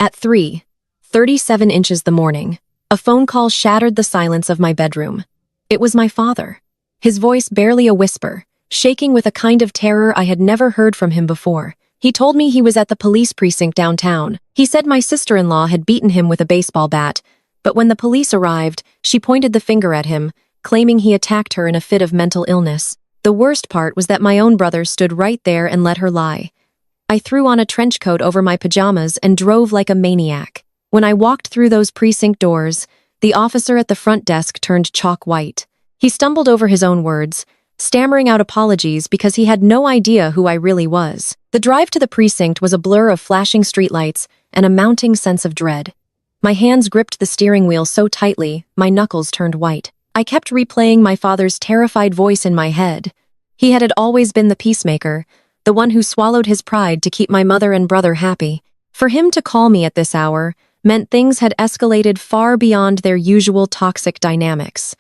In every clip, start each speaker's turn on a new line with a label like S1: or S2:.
S1: At 3:37 inches the morning, a phone call shattered the silence of my bedroom. It was my father. His voice barely a whisper, shaking with a kind of terror I had never heard from him before. He told me he was at the police precinct downtown. He said my sister-in-law had beaten him with a baseball bat, but when the police arrived, she pointed the finger at him, claiming he attacked her in a fit of mental illness. The worst part was that my own brother stood right there and let her lie. I threw on a trench coat over my pajamas and drove like a maniac. When I walked through those precinct doors, the officer at the front desk turned chalk white. He stumbled over his own words, stammering out apologies because he had no idea who I really was. The drive to the precinct was a blur of flashing streetlights and a mounting sense of dread. My hands gripped the steering wheel so tightly, my knuckles turned white. I kept replaying my father's terrified voice in my head. He had always been the peacemaker, the one who swallowed his pride to keep my mother and brother happy. For him to call me at this hour meant things had escalated far beyond their usual toxic dynamics.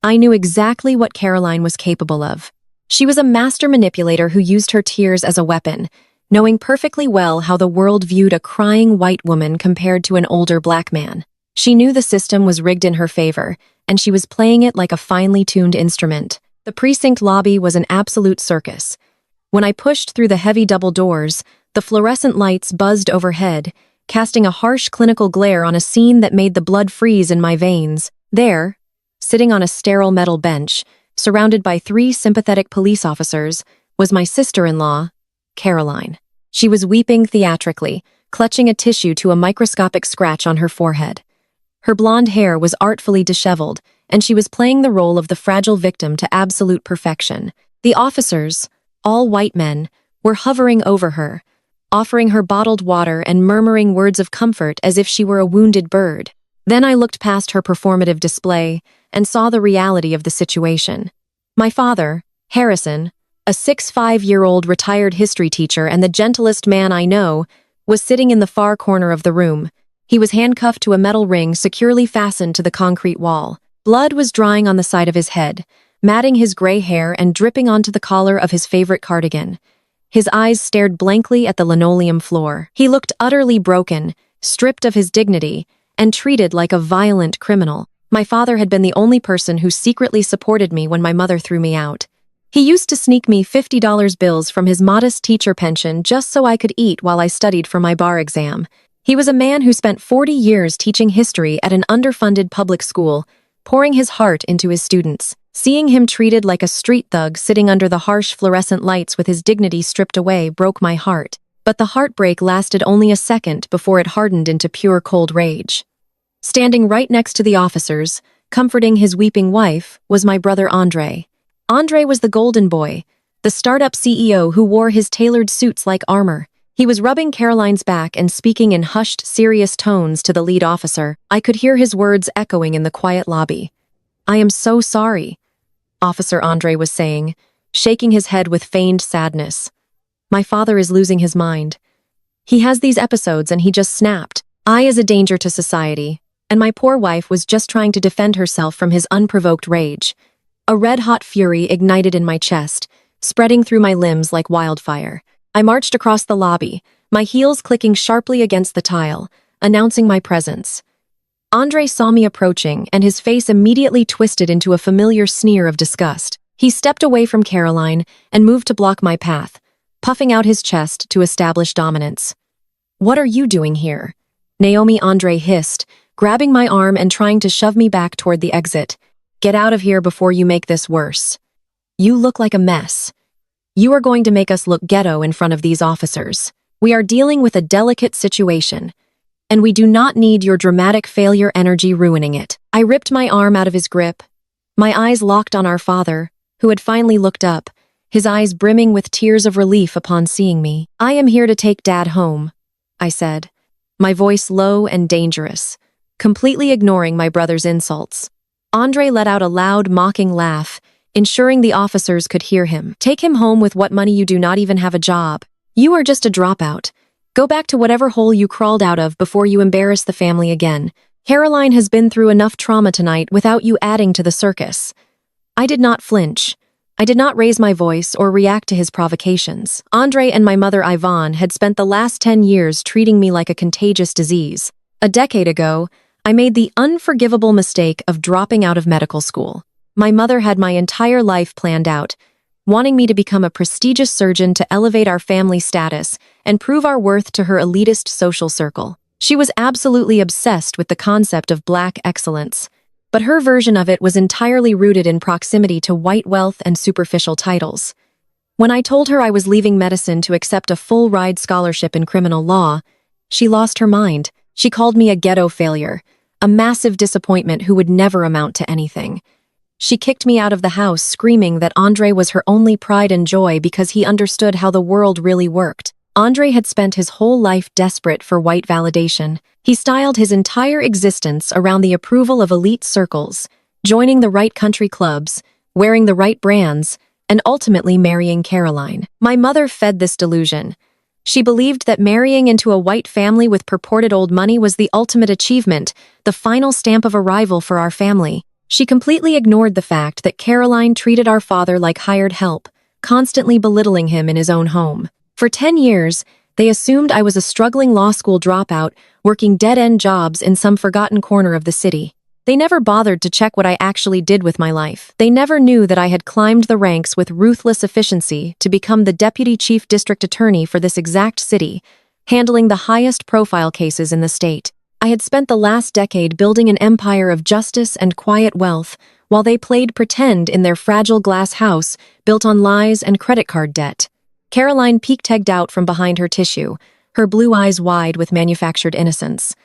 S1: I knew exactly what Caroline was capable of. She was a master manipulator who used her tears as a weapon, knowing perfectly well how the world viewed a crying white woman compared to an older black man. She knew the system was rigged in her favor, and she was playing it like a finely tuned instrument. The precinct lobby was an absolute circus. When I pushed through the heavy double doors, the fluorescent lights buzzed overhead, casting a harsh clinical glare on a scene that made the blood freeze in my veins. There, sitting on a sterile metal bench, surrounded by 3 sympathetic police officers, was my sister-in-law, Caroline. She was weeping theatrically, clutching a tissue to a microscopic scratch on her forehead. Her blonde hair was artfully disheveled, and she was playing the role of the fragile victim to absolute perfection. The officers, all white men, were hovering over her, offering her bottled water and murmuring words of comfort as if she were a wounded bird. Then I looked past her performative display and saw the reality of the situation. My father, Harrison, a 65-year-old retired history teacher and the gentlest man I know, was sitting in the far corner of the room. He was handcuffed to a metal ring securely fastened to the concrete wall. Blood was drying on the side of his head, matting his gray hair and dripping onto the collar of his favorite cardigan. His eyes stared blankly at the linoleum floor. He looked utterly broken, stripped of his dignity, and treated like a violent criminal. My father had been the only person who secretly supported me when my mother threw me out. He used to sneak me $50 bills from his modest teacher pension just so I could eat while I studied for my bar exam. He was a man who spent 40 years teaching history at an underfunded public school, pouring his heart into his students. Seeing him treated like a street thug sitting under the harsh fluorescent lights with his dignity stripped away broke my heart. But the heartbreak lasted only a second before it hardened into pure cold rage. Standing right next to the officers, comforting his weeping wife, was my brother Andre. Andre was the golden boy, the startup CEO who wore his tailored suits like armor. He was rubbing Caroline's back and speaking in hushed, serious tones to the lead officer. I could hear his words echoing in the quiet lobby. "I am so sorry," Officer Andre was saying, shaking his head with feigned sadness. "My father is losing his mind. He has these episodes and he just snapped. I is a danger to society, and my poor wife was just trying to defend herself from his unprovoked rage." A red-hot fury ignited in my chest, spreading through my limbs like wildfire. I marched across the lobby, my heels clicking sharply against the tile, announcing my presence. Andre saw me approaching, and his face immediately twisted into a familiar sneer of disgust. He stepped away from Caroline and moved to block my path, puffing out his chest to establish dominance. "What are you doing here?" Naomi Andre hissed, grabbing my arm and trying to shove me back toward the exit. "Get out of here before you make this worse. You look like a mess. You are going to make us look ghetto in front of these officers. We are dealing with a delicate situation, and we do not need your dramatic failure energy ruining it." I ripped my arm out of his grip. My eyes locked on our father, who had finally looked up, his eyes brimming with tears of relief upon seeing me. "I am here to take Dad home," I said, my voice low and dangerous, completely ignoring my brother's insults. Andre let out a loud, mocking laugh, ensuring the officers could hear him. "Take him home with what money? You do not even have a job. You are just a dropout. Go back to whatever hole you crawled out of before you embarrass the family again. Caroline has been through enough trauma tonight without you adding to the circus." I did not flinch. I did not raise my voice or react to his provocations. Andre and my mother Yvonne had spent the last 10 years treating me like a contagious disease. A decade ago, I made the unforgivable mistake of dropping out of medical school. My mother had my entire life planned out, wanting me to become a prestigious surgeon to elevate our family status and prove our worth to her elitist social circle. She was absolutely obsessed with the concept of black excellence, but her version of it was entirely rooted in proximity to white wealth and superficial titles. When I told her I was leaving medicine to accept a full-ride scholarship in criminal law, she lost her mind. She called me a ghetto failure, a massive disappointment who would never amount to anything. She kicked me out of the house, screaming that Andre was her only pride and joy because he understood how the world really worked. Andre had spent his whole life desperate for white validation. He styled his entire existence around the approval of elite circles, joining the right country clubs, wearing the right brands, and ultimately marrying Caroline. My mother fed this delusion. She believed that marrying into a white family with purported old money was the ultimate achievement, the final stamp of arrival for our family. She completely ignored the fact that Caroline treated our father like hired help, constantly belittling him in his own home. For 10 years, they assumed I was a struggling law school dropout, working dead-end jobs in some forgotten corner of the city. They never bothered to check what I actually did with my life. They never knew that I had climbed the ranks with ruthless efficiency to become the deputy chief district attorney for this exact city, handling the highest profile cases in the state. I had spent the last decade building an empire of justice and quiet wealth, while they played pretend in their fragile glass house built on lies and credit card debt. Caroline peeked out from behind her tissue, her blue eyes wide with manufactured innocence.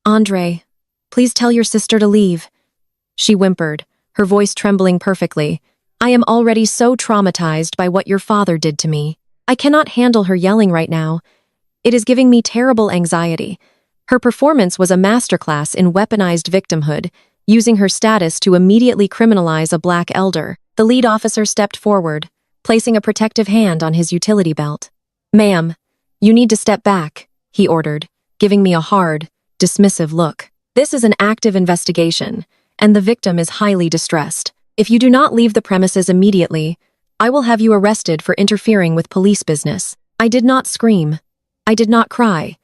S1: "Andre, please tell your sister to leave," she whimpered, her voice trembling perfectly. "I am already so traumatized by what your father did to me. I cannot handle her yelling right now. It is giving me terrible anxiety." Her performance was a masterclass in weaponized victimhood, using her status to immediately criminalize a black elder. The lead officer stepped forward, placing a protective hand on his utility belt. "Ma'am, you need to step back," he ordered, giving me a hard, dismissive look. "This is an active investigation, and the victim is highly distressed. If you do not leave the premises immediately, I will have you arrested for interfering with police business." I did not scream. I did not cry.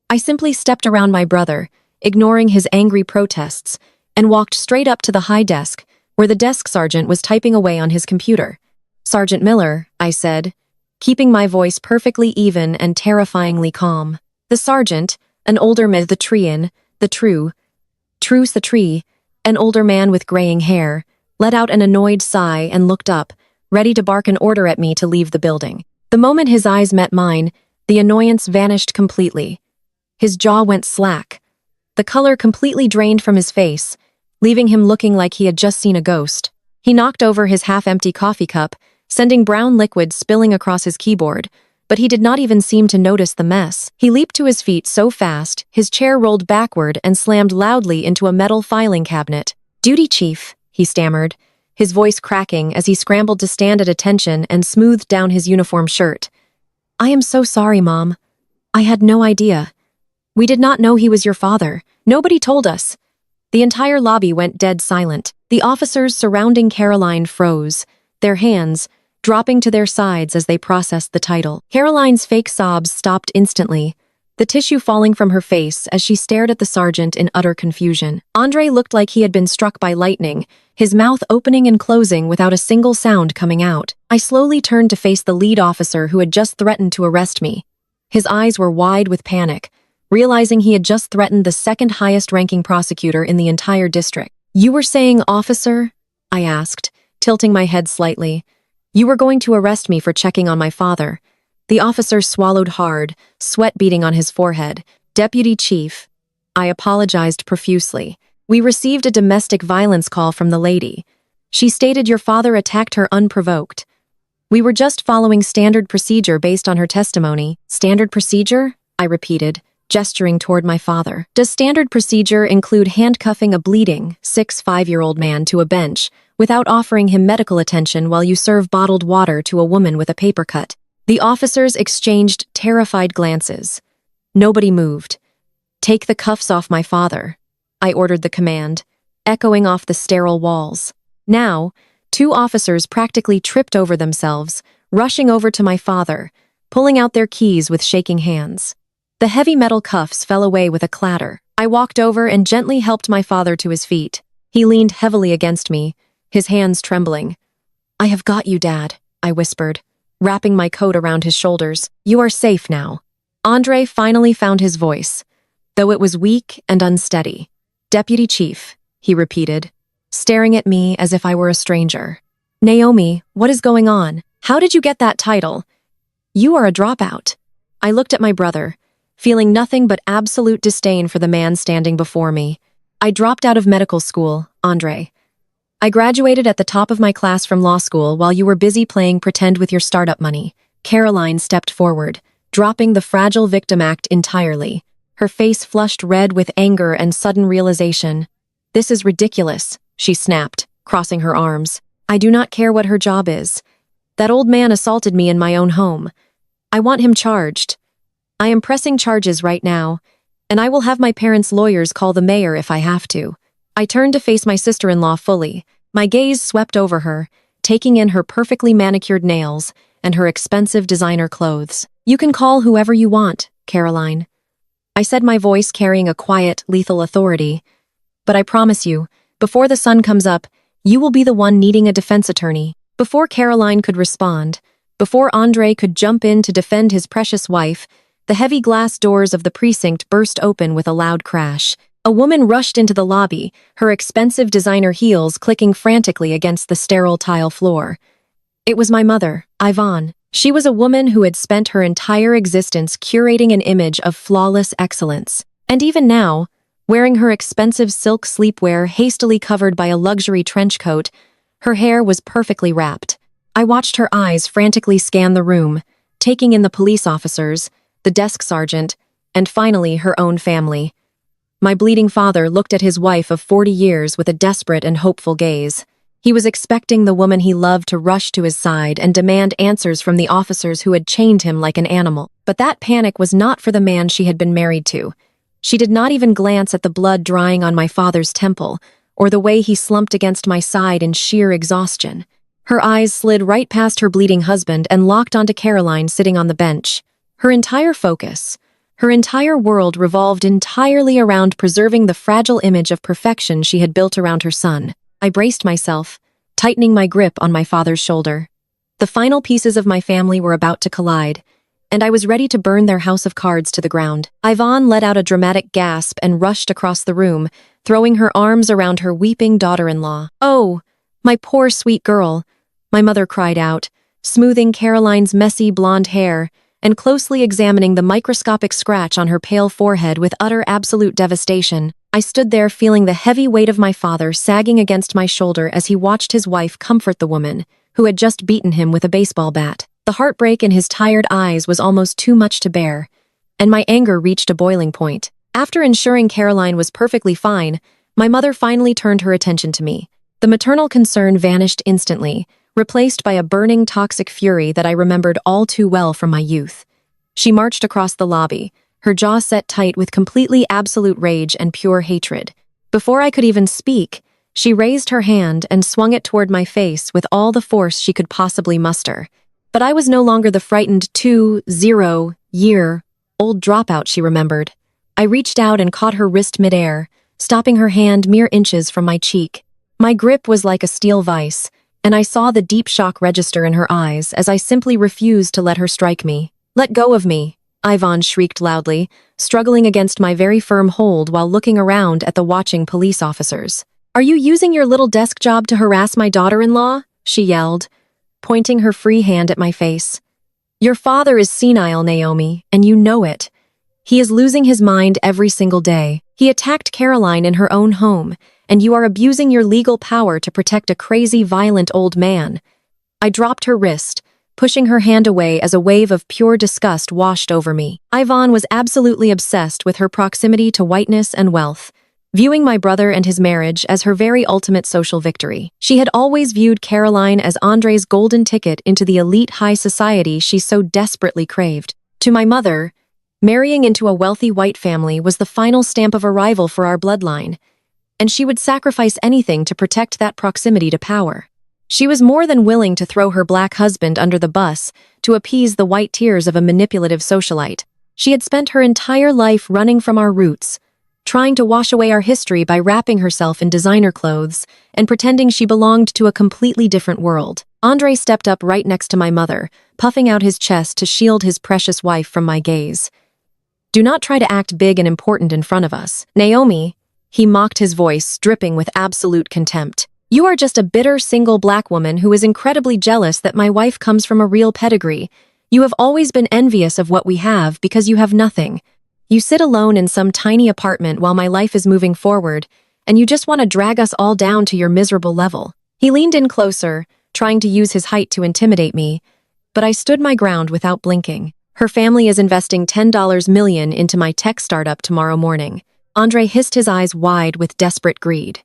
S1: I simply stepped around my brother, ignoring his angry protests, and walked straight up to the high desk, where the desk sergeant was typing away on his computer. "Sergeant Miller," I said, keeping my voice perfectly even and terrifyingly calm. The sergeant, an older man, the tree, an older man with graying hair, let out an annoyed sigh and looked up, ready to bark an order at me to leave the building. The moment his eyes met mine, the annoyance vanished completely. His jaw went slack. The color completely drained from his face, leaving him looking like he had just seen a ghost. He knocked over his half-empty coffee cup, sending brown liquid spilling across his keyboard, but he did not even seem to notice the mess. He leaped to his feet so fast, his chair rolled backward and slammed loudly into a metal filing cabinet. "Duty chief," he stammered, his voice cracking as he scrambled to stand at attention and smoothed down his uniform shirt. "I am so sorry, Mom. I had no idea. We did not know he was your father. Nobody told us." The entire lobby went dead silent. The officers surrounding Caroline froze, their hands dropping to their sides as they processed the title. Caroline's fake sobs stopped instantly, the tissue falling from her face as she stared at the sergeant in utter confusion. Andre looked like he had been struck by lightning, his mouth opening and closing without a single sound coming out. I slowly turned to face the lead officer who had just threatened to arrest me. His eyes were wide with panic, realizing he had just threatened the second highest-ranking prosecutor in the entire district. "You were saying, officer?" I asked, tilting my head slightly. "You were going to arrest me for checking on my father." The officer swallowed hard, sweat beading on his forehead. "Deputy Chief," I apologized profusely. "We received a domestic violence call from the lady. She stated your father attacked her unprovoked. We were just following standard procedure based on her testimony." "Standard procedure?" I repeated, gesturing toward my father. "Does standard procedure include handcuffing a bleeding 5-year-old man to a bench without offering him medical attention while you serve bottled water to a woman with a paper cut?" The officers exchanged terrified glances. Nobody moved. "Take the cuffs off my father," I ordered the command, echoing off the sterile walls. Now, Two officers practically tripped over themselves, rushing over to my father, pulling out their keys with shaking hands. The heavy metal cuffs fell away with a clatter. I walked over and gently helped my father to his feet. He leaned heavily against me, his hands trembling. "I have got you, Dad," I whispered, wrapping my coat around his shoulders. "You are safe now." Andre finally found his voice, though it was weak and unsteady. "Deputy Chief," he repeated, staring at me as if I were a stranger. "Naomi, what is going on? How did you get that title? You are a dropout." I looked at my brother, feeling nothing but absolute disdain for the man standing before me. "I dropped out of medical school, Andre. I graduated at the top of my class from law school while you were busy playing pretend with your startup money." Caroline stepped forward, dropping the fragile victim act entirely. Her face flushed red with anger and sudden realization. "This is ridiculous," she snapped, crossing her arms. "I do not care what her job is. That old man assaulted me in my own home. I want him charged. I am pressing charges right now, and I will have my parents' lawyers call the mayor if I have to." I turned to face my sister-in-law fully. My gaze swept over her, taking in her perfectly manicured nails and her expensive designer clothes. "You can call whoever you want, Caroline," I said, my voice carrying a quiet, lethal authority. "But I promise you, before the sun comes up, you will be the one needing a defense attorney." Before Caroline could respond, before Andre could jump in to defend his precious wife, the heavy glass doors of the precinct burst open with a loud crash. A woman rushed into the lobby, her expensive designer heels clicking frantically against the sterile tile floor. It was my mother, Yvonne. She was a woman who had spent her entire existence curating an image of flawless excellence. And even now, wearing her expensive silk sleepwear hastily covered by a luxury trench coat, her hair was perfectly wrapped. I watched her eyes frantically scan the room, taking in the police officers, the desk sergeant, and finally her own family. My bleeding father looked at his wife of 40 years with a desperate and hopeful gaze. He was expecting the woman he loved to rush to his side and demand answers from the officers who had chained him like an animal. But that panic was not for the man she had been married to. She did not even glance at the blood drying on my father's temple, or the way he slumped against my side in sheer exhaustion. Her eyes slid right past her bleeding husband and locked onto Caroline sitting on the bench. Her entire focus, her entire world revolved entirely around preserving the fragile image of perfection she had built around her son. I braced myself, tightening my grip on my father's shoulder. The final pieces of my family were about to collide, and I was ready to burn their house of cards to the ground. Yvonne let out a dramatic gasp and rushed across the room, throwing her arms around her weeping daughter-in-law. "Oh, my poor sweet girl," my mother cried out, smoothing Caroline's messy blonde hair and closely examining the microscopic scratch on her pale forehead with utter absolute devastation. I stood there feeling the heavy weight of my father sagging against my shoulder as he watched his wife comfort the woman, who had just beaten him with a baseball bat. The heartbreak in his tired eyes was almost too much to bear, and my anger reached a boiling point. After ensuring Caroline was perfectly fine, my mother finally turned her attention to me. The maternal concern vanished instantly, replaced by a burning toxic fury that I remembered all too well from my youth. She marched across the lobby, her jaw set tight with completely absolute rage and pure hatred. Before I could even speak, she raised her hand and swung it toward my face with all the force she could possibly muster. But I was no longer the frightened 20-year-old dropout she remembered. I reached out and caught her wrist midair, stopping her hand mere inches from my cheek. My grip was like a steel vise, and I saw the deep shock register in her eyes as I simply refused to let her strike me. "Let go of me," Yvonne shrieked loudly, struggling against my very firm hold while looking around at the watching police officers. "Are you using your little desk job to harass my daughter-in-law?" she yelled, pointing her free hand at my face. "Your father is senile, Naomi, and you know it. He is losing his mind every single day. He attacked Caroline in her own home, and you are abusing your legal power to protect a crazy, violent old man." I dropped her wrist, pushing her hand away as a wave of pure disgust washed over me. Yvonne was absolutely obsessed with her proximity to whiteness and wealth, viewing my brother and his marriage as her very ultimate social victory. She had always viewed Caroline as Andre's golden ticket into the elite high society she so desperately craved. To my mother, marrying into a wealthy white family was the final stamp of arrival for our bloodline, and she would sacrifice anything to protect that proximity to power. She was more than willing to throw her black husband under the bus to appease the white tears of a manipulative socialite. She had spent her entire life running from our roots, trying to wash away our history by wrapping herself in designer clothes and pretending she belonged to a completely different world. Andre stepped up right next to my mother, puffing out his chest to shield his precious wife from my gaze. "Do not try to act big and important in front of us. Naomi," he mocked, his voice dripping with absolute contempt. "You are just a bitter single black woman who is incredibly jealous that my wife comes from a real pedigree. You have always been envious of what we have because you have nothing. You sit alone in some tiny apartment while my life is moving forward, and you just want to drag us all down to your miserable level." He leaned in closer, trying to use his height to intimidate me, but I stood my ground without blinking. "Her family is investing $10 million into my tech startup tomorrow morning." Andre hissed, his eyes wide with desperate greed.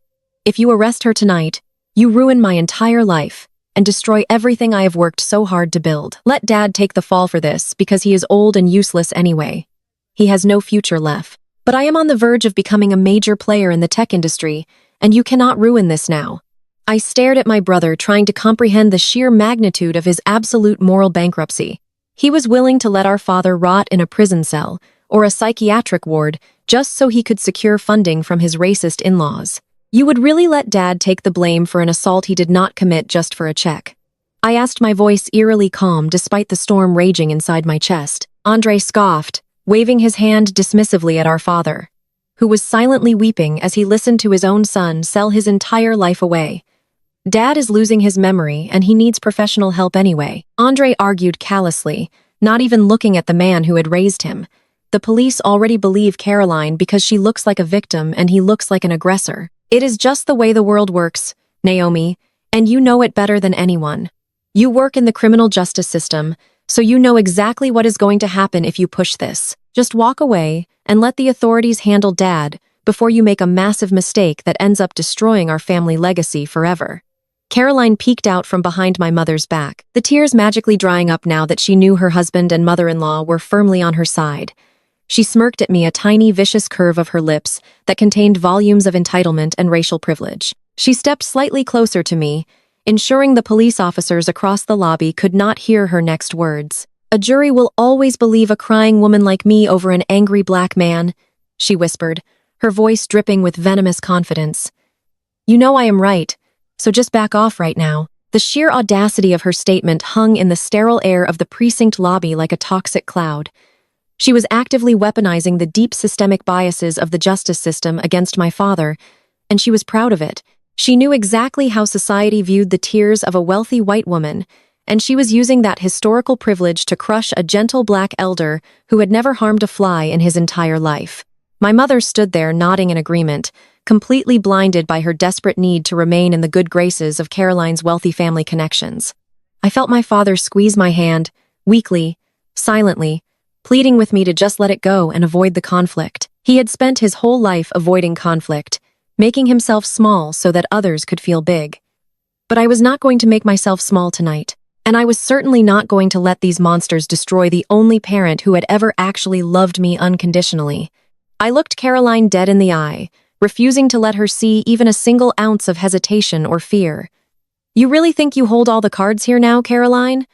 S1: "If you arrest her tonight, you ruin my entire life and destroy everything I have worked so hard to build. Let Dad take the fall for this because he is old and useless anyway. He has no future left. But I am on the verge of becoming a major player in the tech industry, and you cannot ruin this now." I stared at my brother, trying to comprehend the sheer magnitude of his absolute moral bankruptcy. He was willing to let our father rot in a prison cell or a psychiatric ward just so he could secure funding from his racist in-laws. "You would really let Dad take the blame for an assault he did not commit just for a check?" I asked, my voice eerily calm despite the storm raging inside my chest. Andre scoffed, waving his hand dismissively at our father, who was silently weeping as he listened to his own son sell his entire life away. "Dad is losing his memory, and he needs professional help anyway," Andre argued callously, not even looking at the man who had raised him. "The police already believe Caroline because she looks like a victim and he looks like an aggressor. It is just the way the world works, Naomi, and you know it better than anyone. You work in the criminal justice system, so you know exactly what is going to happen if you push this. Just walk away and let the authorities handle Dad before you make a massive mistake that ends up destroying our family legacy forever." Caroline peeked out from behind my mother's back, the tears magically drying up now that she knew her husband and mother-in-law were firmly on her side. She smirked at me, a tiny vicious curve of her lips that contained volumes of entitlement and racial privilege. She stepped slightly closer to me, ensuring the police officers across the lobby could not hear her next words. "A jury will always believe a crying woman like me over an angry black man," she whispered, her voice dripping with venomous confidence. "You know I am right, so just back off right now." The sheer audacity of her statement hung in the sterile air of the precinct lobby like a toxic cloud. She was actively weaponizing the deep systemic biases of the justice system against my father, and she was proud of it. She knew exactly how society viewed the tears of a wealthy white woman, and she was using that historical privilege to crush a gentle black elder who had never harmed a fly in his entire life. My mother stood there nodding in agreement, completely blinded by her desperate need to remain in the good graces of Caroline's wealthy family connections. I felt my father squeeze my hand, weakly, silently, pleading with me to just let it go and avoid the conflict. He had spent his whole life avoiding conflict, making himself small so that others could feel big. But I was not going to make myself small tonight, and I was certainly not going to let these monsters destroy the only parent who had ever actually loved me unconditionally. I looked Caroline dead in the eye, refusing to let her see even a single ounce of hesitation or fear. "You really think you hold all the cards here now, Caroline?"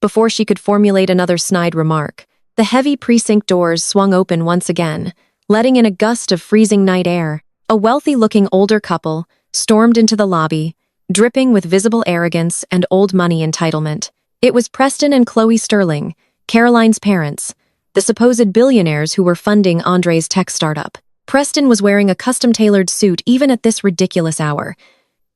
S1: Before she could formulate another snide remark, the heavy precinct doors swung open once again, letting in a gust of freezing night air. A wealthy-looking older couple stormed into the lobby, dripping with visible arrogance and old money entitlement. It was Preston and Chloe Sterling, Caroline's parents, the supposed billionaires who were funding Andre's tech startup. Preston was wearing a custom-tailored suit even at this ridiculous hour,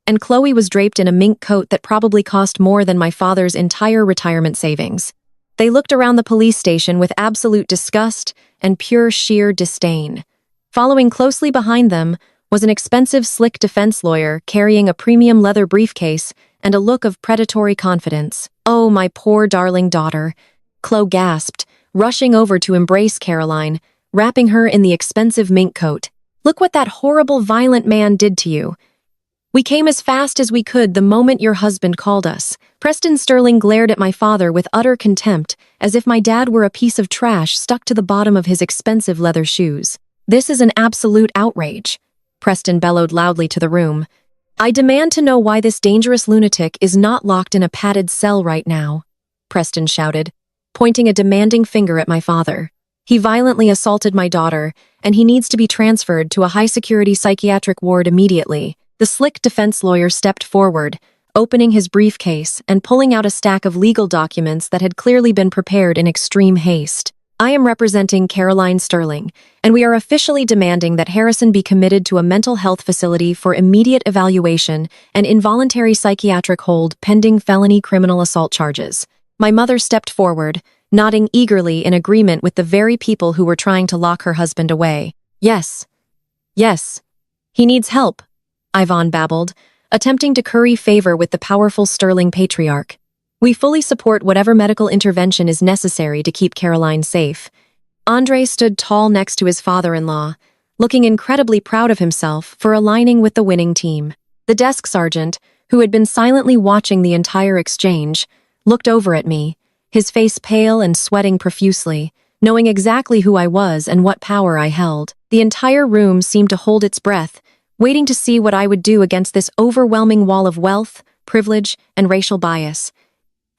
S1: and Chloe was draped in a mink coat that probably cost more than my father's entire retirement savings. They looked around the police station with absolute disgust and pure sheer disdain. Following closely behind them was an expensive, slick defense lawyer carrying a premium leather briefcase and a look of predatory confidence. "Oh, my poor darling daughter," Chloe gasped, rushing over to embrace Caroline, wrapping her in the expensive mink coat. "Look what that horrible, violent man did to you. We came as fast as we could the moment your husband called us." Preston Sterling glared at my father with utter contempt, as if my dad were a piece of trash stuck to the bottom of his expensive leather shoes. "This is an absolute outrage," Preston bellowed loudly to the room. I demand to know why this dangerous lunatic is not locked in a padded cell right now, Preston shouted, pointing a demanding finger at my father. He violently assaulted my daughter, and he needs to be transferred to a high-security psychiatric ward immediately. The slick defense lawyer stepped forward, opening his briefcase and pulling out a stack of legal documents that had clearly been prepared in extreme haste. I am representing Caroline Sterling, and we are officially demanding that Harrison be committed to a mental health facility for immediate evaluation and involuntary psychiatric hold pending felony criminal assault charges. My mother stepped forward, nodding eagerly in agreement with the very people who were trying to lock her husband away. Yes. He needs help, Ivan babbled, attempting to curry favor with the powerful Sterling patriarch. We fully support whatever medical intervention is necessary to keep Caroline safe. Andre stood tall next to his father-in-law, looking incredibly proud of himself for aligning with the winning team. The desk sergeant, who had been silently watching the entire exchange, looked over at me, his face pale and sweating profusely, knowing exactly who I was and what power I held. The entire room seemed to hold its breath, waiting to see what I would do against this overwhelming wall of wealth, privilege, and racial bias.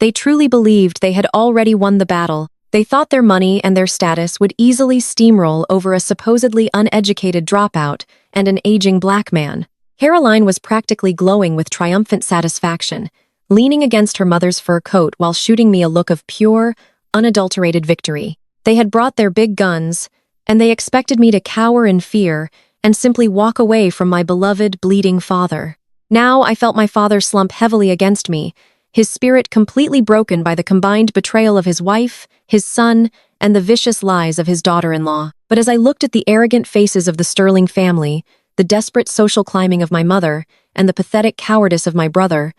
S1: They truly believed they had already won the battle. They thought their money and their status would easily steamroll over a supposedly uneducated dropout and an aging black man. Caroline was practically glowing with triumphant satisfaction, leaning against her mother's fur coat while shooting me a look of pure, unadulterated victory. They had brought their big guns, and they expected me to cower in fear and simply walk away from my beloved, bleeding father. Now I felt my father slump heavily against me, his spirit completely broken by the combined betrayal of his wife, his son, and the vicious lies of his daughter-in-law. But as I looked at the arrogant faces of the Sterling family, the desperate social climbing of my mother, and the pathetic cowardice of my brother,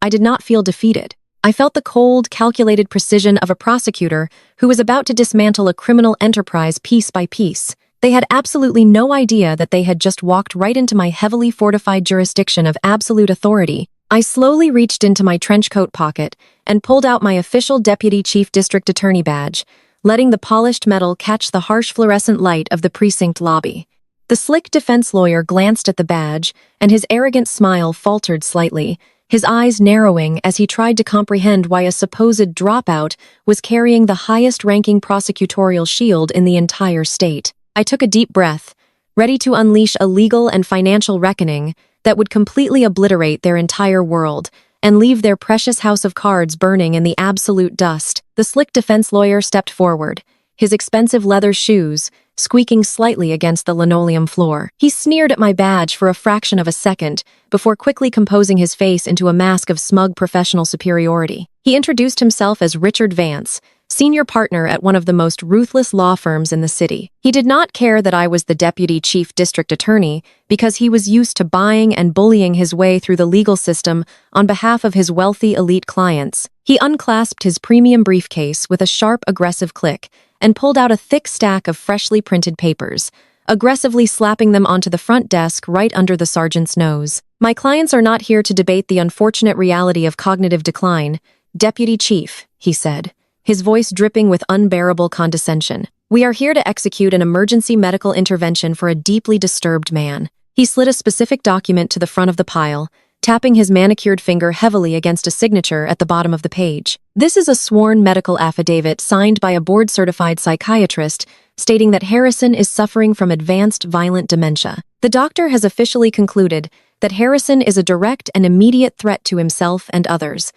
S1: I did not feel defeated. I felt the cold, calculated precision of a prosecutor who was about to dismantle a criminal enterprise piece by piece. They had absolutely no idea that they had just walked right into my heavily fortified jurisdiction of absolute authority. I slowly reached into my trench coat pocket and pulled out my official Deputy Chief District Attorney badge, letting the polished metal catch the harsh fluorescent light of the precinct lobby. The slick defense lawyer glanced at the badge, and his arrogant smile faltered slightly, his eyes narrowing as he tried to comprehend why a supposed dropout was carrying the highest-ranking prosecutorial shield in the entire state. I took a deep breath, ready to unleash a legal and financial reckoning that would completely obliterate their entire world and leave their precious house of cards burning in the absolute dust. The slick defense lawyer stepped forward, his expensive leather shoes squeaking slightly against the linoleum floor. He sneered at my badge for a fraction of a second before quickly composing his face into a mask of smug professional superiority. He introduced himself as Richard Vance, senior partner at one of the most ruthless law firms in the city. He did not care that I was the Deputy Chief District Attorney because he was used to buying and bullying his way through the legal system on behalf of his wealthy elite clients. He unclasped his premium briefcase with a sharp, aggressive click and pulled out a thick stack of freshly printed papers, aggressively slapping them onto the front desk right under the sergeant's nose. My clients are not here to debate the unfortunate reality of cognitive decline, Deputy Chief, he said, his voice dripping with unbearable condescension. We are here to execute an emergency medical intervention for a deeply disturbed man. He slid a specific document to the front of the pile, tapping his manicured finger heavily against a signature at the bottom of the page. This is a sworn medical affidavit signed by a board-certified psychiatrist stating that Harrison is suffering from advanced violent dementia. The doctor has officially concluded that Harrison is a direct and immediate threat to himself and others,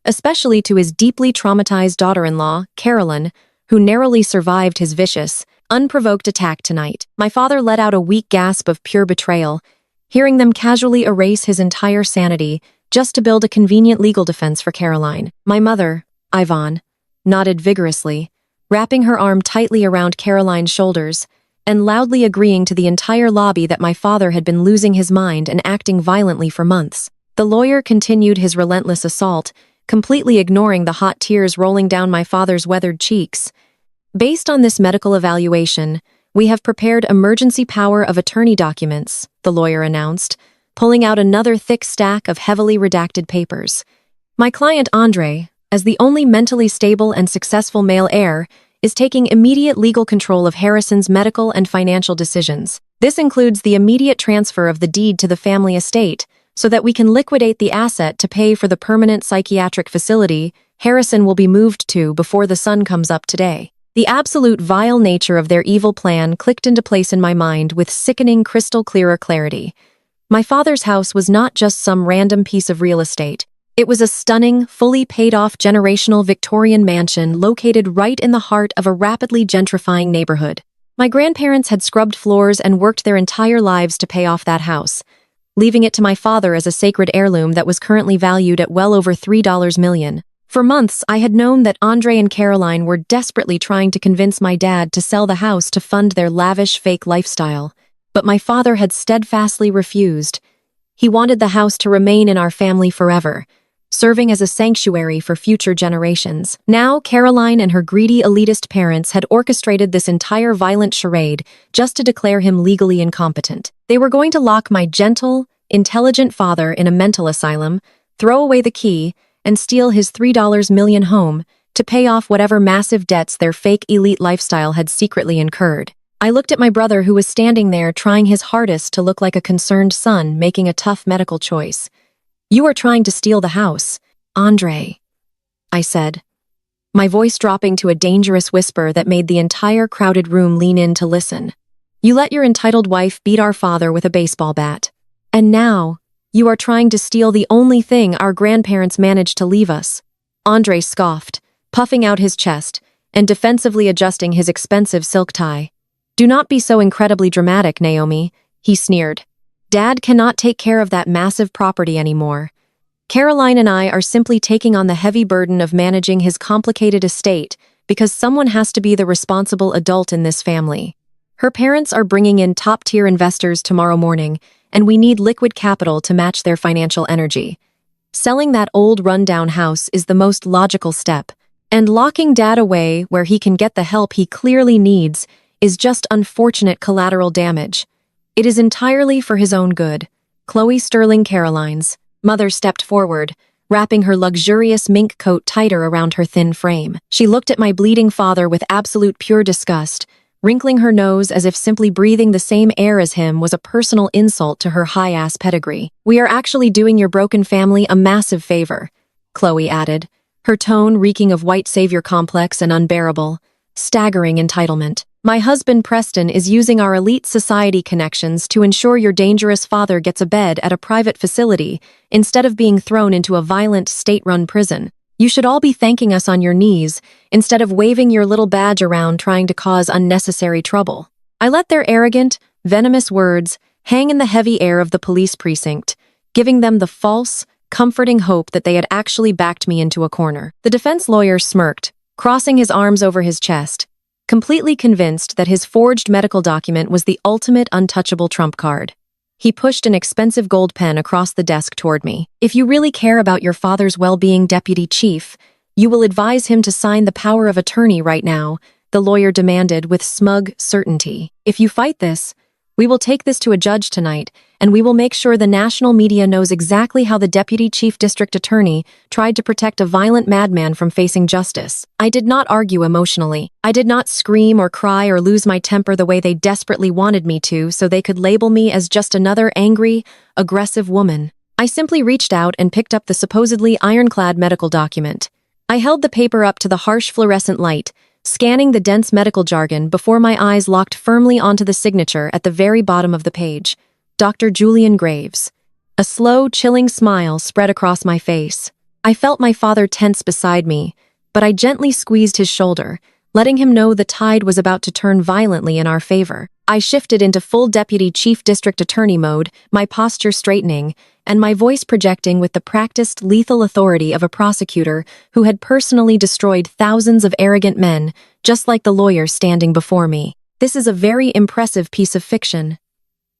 S1: especially to his deeply traumatized daughter-in-law, Caroline, who narrowly survived his vicious, unprovoked attack tonight. My father let out a weak gasp of pure betrayal, hearing them casually erase his entire sanity just to build a convenient legal defense for Caroline. My mother, Ivan, nodded vigorously, wrapping her arm tightly around Caroline's shoulders and loudly agreeing to the entire lobby that my father had been losing his mind and acting violently for months. The lawyer continued his relentless assault, completely ignoring the hot tears rolling down my father's weathered cheeks. Based on this medical evaluation, we have prepared emergency power of attorney documents, the lawyer announced, pulling out another thick stack of heavily redacted papers. My client Andre, as the only mentally stable and successful male heir, is taking immediate legal control of Harrison's medical and financial decisions. This includes the immediate transfer of the deed to the family estate, so that we can liquidate the asset to pay for the permanent psychiatric facility Harrison will be moved to before the sun comes up today. The absolute vile nature of their evil plan clicked into place in my mind with sickening crystal-clearer clarity. My father's house was not just some random piece of real estate. It was a stunning, fully paid-off generational Victorian mansion located right in the heart of a rapidly gentrifying neighborhood. My grandparents had scrubbed floors and worked their entire lives to pay off that house, leaving it to my father as a sacred heirloom that was currently valued at well over $3 million. For months, I had known that Andre and Caroline were desperately trying to convince my dad to sell the house to fund their lavish fake lifestyle, but my father had steadfastly refused. He wanted the house to remain in our family forever, serving as a sanctuary for future generations. Now, Caroline and her greedy elitist parents had orchestrated this entire violent charade just to declare him legally incompetent. They were going to lock my gentle, intelligent father in a mental asylum, throw away the key, and steal his $3 million home to pay off whatever massive debts their fake elite lifestyle had secretly incurred. I looked at my brother who was standing there trying his hardest to look like a concerned son making a tough medical choice. "You are trying to steal the house, Andre," I said, my voice dropping to a dangerous whisper that made the entire crowded room lean in to listen. "You let your entitled wife beat our father with a baseball bat. And now, you are trying to steal the only thing our grandparents managed to leave us." Andre scoffed, puffing out his chest and defensively adjusting his expensive silk tie. "Do not be so incredibly dramatic, Naomi," he sneered. "Dad cannot take care of that massive property anymore. Caroline and I are simply taking on the heavy burden of managing his complicated estate because someone has to be the responsible adult in this family. Her parents are bringing in top-tier investors tomorrow morning, and we need liquid capital to match their financial energy. Selling that old rundown house is the most logical step, and locking Dad away where he can get the help he clearly needs is just unfortunate collateral damage. It is entirely for his own good." Chloe Sterling Caroline's mother stepped forward, wrapping her luxurious mink coat tighter around her thin frame. She looked at my bleeding father with absolute pure disgust, wrinkling her nose as if simply breathing the same air as him was a personal insult to her high-ass pedigree. "We are actually doing your broken family a massive favor," Chloe added, her tone reeking of white savior complex and unbearable, staggering entitlement. "My husband Preston is using our elite society connections to ensure your dangerous father gets a bed at a private facility instead of being thrown into a violent state-run prison. You should all be thanking us on your knees instead of waving your little badge around trying to cause unnecessary trouble." I let their arrogant, venomous words hang in the heavy air of the police precinct, giving them the false, comforting hope that they had actually backed me into a corner. The defense lawyer smirked, crossing his arms over his chest, completely convinced that his forged medical document was the ultimate untouchable trump card. He pushed an expensive gold pen across the desk toward me. "If you really care about your father's well-being, Deputy Chief, you will advise him to sign the power of attorney right now," the lawyer demanded with smug certainty. "If you fight this, we will take this to a judge tonight, and we will make sure the national media knows exactly how the Deputy Chief District Attorney tried to protect a violent madman from facing justice." I did not argue emotionally. I did not scream or cry or lose my temper the way they desperately wanted me to so they could label me as just another angry, aggressive woman. I simply reached out and picked up the supposedly ironclad medical document. I held the paper up to the harsh fluorescent light, scanning the dense medical jargon before my eyes locked firmly onto the signature at the very bottom of the page. Dr. Julian Graves. A slow, chilling smile spread across my face. I felt my father tense beside me, but I gently squeezed his shoulder, letting him know the tide was about to turn violently in our favor. I shifted into full Deputy Chief District Attorney mode, my posture straightening, and my voice projecting with the practiced lethal authority of a prosecutor who had personally destroyed thousands of arrogant men, just like the lawyer standing before me. "This is a very impressive piece of fiction.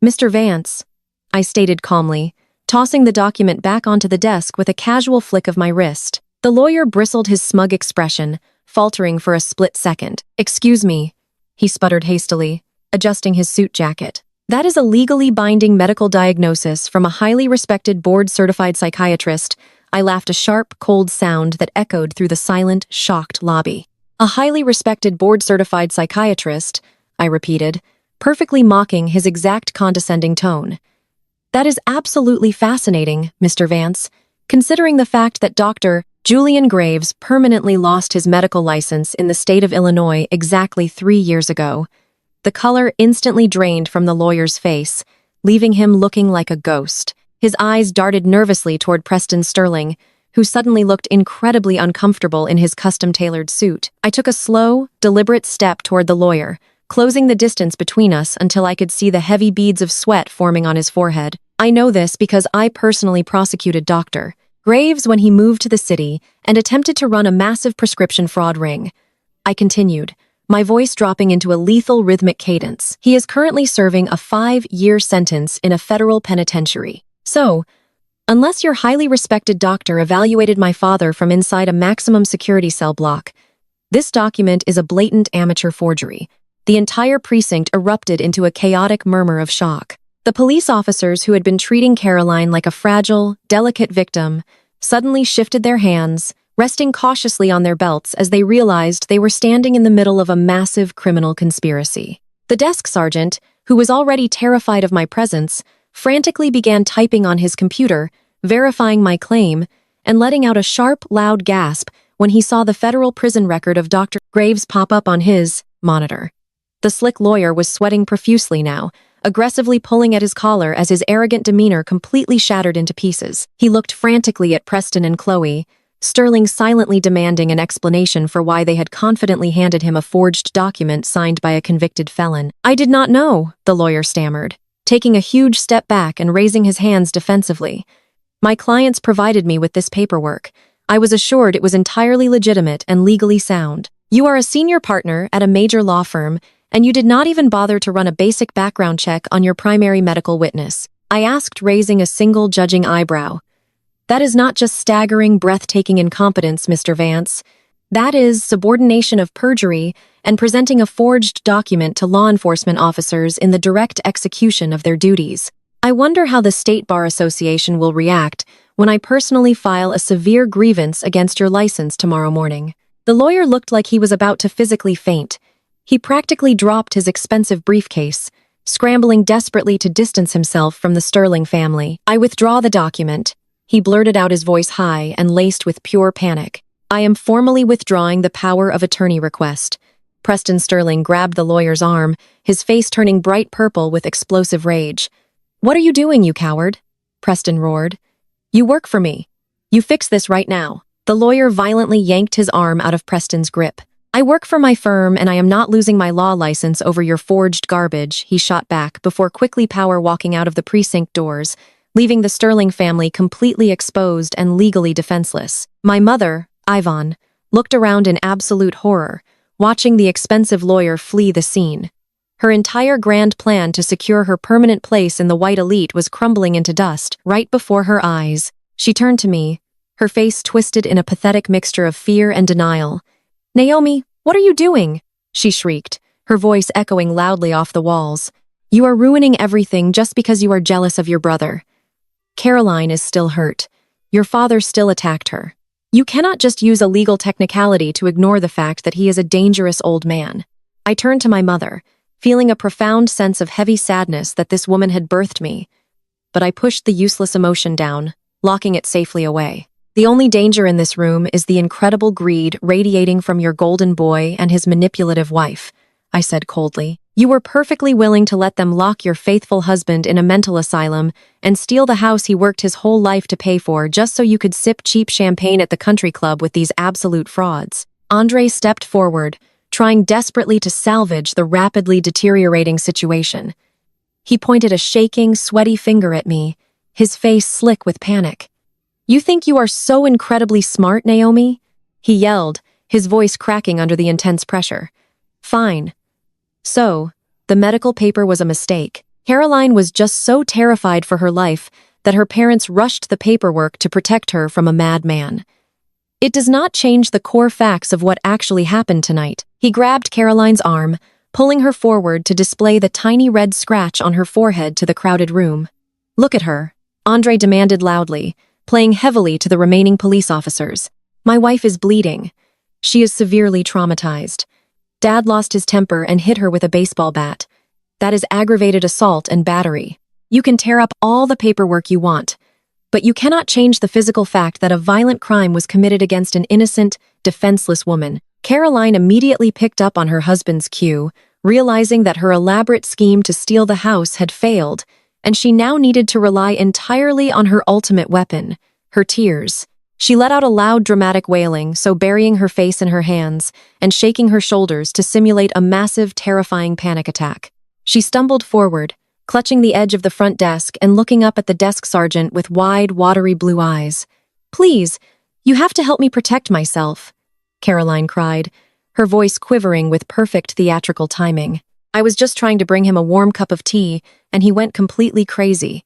S1: Mr. Vance," I stated calmly, tossing the document back onto the desk with a casual flick of my wrist. The lawyer bristled his smug expression, faltering for a split second. "Excuse me," he sputtered hastily, adjusting his suit jacket. "That is a legally binding medical diagnosis from a highly respected board-certified psychiatrist." I laughed, a sharp, cold sound that echoed through the silent, shocked lobby. "A highly respected board-certified psychiatrist," I repeated, perfectly mocking his exact condescending tone. That is absolutely fascinating, Mr. Vance, considering the fact that Dr. Julian Graves permanently lost his medical license in the state of Illinois exactly 3 years ago. The color instantly drained from the lawyer's face, leaving him looking like a ghost. His eyes darted nervously toward Preston Sterling, who suddenly looked incredibly uncomfortable in his custom-tailored suit. I took a slow, deliberate step toward the lawyer, closing the distance between us until I could see the heavy beads of sweat forming on his forehead. I know this because I personally prosecuted Dr. Graves when he moved to the city and attempted to run a massive prescription fraud ring. I continued, my voice dropping into a lethal rhythmic cadence. He is currently serving a 5-year sentence in a federal penitentiary. So, unless your highly respected doctor evaluated my father from inside a maximum security cell block, this document is a blatant amateur forgery. The entire precinct erupted into a chaotic murmur of shock. The police officers who had been treating Caroline like a fragile, delicate victim suddenly shifted their hands, resting cautiously on their belts as they realized they were standing in the middle of a massive criminal conspiracy. The desk sergeant, who was already terrified of my presence, frantically began typing on his computer, verifying my claim, and letting out a sharp, loud gasp when he saw the federal prison record of Dr. Graves pop up on his monitor. The slick lawyer was sweating profusely now, aggressively pulling at his collar as his arrogant demeanor completely shattered into pieces. He looked frantically at Preston and Chloe, Sterling silently demanding an explanation for why they had confidently handed him a forged document signed by a convicted felon. I did not know, the lawyer stammered, taking a huge step back and raising his hands defensively. My clients provided me with this paperwork. I was assured it was entirely legitimate and legally sound. You are a senior partner at a major law firm, and you did not even bother to run a basic background check on your primary medical witness. I asked, raising a single judging eyebrow. That is not just staggering, breathtaking incompetence, Mr. Vance. That is subordination of perjury and presenting a forged document to law enforcement officers in the direct execution of their duties. I wonder how the State Bar Association will react when I personally file a severe grievance against your license tomorrow morning. The lawyer looked like he was about to physically faint. He practically dropped his expensive briefcase, scrambling desperately to distance himself from the Sterling family. I withdraw the document. He blurted out, his voice high and laced with pure panic. I am formally withdrawing the power of attorney request. Preston Sterling grabbed the lawyer's arm, his face turning bright purple with explosive rage. What are you doing, you coward? Preston roared. You work for me. You fix this right now. The lawyer violently yanked his arm out of Preston's grip. I work for my firm and I am not losing my law license over your forged garbage, he shot back before quickly power walking out of the precinct doors, leaving the Sterling family completely exposed and legally defenseless. My mother, Yvonne, looked around in absolute horror, watching the expensive lawyer flee the scene. Her entire grand plan to secure her permanent place in the white elite was crumbling into dust right before her eyes. She turned to me, her face twisted in a pathetic mixture of fear and denial. Naomi, what are you doing? She shrieked, her voice echoing loudly off the walls. You are ruining everything just because you are jealous of your brother. Caroline is still hurt. Your father still attacked her. You cannot just use a legal technicality to ignore the fact that he is a dangerous old man. I turned to my mother, feeling a profound sense of heavy sadness that this woman had birthed me. But I pushed the useless emotion down, locking it safely away. The only danger in this room is the incredible greed radiating from your golden boy and his manipulative wife, I said coldly. You were perfectly willing to let them lock your faithful husband in a mental asylum and steal the house he worked his whole life to pay for just so you could sip cheap champagne at the country club with these absolute frauds. Andre stepped forward, trying desperately to salvage the rapidly deteriorating situation. He pointed a shaking, sweaty finger at me, his face slick with panic. You think you are so incredibly smart, Naomi? He yelled, his voice cracking under the intense pressure. Fine. So, the medical paper was a mistake. Caroline was just so terrified for her life that her parents rushed the paperwork to protect her from a madman. It does not change the core facts of what actually happened tonight. He grabbed Caroline's arm, pulling her forward to display the tiny red scratch on her forehead to the crowded room. Look at her, Andre demanded loudly, playing heavily to the remaining police officers. My wife is bleeding. She is severely traumatized. Dad lost his temper and hit her with a baseball bat. That is aggravated assault and battery. You can tear up all the paperwork you want, but you cannot change the physical fact that a violent crime was committed against an innocent, defenseless woman. Caroline immediately picked up on her husband's cue, realizing that her elaborate scheme to steal the house had failed, and she now needed to rely entirely on her ultimate weapon, her tears. She let out a loud, dramatic wailing, so burying her face in her hands and shaking her shoulders to simulate a massive, terrifying panic attack. She stumbled forward, clutching the edge of the front desk and looking up at the desk sergeant with wide, watery blue eyes. "Please, you have to help me protect myself," Caroline cried, her voice quivering with perfect theatrical timing. I was just trying to bring him a warm cup of tea, and he went completely crazy.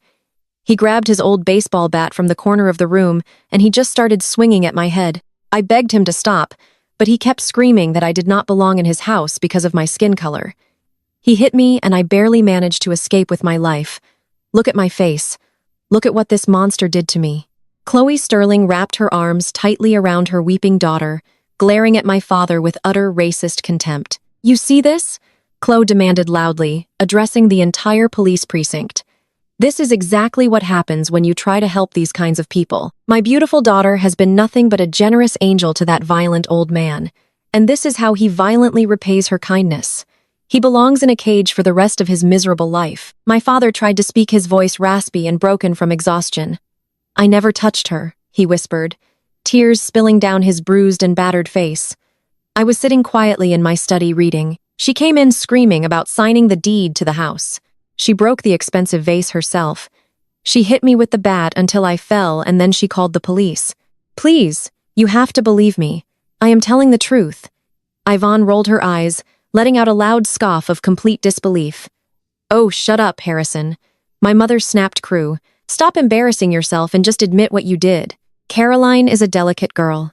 S1: He grabbed his old baseball bat from the corner of the room, and he just started swinging at my head. I begged him to stop, but he kept screaming that I did not belong in his house because of my skin color. He hit me, and I barely managed to escape with my life. Look at my face. Look at what this monster did to me. Chloe Sterling wrapped her arms tightly around her weeping daughter, glaring at my father with utter racist contempt. "You see this?" Chloe demanded loudly, addressing the entire police precinct. "This is exactly what happens when you try to help these kinds of people. My beautiful daughter has been nothing but a generous angel to that violent old man, and this is how he violently repays her kindness. He belongs in a cage for the rest of his miserable life." My father tried to speak, his voice raspy and broken from exhaustion. "I never touched her," he whispered, tears spilling down his bruised and battered face. I was sitting quietly in my study reading. She came in screaming about signing the deed to the house. She broke the expensive vase herself. She hit me with the bat until I fell, and then she called the police. "Please, you have to believe me. I am telling the truth." Yvonne rolled her eyes, letting out a loud scoff of complete disbelief. "Oh, shut up, Harrison." My mother snapped Crew. "Stop embarrassing yourself and just admit what you did. Caroline is a delicate girl.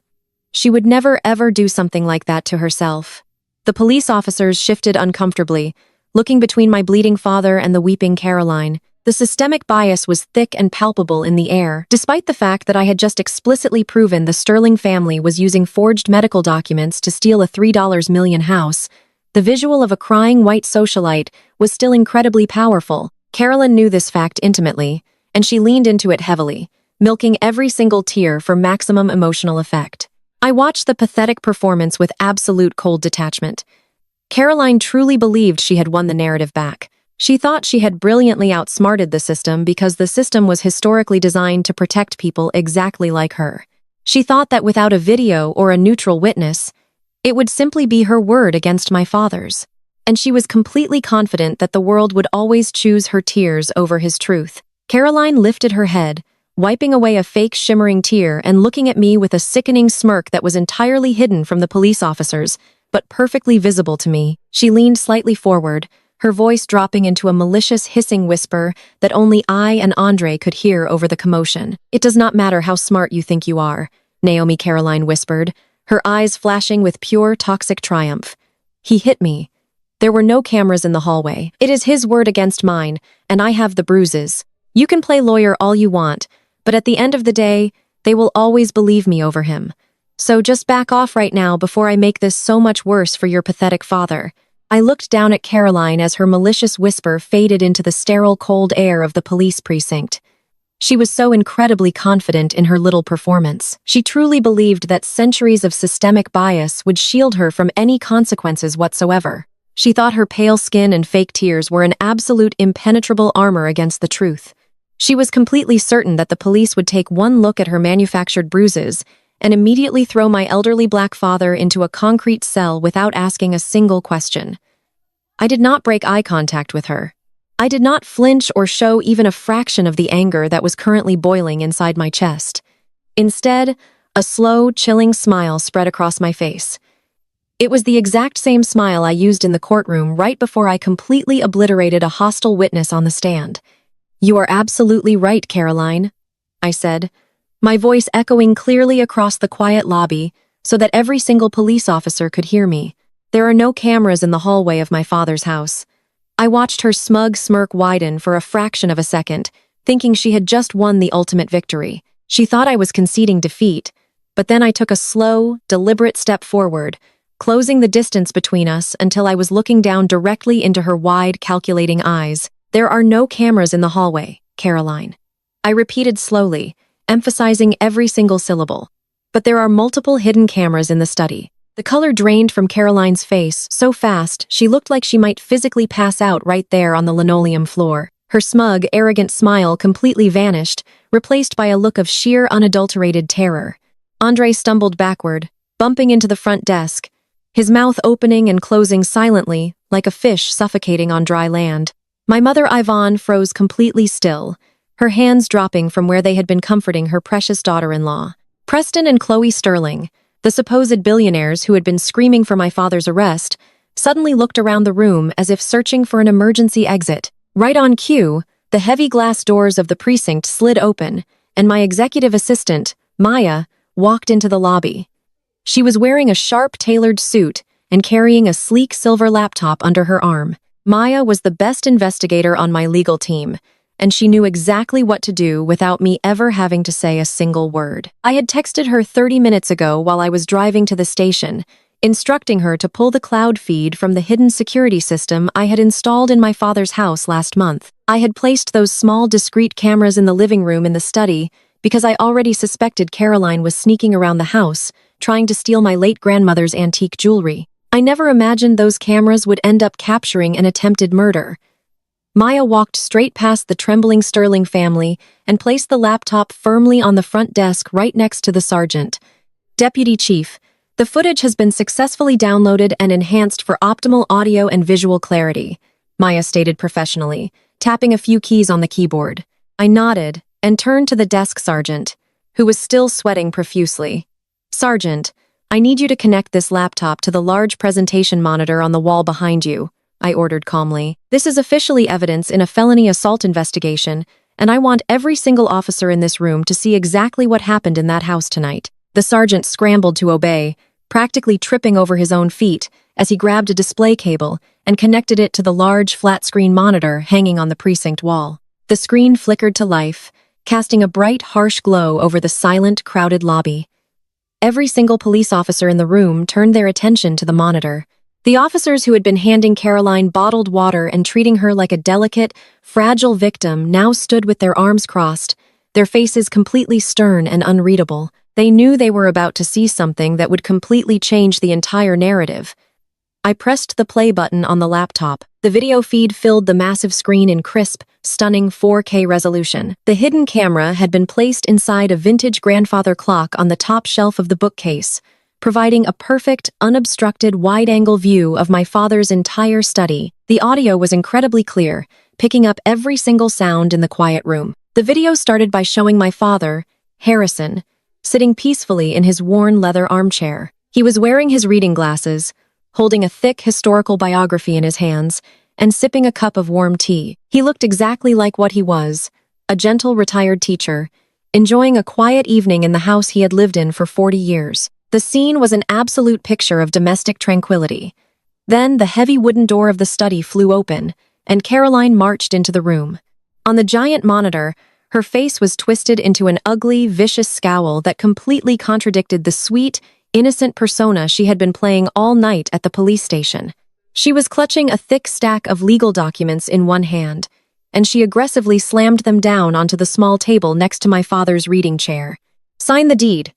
S1: She would never ever do something like that to herself." The police officers shifted uncomfortably, looking between my bleeding father and the weeping Caroline. The systemic bias was thick and palpable in the air, despite the fact that I had just explicitly proven the Sterling family was using forged medical documents to steal a $3 million house. The visual of a crying white socialite was still incredibly powerful. Carolyn knew this fact intimately, and she leaned into it heavily, milking every single tear for maximum emotional effect. I watched the pathetic performance with absolute cold detachment. Caroline truly believed she had won the narrative back. She thought she had brilliantly outsmarted the system because the system was historically designed to protect people exactly like her. She thought that without a video or a neutral witness, it would simply be her word against my father's. And she was completely confident that the world would always choose her tears over his truth. Caroline lifted her head, wiping away a fake shimmering tear and looking at me with a sickening smirk that was entirely hidden from the police officers, but perfectly visible to me. She leaned slightly forward, her voice dropping into a malicious hissing whisper that only I and Andre could hear over the commotion. "It does not matter how smart you think you are," Naomi Caroline whispered, her eyes flashing with pure toxic triumph. "He hit me. There were no cameras in the hallway. It is his word against mine, and I have the bruises. You can play lawyer all you want, but at the end of the day, they will always believe me over him. So just back off right now before I make this so much worse for your pathetic father." I looked down at Caroline as her malicious whisper faded into the sterile cold air of the police precinct. She was so incredibly confident in her little performance. She truly believed that centuries of systemic bias would shield her from any consequences whatsoever. She thought her pale skin and fake tears were an absolute impenetrable armor against the truth. She was completely certain that the police would take one look at her manufactured bruises and immediately throw my elderly black father into a concrete cell without asking a single question. I did not break eye contact with her. I did not flinch or show even a fraction of the anger that was currently boiling inside my chest. Instead, a slow, chilling smile spread across my face. It was the exact same smile I used in the courtroom right before I completely obliterated a hostile witness on the stand. "You are absolutely right, Caroline," I said, my voice echoing clearly across the quiet lobby so that every single police officer could hear me. There are no cameras in the hallway of my father's house. I watched her smug smirk widen for a fraction of a second, thinking she had just won the ultimate victory. She thought I was conceding defeat, but then I took a slow, deliberate step forward, closing the distance between us until I was looking down directly into her wide, calculating eyes. "There are no cameras in the hallway, Caroline." I repeated slowly, emphasizing every single syllable. "But there are multiple hidden cameras in the study." The color drained from Caroline's face so fast she looked like she might physically pass out right there on the linoleum floor. Her smug, arrogant smile completely vanished, replaced by a look of sheer, unadulterated terror. Andre stumbled backward, bumping into the front desk, his mouth opening and closing silently, like a fish suffocating on dry land. My mother Yvonne froze completely still, her hands dropping from where they had been comforting her precious daughter-in-law. Preston and Chloe Sterling, the supposed billionaires who had been screaming for my father's arrest, suddenly looked around the room as if searching for an emergency exit. Right on cue, the heavy glass doors of the precinct slid open, and my executive assistant, Maya, walked into the lobby. She was wearing a sharp, tailored suit and carrying a sleek silver laptop under her arm. Maya was the best investigator on my legal team, and she knew exactly what to do without me ever having to say a single word. I had texted her 30 minutes ago while I was driving to the station, instructing her to pull the cloud feed from the hidden security system I had installed in my father's house last month. I had placed those small, discreet cameras in the living room and the study because I already suspected Caroline was sneaking around the house, trying to steal my late grandmother's antique jewelry. I never imagined those cameras would end up capturing an attempted murder. Maya walked straight past the trembling Sterling family and placed the laptop firmly on the front desk right next to the sergeant. "Deputy Chief, the footage has been successfully downloaded and enhanced for optimal audio and visual clarity," Maya stated professionally, tapping a few keys on the keyboard. I nodded and turned to the desk sergeant, who was still sweating profusely. "Sergeant, I need you to connect this laptop to the large presentation monitor on the wall behind you," I ordered calmly. "This is officially evidence in a felony assault investigation, and I want every single officer in this room to see exactly what happened in that house tonight." The sergeant scrambled to obey, practically tripping over his own feet as he grabbed a display cable and connected it to the large flat-screen monitor hanging on the precinct wall. The screen flickered to life, casting a bright, harsh glow over the silent, crowded lobby. Every single police officer in the room turned their attention to the monitor. The officers who had been handing Caroline bottled water and treating her like a delicate, fragile victim now stood with their arms crossed, their faces completely stern and unreadable. They knew they were about to see something that would completely change the entire narrative. I pressed the play button on the laptop. The video feed filled the massive screen in crisp, stunning 4K resolution. The hidden camera had been placed inside a vintage grandfather clock on the top shelf of the bookcase, providing a perfect, unobstructed, wide-angle view of my father's entire study. The audio was incredibly clear, picking up every single sound in the quiet room. The video started by showing my father, Harrison, sitting peacefully in his worn leather armchair. He was wearing his reading glasses, holding a thick historical biography in his hands, and sipping a cup of warm tea. He looked exactly like what he was, a gentle retired teacher, enjoying a quiet evening in the house he had lived in for 40 years. The scene was an absolute picture of domestic tranquility. Then the heavy wooden door of the study flew open, and Caroline marched into the room. On the giant monitor, her face was twisted into an ugly, vicious scowl that completely contradicted the sweet, innocent persona she had been playing all night at the police station. She was clutching a thick stack of legal documents in one hand, and she aggressively slammed them down onto the small table next to my father's reading chair. "Sign the deed,"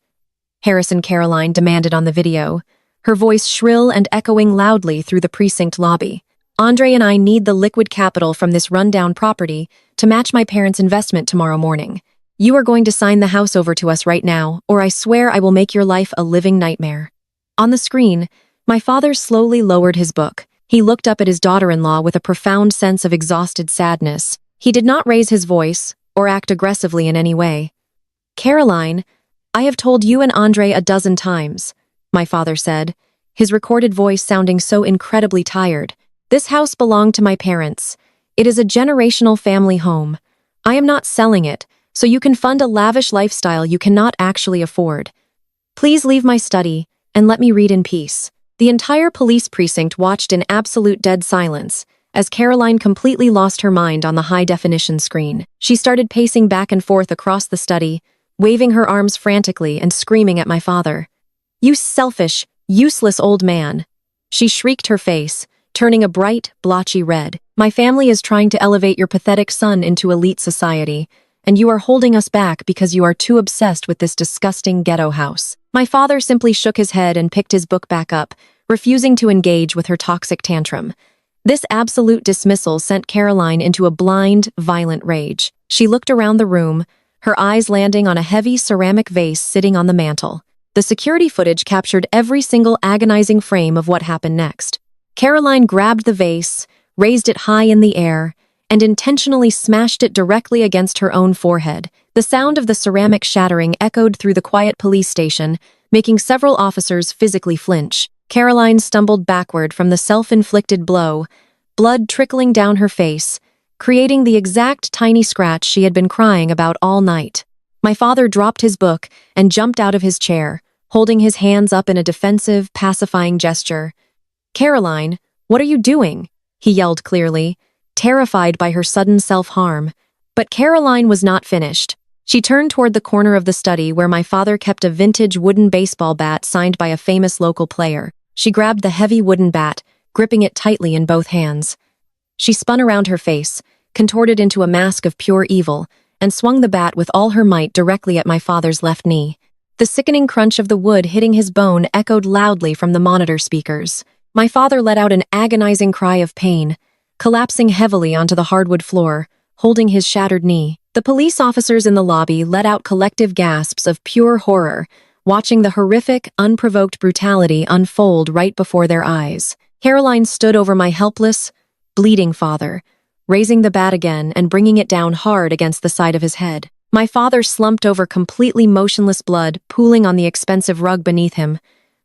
S1: Harrison Caroline demanded on the video, her voice shrill and echoing loudly through the precinct lobby. "Andre and I need the liquid capital from this rundown property to match my parents' investment tomorrow morning. You are going to sign the house over to us right now, or I swear I will make your life a living nightmare." On the screen, my father slowly lowered his book. He looked up at his daughter-in-law with a profound sense of exhausted sadness. He did not raise his voice or act aggressively in any way. "Caroline, I have told you and Andre a dozen times," my father said, his recorded voice sounding so incredibly tired. "This house belonged to my parents. It is a generational family home. I am not selling it, so you can fund a lavish lifestyle you cannot actually afford. Please leave my study and let me read in peace." The entire police precinct watched in absolute dead silence as Caroline completely lost her mind on the high-definition screen. She started pacing back and forth across the study, waving her arms frantically and screaming at my father. "You selfish, useless old man!" She shrieked, her face, turning a bright, blotchy red. My family is trying to elevate your pathetic son into elite society, and you are holding us back because you are too obsessed with this disgusting ghetto house. My father simply shook his head and picked his book back up, refusing to engage with her toxic tantrum. This absolute dismissal sent Caroline into a blind, violent rage. She looked around the room, her eyes landing on a heavy ceramic vase sitting on the mantel. The security footage captured every single agonizing frame of what happened next. Caroline grabbed the vase, raised it high in the air, and intentionally smashed it directly against her own forehead. The sound of the ceramic shattering echoed through the quiet police station, making several officers physically flinch. Caroline stumbled backward from the self-inflicted blow, blood trickling down her face, creating the exact tiny scratch she had been crying about all night. My father dropped his book and jumped out of his chair, holding his hands up in a defensive, pacifying gesture. "Caroline, what are you doing?" he yelled clearly, terrified by her sudden self-harm. But Caroline was not finished. She turned toward the corner of the study where my father kept a vintage wooden baseball bat signed by a famous local player. She grabbed the heavy wooden bat, gripping it tightly in both hands. She spun around her face, contorted into a mask of pure evil, and swung the bat with all her might directly at my father's left knee. The sickening crunch of the wood hitting his bone echoed loudly from the monitor speakers. My father let out an agonizing cry of pain, collapsing heavily onto the hardwood floor, holding his shattered knee. The police officers in the lobby let out collective gasps of pure horror, watching the horrific, unprovoked brutality unfold right before their eyes. Caroline stood over my helpless, bleeding father, raising the bat again and bringing it down hard against the side of his head. My father slumped over completely motionless, blood pooling on the expensive rug beneath him.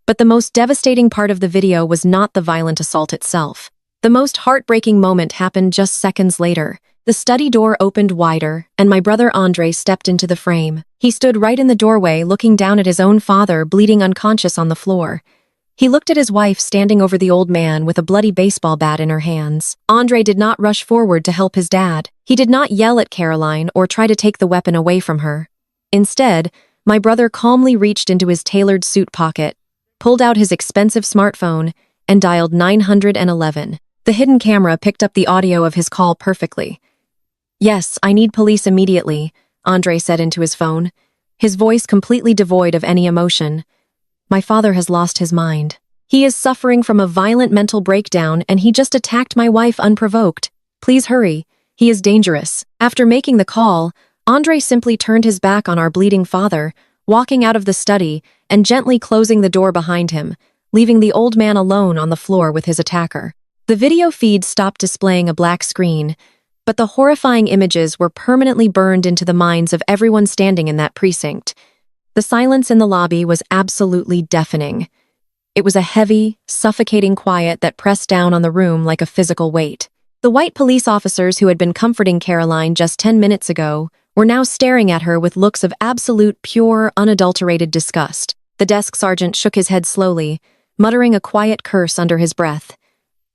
S1: But the most devastating part of the video was not the violent assault itself. The most heartbreaking moment happened just seconds later. The study door opened wider, and my brother Andre stepped into the frame. He stood right in the doorway, looking down at his own father, bleeding unconscious on the floor. He looked at his wife standing over the old man with a bloody baseball bat in her hands. Andre did not rush forward to help his dad. He did not yell at Caroline or try to take the weapon away from her. Instead, my brother calmly reached into his tailored suit pocket, pulled out his expensive smartphone, and dialed 911. The hidden camera picked up the audio of his call perfectly. "Yes, I need police immediately," Andre said into his phone, his voice completely devoid of any emotion. "My father has lost his mind. He is suffering from a violent mental breakdown and he just attacked my wife unprovoked. Please hurry. He is dangerous." After making the call, Andre simply turned his back on our bleeding father, walking out of the study and gently closing the door behind him, leaving the old man alone on the floor with his attacker. The video feed stopped displaying a black screen, but the horrifying images were permanently burned into the minds of everyone standing in that precinct. The silence in the lobby was absolutely deafening. It was a heavy, suffocating quiet that pressed down on the room like a physical weight. The white police officers who had been comforting Caroline just 10 minutes ago were now staring at her with looks of absolute, pure, unadulterated disgust. The desk sergeant shook his head slowly, muttering a quiet curse under his breath.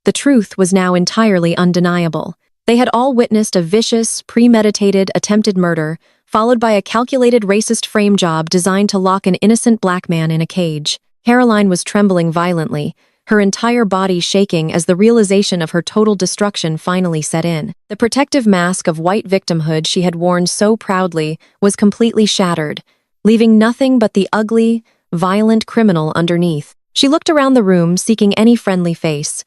S1: The truth was now entirely undeniable. They had all witnessed a vicious, premeditated, attempted murder, followed by a calculated racist frame job designed to lock an innocent black man in a cage. Caroline was trembling violently, her entire body shaking as the realization of her total destruction finally set in. The protective mask of white victimhood she had worn so proudly was completely shattered, leaving nothing but the ugly, violent criminal underneath. She looked around the room, seeking any friendly face,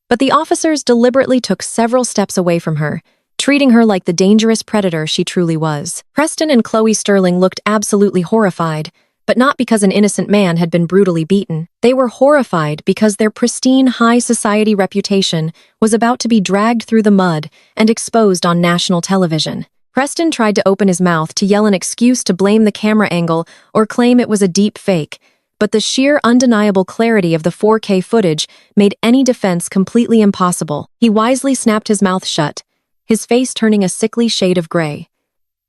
S1: but the officers deliberately took several steps away from her, treating her like the dangerous predator she truly was. Preston and Chloe Sterling looked absolutely horrified, but not because an innocent man had been brutally beaten. They were horrified because their pristine high society reputation was about to be dragged through the mud and exposed on national television. Preston tried to open his mouth to yell an excuse to blame the camera angle or claim it was a deep fake, but the sheer undeniable clarity of the 4K footage made any defense completely impossible. He wisely snapped his mouth shut, his face turning a sickly shade of gray.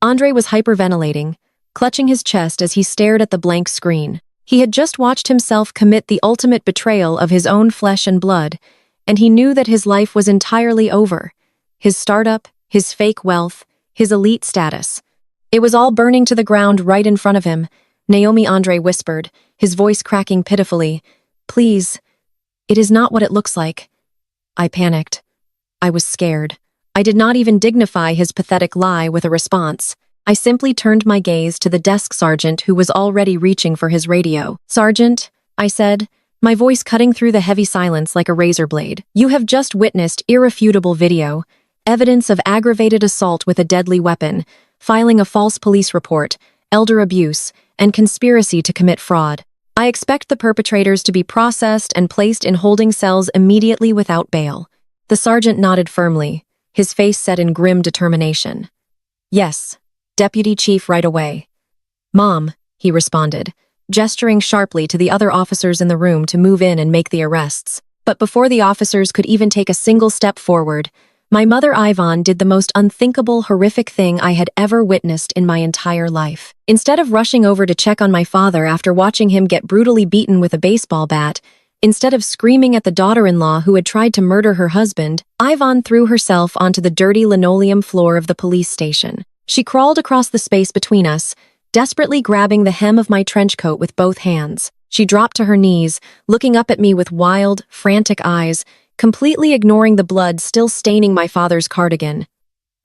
S1: Andre was hyperventilating, clutching his chest as he stared at the blank screen. He had just watched himself commit the ultimate betrayal of his own flesh and blood, and he knew that his life was entirely over. His startup, his fake wealth, his elite status. It was all burning to the ground right in front of him. Naomi, Andre whispered, his voice cracking pitifully. "Please, it is not what it looks like." I panicked. I was scared. I did not even dignify his pathetic lie with a response. I simply turned my gaze to the desk sergeant who was already reaching for his radio. "Sergeant," I said, my voice cutting through the heavy silence like a razor blade. "You have just witnessed irrefutable video, evidence of aggravated assault with a deadly weapon, filing a false police report, elder abuse, and conspiracy to commit fraud. I expect the perpetrators to be processed and placed in holding cells immediately without bail." The sergeant nodded firmly, his face set in grim determination. "Yes, Deputy Chief, right away." "Mom," he responded, gesturing sharply to the other officers in the room to move in and make the arrests. But before the officers could even take a single step forward, my mother Ivan did the most unthinkable, horrific thing I had ever witnessed in my entire life. Instead of rushing over to check on my father after watching him get brutally beaten with a baseball bat, instead of screaming at the daughter-in-law who had tried to murder her husband, Ivan threw herself onto the dirty linoleum floor of the police station. She crawled across the space between us, desperately grabbing the hem of my trench coat with both hands. She dropped to her knees, looking up at me with wild, frantic eyes, completely ignoring the blood still staining my father's cardigan.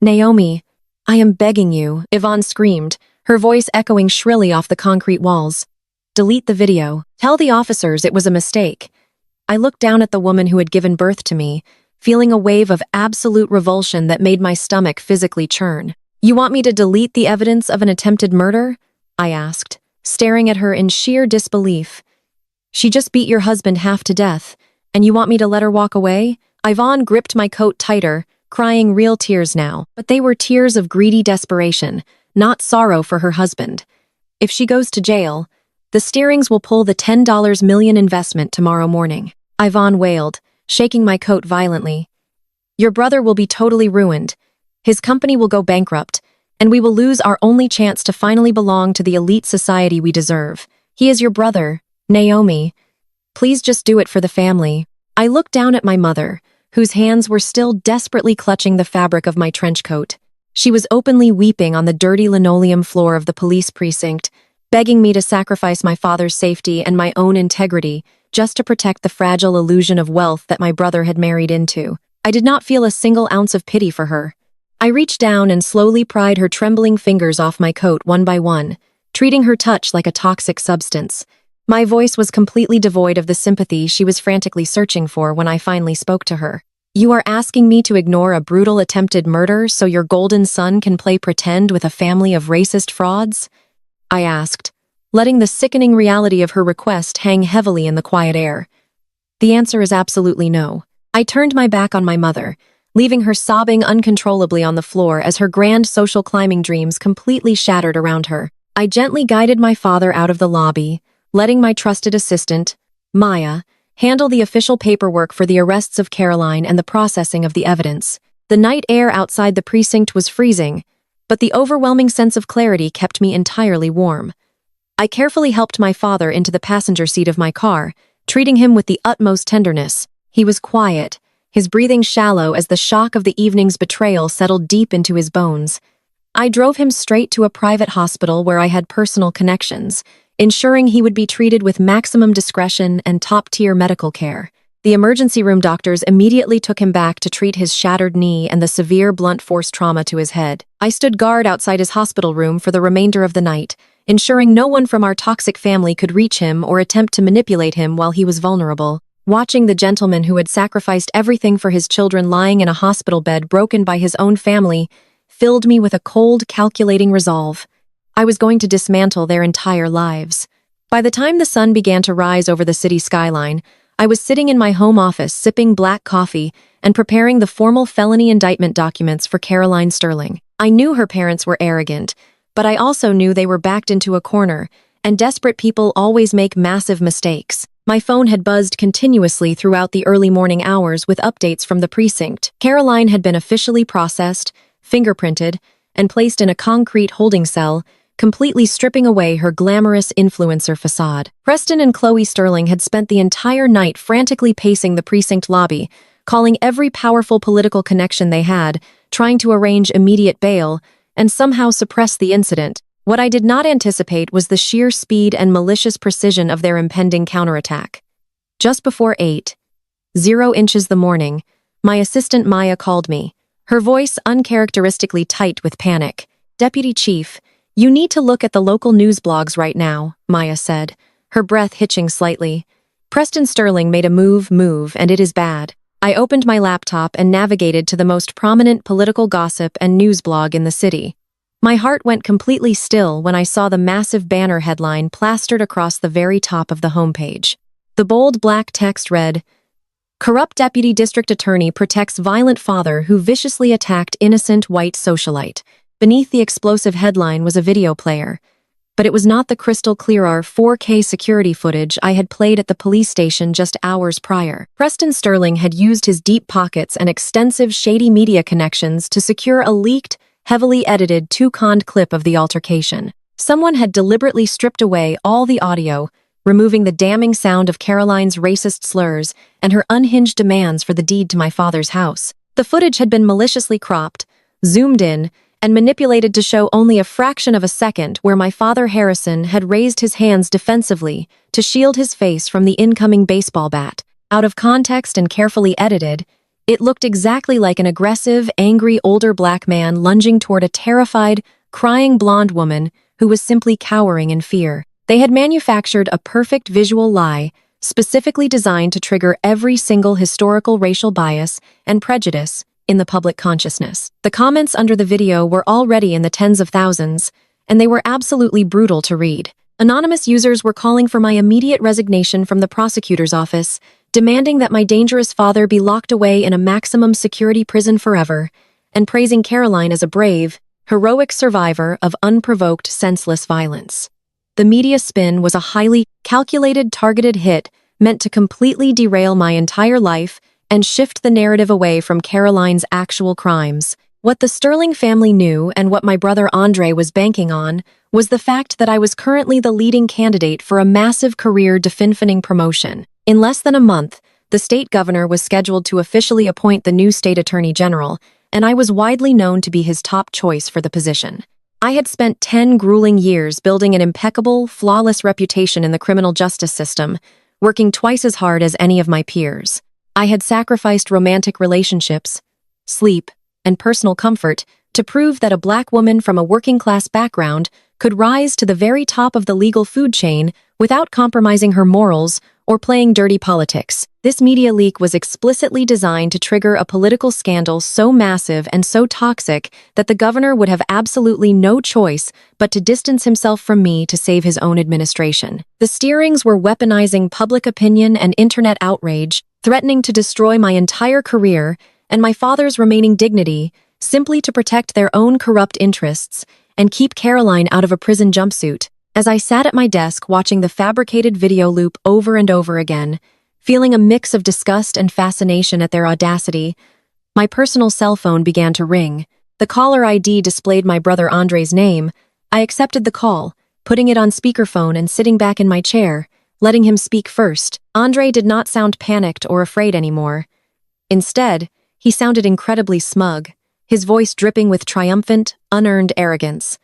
S1: "Naomi, I am begging you," Yvonne screamed, her voice echoing shrilly off the concrete walls. "Delete the video. Tell the officers it was a mistake." I looked down at the woman who had given birth to me, feeling a wave of absolute revulsion that made my stomach physically churn. "You want me to delete the evidence of an attempted murder?" I asked, staring at her in sheer disbelief. "She just beat your husband half to death, and you want me to let her walk away?" Yvonne gripped my coat tighter, crying real tears now. But they were tears of greedy desperation, not sorrow for her husband. "If she goes to jail, the Steerings will pull the $10 million investment tomorrow morning," Yvonne wailed, shaking my coat violently. "Your brother will be totally ruined. His company will go bankrupt, and we will lose our only chance to finally belong to the elite society we deserve. He is your brother, Naomi. Please just do it for the family." I looked down at my mother, whose hands were still desperately clutching the fabric of my trench coat. She was openly weeping on the dirty linoleum floor of the police precinct, begging me to sacrifice my father's safety and my own integrity just to protect the fragile illusion of wealth that my brother had married into. I did not feel a single ounce of pity for her. I reached down and slowly pried her trembling fingers off my coat one by one, treating her touch like a toxic substance. My voice was completely devoid of the sympathy she was frantically searching for when I finally spoke to her. "You are asking me to ignore a brutal attempted murder so your golden son can play pretend with a family of racist frauds?" I asked, letting the sickening reality of her request hang heavily in the quiet air. "The answer is absolutely no." I turned my back on my mother, leaving her sobbing uncontrollably on the floor as her grand social climbing dreams completely shattered around her. I gently guided my father out of the lobby, letting my trusted assistant, Maya, handle the official paperwork for the arrests of Caroline and the processing of the evidence. The night air outside the precinct was freezing, but the overwhelming sense of clarity kept me entirely warm. I carefully helped my father into the passenger seat of my car, treating him with the utmost tenderness. He was quiet, his breathing shallow as the shock of the evening's betrayal settled deep into his bones. I drove him straight to a private hospital where I had personal connections, ensuring he would be treated with maximum discretion and top-tier medical care. The emergency room doctors immediately took him back to treat his shattered knee and the severe blunt force trauma to his head. I stood guard outside his hospital room for the remainder of the night, ensuring no one from our toxic family could reach him or attempt to manipulate him while he was vulnerable. Watching the gentleman who had sacrificed everything for his children lying in a hospital bed broken by his own family filled me with a cold, calculating resolve. I was going to dismantle their entire lives. By the time the sun began to rise over the city skyline, I was sitting in my home office sipping black coffee and preparing the formal felony indictment documents for Caroline Sterling. I knew her parents were arrogant, but I also knew they were backed into a corner, and desperate people always make massive mistakes. My phone had buzzed continuously throughout the early morning hours with updates from the precinct. Caroline had been officially processed, fingerprinted, and placed in a concrete holding cell, completely stripping away her glamorous influencer facade. Preston and Chloe Sterling had spent the entire night frantically pacing the precinct lobby, calling every powerful political connection they had, trying to arrange immediate bail, and somehow suppress the incident. What I did not anticipate was the sheer speed and malicious precision of their impending counterattack. Just before 8:00 the morning, My assistant Maya called me, her voice uncharacteristically tight with panic. "Deputy Chief, you need to look at the local news blogs right now," Maya said, her breath hitching slightly. "Preston Sterling made a move, and it is bad." I opened my laptop and navigated to the most prominent political gossip and news blog in the city. My heart went completely still when I saw the massive banner headline plastered across the very top of the homepage. The bold black text read, "Corrupt Deputy District Attorney protects violent father who viciously attacked innocent white socialite." Beneath the explosive headline was a video player, but it was not the crystal-clear 4K security footage I had played at the police station just hours prior. Preston Sterling had used his deep pockets and extensive shady media connections to secure a leaked, heavily edited two-conned clip of the altercation. Someone had deliberately stripped away all the audio, removing the damning sound of Caroline's racist slurs and her unhinged demands for the deed to my father's house. The footage had been maliciously cropped, zoomed in, and manipulated to show only a fraction of a second where my father Harrison had raised his hands defensively to shield his face from the incoming baseball bat. Out of context and carefully edited, it looked exactly like an aggressive, angry older black man lunging toward a terrified, crying blonde woman who was simply cowering in fear. They had manufactured a perfect visual lie, specifically designed to trigger every single historical racial bias and prejudice in the public consciousness. The comments under the video were already in the tens of thousands, and they were absolutely brutal to read. Anonymous users were calling for my immediate resignation from the prosecutor's office, demanding that my dangerous father be locked away in a maximum security prison forever, and praising Caroline as a brave, heroic survivor of unprovoked, senseless violence. The media spin was a highly calculated, targeted hit meant to completely derail my entire life and shift the narrative away from Caroline's actual crimes. What the Sterling family knew and what my brother Andre was banking on was the fact that I was currently the leading candidate for a massive career definishing promotion. In less than a month, the state governor was scheduled to officially appoint the new state attorney general, and I was widely known to be his top choice for the position. I had spent 10 grueling years building an impeccable, flawless reputation in the criminal justice system, working twice as hard as any of my peers. I had sacrificed romantic relationships, sleep, and personal comfort to prove that a black woman from a working-class background could rise to the very top of the legal food chain without compromising her morals or playing dirty politics. This media leak was explicitly designed to trigger a political scandal so massive and so toxic that the governor would have absolutely no choice but to distance himself from me to save his own administration. The Steerings were weaponizing public opinion and internet outrage, threatening to destroy my entire career and my father's remaining dignity simply to protect their own corrupt interests and keep Caroline out of a prison jumpsuit. As I sat at my desk watching the fabricated video loop over and over again, feeling a mix of disgust and fascination at their audacity, my personal cell phone began to ring. The caller ID displayed my brother Andre's name. I accepted the call, putting it on speakerphone and sitting back in my chair, letting him speak first. Andre did not sound panicked or afraid anymore. Instead, he sounded incredibly smug, his voice dripping with triumphant, unearned arrogance.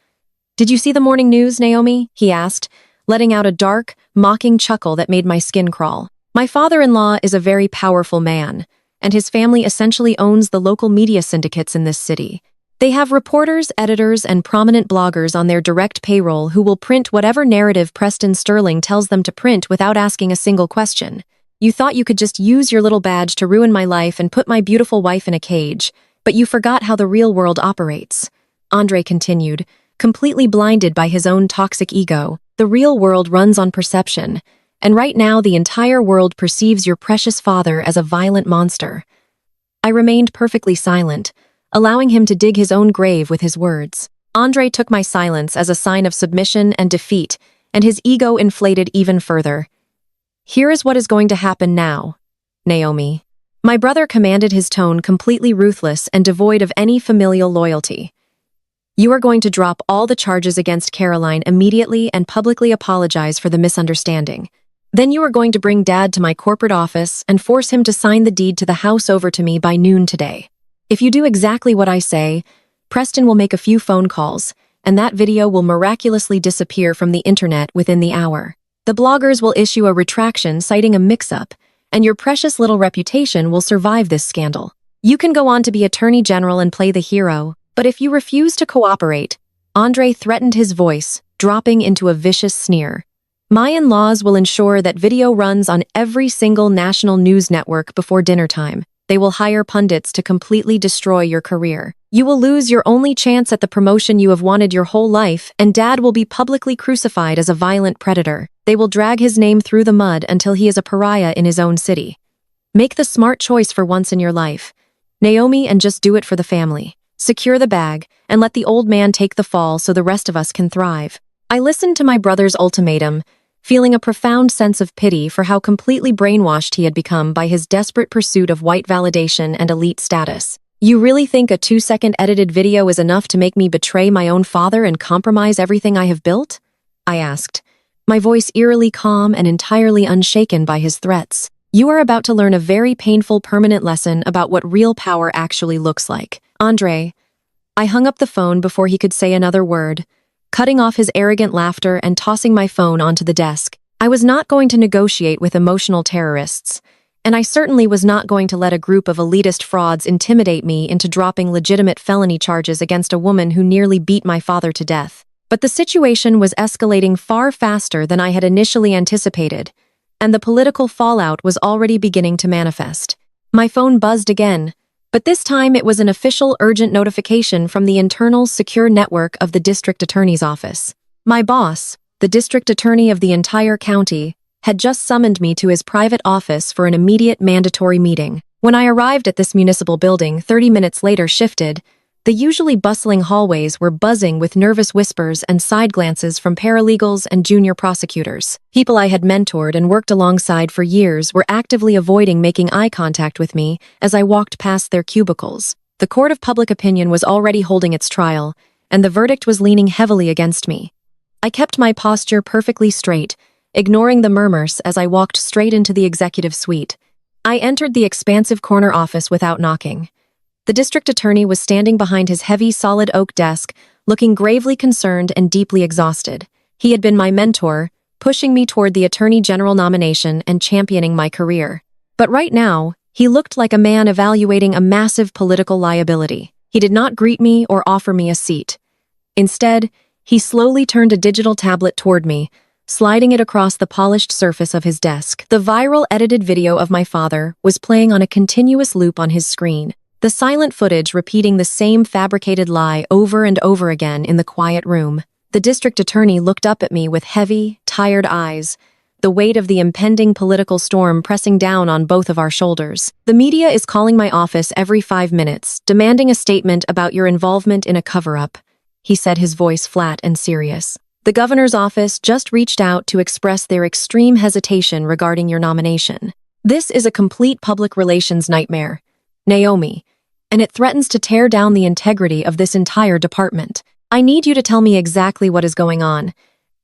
S1: "Did you see the morning news, Naomi?" he asked, letting out a dark, mocking chuckle that made my skin crawl. My father-in-law is a very powerful man, and his family essentially owns the local media syndicates in this city. They have reporters, editors, and prominent bloggers on their direct payroll who will print whatever narrative Preston Sterling tells them to print without asking a single question. "You thought you could just use your little badge to ruin my life and put my beautiful wife in a cage, but you forgot how the real world operates," Andre continued, completely blinded by his own toxic ego. "The real world runs on perception, and right now the entire world perceives your precious father as a violent monster." I remained perfectly silent, allowing him to dig his own grave with his words. Andre took my silence as a sign of submission and defeat, and his ego inflated even further. "Here is what is going to happen now, Naomi." My brother commanded, his tone completely ruthless and devoid of any familial loyalty. "You are going to drop all the charges against Caroline immediately and publicly apologize for the misunderstanding. Then you are going to bring Dad to my corporate office and force him to sign the deed to the house over to me by noon today. If you do exactly what I say, Preston will make a few phone calls, and that video will miraculously disappear from the internet within the hour. The bloggers will issue a retraction citing a mix-up, and your precious little reputation will survive this scandal. You can go on to be Attorney General and play the hero, but if you refuse to cooperate, Andre threatened, his voice dropping into a vicious sneer. My in-laws will ensure that video runs on every single national news network before dinner time. They will hire pundits to completely destroy your career. You will lose your only chance at the promotion you have wanted your whole life, and Dad will be publicly crucified as a violent predator. They will drag his name through the mud until he is a pariah in his own city. Make the smart choice for once in your life, Naomi, and just do it for the family. Secure the bag, and let the old man take the fall so the rest of us can thrive. I listened to my brother's ultimatum, feeling a profound sense of pity for how completely brainwashed he had become by his desperate pursuit of white validation and elite status. You really think a 2-second edited video is enough to make me betray my own father and compromise everything I have built? I asked, my voice eerily calm and entirely unshaken by his threats. You are about to learn a very painful permanent lesson about what real power actually looks like. Andre. I hung up the phone before he could say another word, cutting off his arrogant laughter and tossing my phone onto the desk. I was not going to negotiate with emotional terrorists, and I certainly was not going to let a group of elitist frauds intimidate me into dropping legitimate felony charges against a woman who nearly beat my father to death. But the situation was escalating far faster than I had initially anticipated, and the political fallout was already beginning to manifest. My phone buzzed again, but this time it was an official urgent notification from the internal secure network of the district attorney's office. My boss, the district attorney of the entire county, had just summoned me to his private office for an immediate mandatory meeting. When I arrived at this municipal building 30 minutes later shifted, the usually bustling hallways were buzzing with nervous whispers and side glances from paralegals and junior prosecutors. People I had mentored and worked alongside for years were actively avoiding making eye contact with me as I walked past their cubicles. The court of public opinion was already holding its trial, and the verdict was leaning heavily against me. I kept my posture perfectly straight, ignoring the murmurs as I walked straight into the executive suite. I entered the expansive corner office without knocking. The district attorney was standing behind his heavy, solid oak desk, looking gravely concerned and deeply exhausted. He had been my mentor, pushing me toward the attorney general nomination and championing my career. But right now, he looked like a man evaluating a massive political liability. He did not greet me or offer me a seat. Instead, he slowly turned a digital tablet toward me, sliding it across the polished surface of his desk. The viral edited video of my father was playing on a continuous loop on his screen, the silent footage repeating the same fabricated lie over and over again in the quiet room. The district attorney looked up at me with heavy, tired eyes, the weight of the impending political storm pressing down on both of our shoulders. The media is calling my office every 5 minutes, demanding a statement about your involvement in a cover-up, he said, his voice flat and serious. The governor's office just reached out to express their extreme hesitation regarding your nomination. This is a complete public relations nightmare, Naomi, and it threatens to tear down the integrity of this entire department. I need you to tell me exactly what is going on,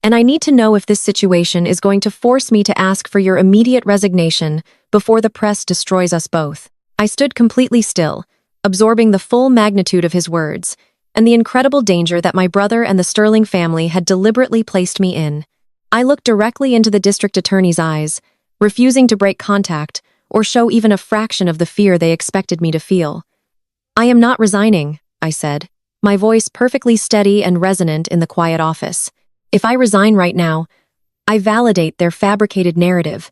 S1: and I need to know if this situation is going to force me to ask for your immediate resignation before the press destroys us both. I stood completely still, absorbing the full magnitude of his words, and the incredible danger that my brother and the Sterling family had deliberately placed me in. I looked directly into the district attorney's eyes, refusing to break contact or show even a fraction of the fear they expected me to feel. I am not resigning, I said, my voice perfectly steady and resonant in the quiet office. If I resign right now, I validate their fabricated narrative,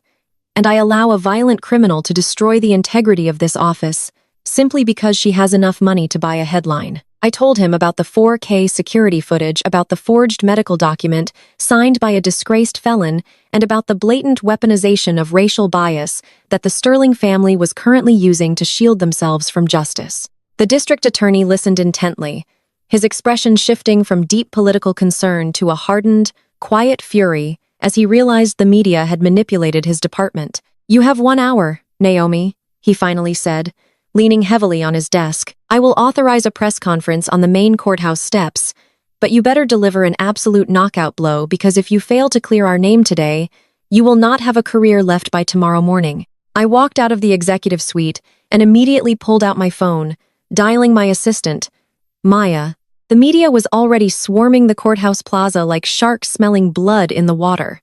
S1: and I allow a violent criminal to destroy the integrity of this office simply because she has enough money to buy a headline. I told him about the 4K security footage, about the forged medical document signed by a disgraced felon, and about the blatant weaponization of racial bias that the Sterling family was currently using to shield themselves from justice. The district attorney listened intently, his expression shifting from deep political concern to a hardened, quiet fury as he realized the media had manipulated his department. You have 1 hour, Naomi, he finally said, leaning heavily on his desk. I will authorize a press conference on the main courthouse steps, but you better deliver an absolute knockout blow, because if you fail to clear our name today, you will not have a career left by tomorrow morning. I walked out of the executive suite and immediately pulled out my phone, dialing my assistant, Maya. The media was already swarming the courthouse plaza like sharks smelling blood in the water.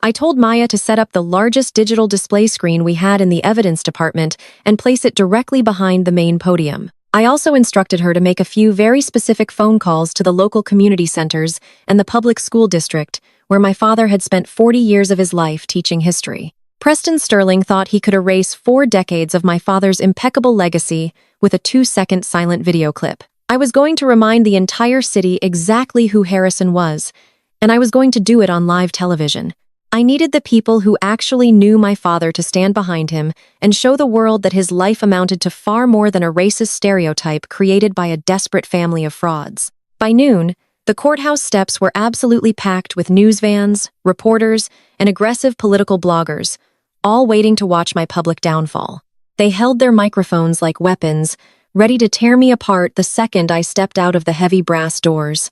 S1: I told Maya to set up the largest digital display screen we had in the evidence department and place it directly behind the main podium. I also instructed her to make a few very specific phone calls to the local community centers and the public school district, where my father had spent 40 years of his life teaching history. Preston Sterling thought he could erase 4 decades of my father's impeccable legacy with a 2-second silent video clip. I was going to remind the entire city exactly who Harrison was, and I was going to do it on live television. I needed the people who actually knew my father to stand behind him and show the world that his life amounted to far more than a racist stereotype created by a desperate family of frauds. By noon, the courthouse steps were absolutely packed with news vans, reporters, and aggressive political bloggers, all waiting to watch my public downfall. They held their microphones like weapons, ready to tear me apart the second I stepped out of the heavy brass doors.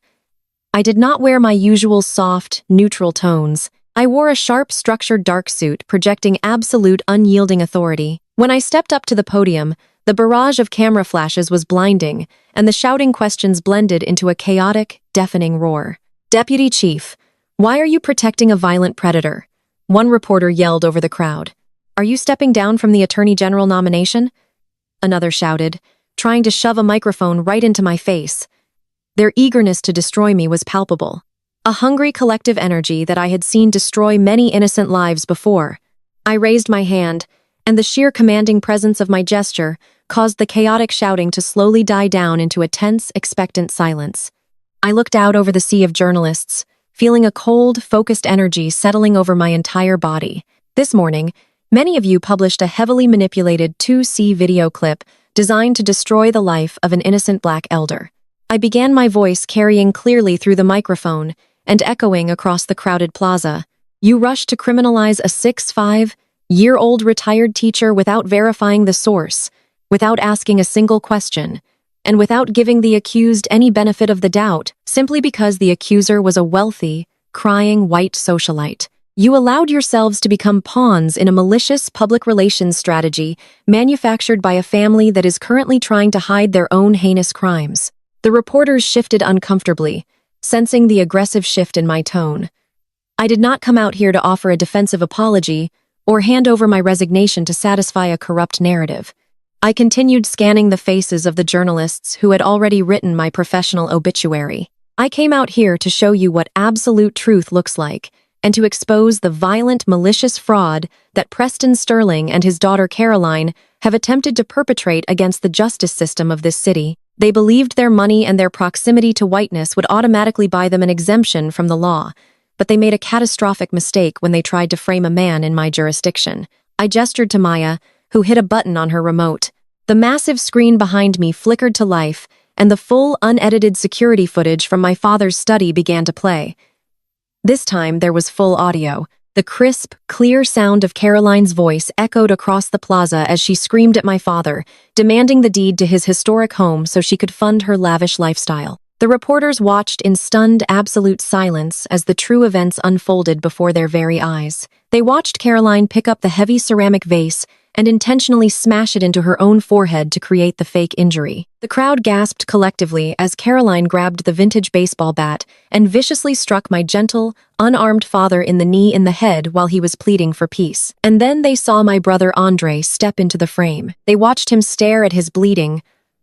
S1: I did not wear my usual soft, neutral tones. I wore a sharp, structured dark suit projecting absolute, unyielding authority. When I stepped up to the podium, the barrage of camera flashes was blinding, and the shouting questions blended into a chaotic, deafening roar. "Deputy Chief, why are you protecting a violent predator?" One reporter yelled over the crowd. "Are you stepping down from the Attorney General nomination?" Another shouted, trying to shove a microphone right into my face. Their eagerness to destroy me was palpable. A hungry collective energy that I had seen destroy many innocent lives before. I raised my hand, and the sheer commanding presence of my gesture caused the chaotic shouting to slowly die down into a tense, expectant silence. I looked out over the sea of journalists, feeling a cold, focused energy settling over my entire body. This morning, many of you published a heavily manipulated 2C video clip designed to destroy the life of an innocent black elder. I began my voice carrying clearly through the microphone and echoing across the crowded plaza. You rushed to criminalize a 65-year-old retired teacher without verifying the source, without asking a single question, and without giving the accused any benefit of the doubt, simply because the accuser was a wealthy, crying white socialite. You allowed yourselves to become pawns in a malicious public relations strategy manufactured by a family that is currently trying to hide their own heinous crimes. The reporters shifted uncomfortably, sensing the aggressive shift in my tone. I did not come out here to offer a defensive apology or hand over my resignation to satisfy a corrupt narrative. I continued scanning the faces of the journalists who had already written my professional obituary. I came out here to show you what absolute truth looks like, and to expose the violent, malicious fraud that Preston Sterling and his daughter Caroline have attempted to perpetrate against the justice system of this city. They believed their money and their proximity to whiteness would automatically buy them an exemption from the law, but they made a catastrophic mistake when they tried to frame a man in my jurisdiction. I gestured to Maya, who hit a button on her remote. The massive screen behind me flickered to life, and the full, unedited security footage from my father's study began to play. This time, there was full audio. The crisp, clear sound of Caroline's voice echoed across the plaza as she screamed at my father, demanding the deed to his historic home so she could fund her lavish lifestyle. The reporters watched in stunned, absolute silence as the true events unfolded before their very eyes. They watched Caroline pick up the heavy ceramic vase and intentionally smash it into her own forehead to create the fake injury. The crowd gasped collectively as Caroline grabbed the vintage baseball bat and viciously struck my gentle, unarmed father in the knee in the head while he was pleading for peace. And then they saw my brother Andre step into the frame. They watched him stare at his bleeding,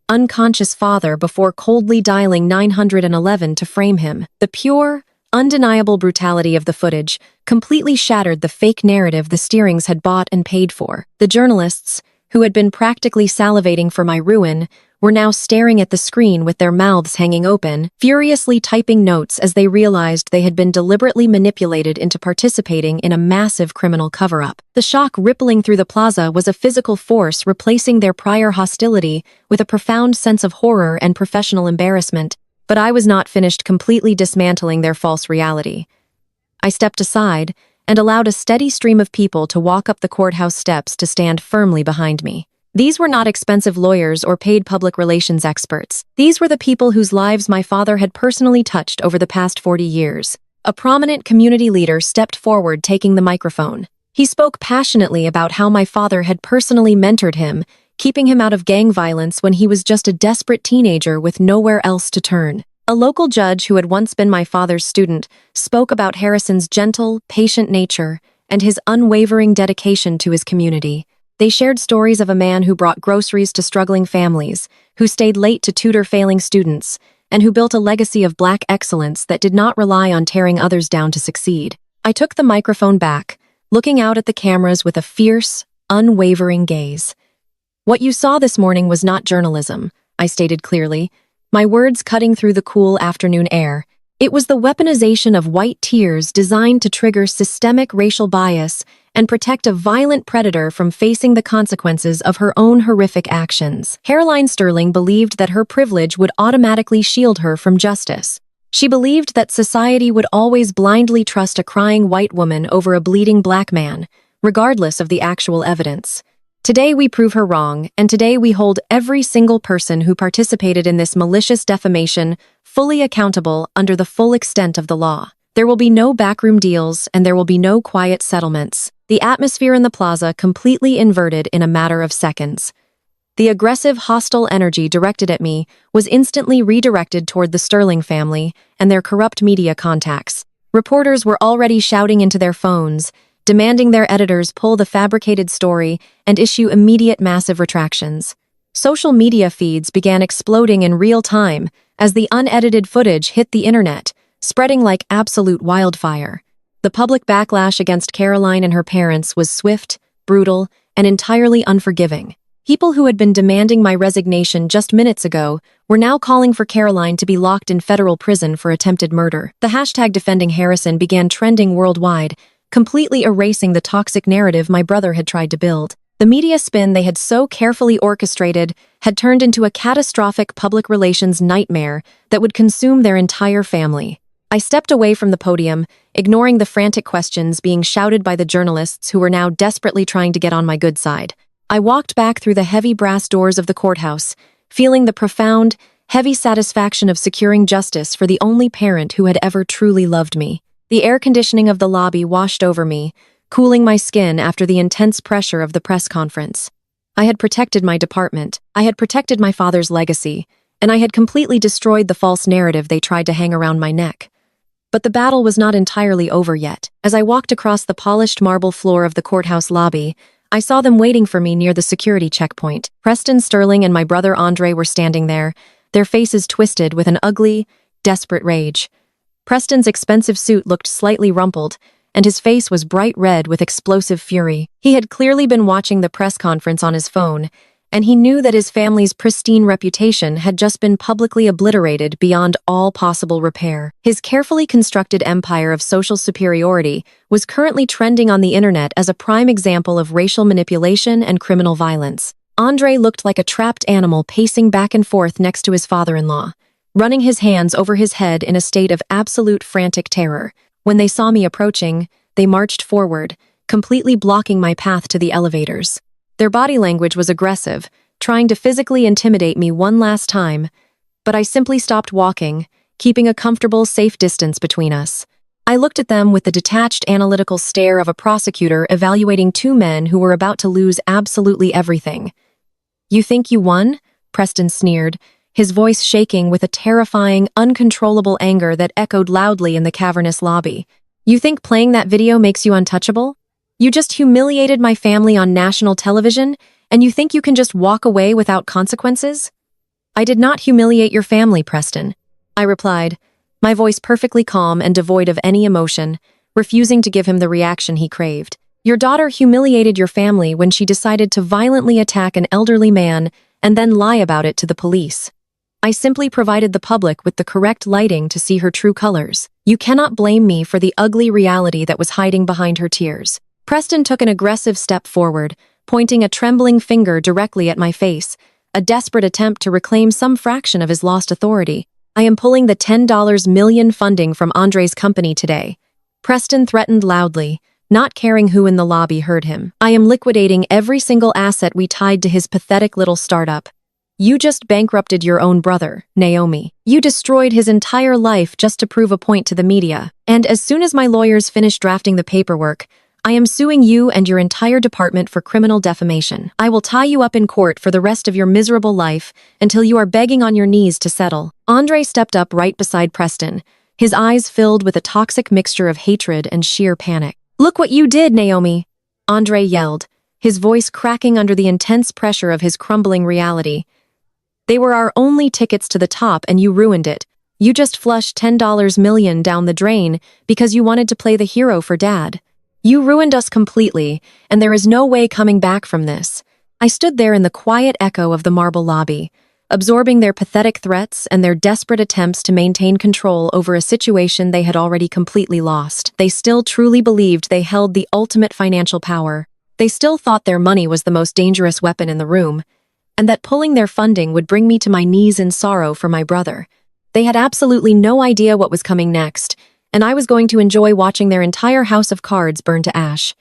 S1: unconscious father before coldly dialing 911 to frame him. The pure, undeniable brutality of the footage completely shattered the fake narrative the Steerings had bought and paid for. The journalists, who had been practically salivating for my ruin, were now staring at the screen with their mouths hanging open, furiously typing notes as they realized they had been deliberately manipulated into participating in a massive criminal cover-up. The shock rippling through the plaza was a physical force replacing their prior hostility with a profound sense of horror and professional embarrassment. But I was not finished completely dismantling their false reality. I stepped aside and allowed a steady stream of people to walk up the courthouse steps to stand firmly behind me. These were not expensive lawyers or paid public relations experts. These were the people whose lives my father had personally touched over the past 40 years. A prominent community leader stepped forward, taking the microphone. He spoke passionately about how my father had personally mentored him, keeping him out of gang violence when he was just a desperate teenager with nowhere else to turn. A local judge who had once been my father's student spoke about Harrison's gentle, patient nature and his unwavering dedication to his community. They shared stories of a man who brought groceries to struggling families, who stayed late to tutor failing students, and who built a legacy of Black excellence that did not rely on tearing others down to succeed. I took the microphone back, looking out at the cameras with a fierce, unwavering gaze. "What you saw this morning was not journalism," I stated clearly, my words cutting through the cool afternoon air. It was the weaponization of white tears designed to trigger systemic racial bias and protect a violent predator from facing the consequences of her own horrific actions. Caroline Sterling believed that her privilege would automatically shield her from justice. She believed that society would always blindly trust a crying white woman over a bleeding Black man, regardless of the actual evidence. Today we prove her wrong, and today we hold every single person who participated in this malicious defamation fully accountable under the full extent of the law. There will be no backroom deals, and there will be no quiet settlements. The atmosphere in the plaza completely inverted in a matter of seconds. The aggressive, hostile energy directed at me was instantly redirected toward the Sterling family and their corrupt media contacts. Reporters were already shouting into their phones, demanding their editors pull the fabricated story and issue immediate massive retractions. Social media feeds began exploding in real time as the unedited footage hit the internet, spreading like absolute wildfire. The public backlash against Caroline and her parents was swift, brutal, and entirely unforgiving. People who had been demanding my resignation just minutes ago were now calling for Caroline to be locked in federal prison for attempted murder. The hashtag defending Harrison began trending worldwide, completely erasing the toxic narrative my brother had tried to build. The media spin they had so carefully orchestrated had turned into a catastrophic public relations nightmare that would consume their entire family. I stepped away from the podium, ignoring the frantic questions being shouted by the journalists who were now desperately trying to get on my good side. I walked back through the heavy brass doors of the courthouse, feeling the profound, heavy satisfaction of securing justice for the only parent who had ever truly loved me. The air conditioning of the lobby washed over me, cooling my skin after the intense pressure of the press conference. I had protected my department, I had protected my father's legacy, and I had completely destroyed the false narrative they tried to hang around my neck. But the battle was not entirely over yet. As I walked across the polished marble floor of the courthouse lobby, I saw them waiting for me near the security checkpoint. Preston Sterling and my brother Andre were standing there, their faces twisted with an ugly, desperate rage. Preston's expensive suit looked slightly rumpled, and his face was bright red with explosive fury. He had clearly been watching the press conference on his phone, and he knew that his family's pristine reputation had just been publicly obliterated beyond all possible repair. His carefully constructed empire of social superiority was currently trending on the internet as a prime example of racial manipulation and criminal violence. Andre looked like a trapped animal pacing back and forth next to his father-in-law, running his hands over his head in a state of absolute frantic terror. When they saw me approaching, they marched forward, completely blocking my path to the elevators. Their body language was aggressive, trying to physically intimidate me one last time, but I simply stopped walking, keeping a comfortable, safe distance between us. I looked at them with the detached, analytical stare of a prosecutor evaluating two men who were about to lose absolutely everything. "You think you won?" Preston sneered, his voice shaking with a terrifying, uncontrollable anger that echoed loudly in the cavernous lobby. "You think playing that video makes you untouchable? You just humiliated my family on national television, and you think you can just walk away without consequences?" "I did not humiliate your family, Preston," I replied, my voice perfectly calm and devoid of any emotion, refusing to give him the reaction he craved. "Your daughter humiliated your family when she decided to violently attack an elderly man and then lie about it to the police. I simply provided the public with the correct lighting to see her true colors. You cannot blame me for the ugly reality that was hiding behind her tears." Preston took an aggressive step forward, pointing a trembling finger directly at my face, a desperate attempt to reclaim some fraction of his lost authority. "I am pulling the $10 million funding from Andre's company today," Preston threatened loudly, not caring who in the lobby heard him. "I am liquidating every single asset we tied to his pathetic little startup. You just bankrupted your own brother, Naomi. You destroyed his entire life just to prove a point to the media. And as soon as my lawyers finish drafting the paperwork, I am suing you and your entire department for criminal defamation. I will tie you up in court for the rest of your miserable life until you are begging on your knees to settle." Andre stepped up right beside Preston, his eyes filled with a toxic mixture of hatred and sheer panic. "Look what you did, Naomi," Andre yelled, his voice cracking under the intense pressure of his crumbling reality. "They were our only tickets to the top and you ruined it. You just flushed $10 million down the drain because you wanted to play the hero for Dad. You ruined us completely, and there is no way coming back from this." I stood there in the quiet echo of the marble lobby, absorbing their pathetic threats and their desperate attempts to maintain control over a situation they had already completely lost. They still truly believed they held the ultimate financial power. They still thought their money was the most dangerous weapon in the room, and that pulling their funding would bring me to my knees in sorrow for my brother. They had absolutely no idea what was coming next, and I was going to enjoy watching their entire house of cards burn to ash.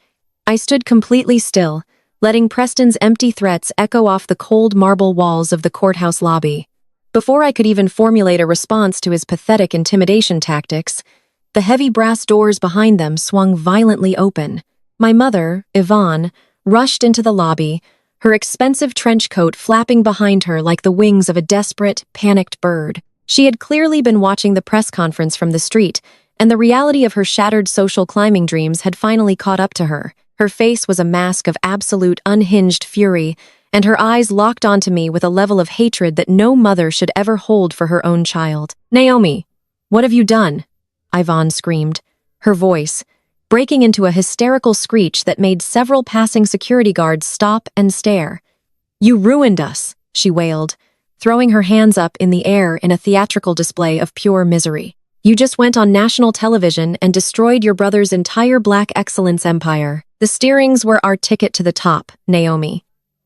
S1: I stood completely still, letting Preston's empty threats echo off the cold marble walls of the courthouse lobby. Before I could even formulate a response to his pathetic intimidation tactics, the heavy brass doors behind them swung violently open. My mother, Yvonne, rushed into the lobby, her expensive trench coat flapping behind her like the wings of a desperate, panicked bird. She had clearly been watching the press conference from the street, and the reality of her shattered social climbing dreams had finally caught up to her. Her face was a mask of absolute, unhinged fury, and her eyes locked onto me with a level of hatred that no mother should ever hold for her own child. "Naomi, what have you done?" Yvonne screamed, her voice breaking into a hysterical screech that made several passing security guards stop and stare. "You ruined us," she wailed, throwing her hands up in the air in a theatrical display of pure misery. "You just went on national television and destroyed your brother's entire black excellence empire. The Steerings were our ticket to the top, Naomi.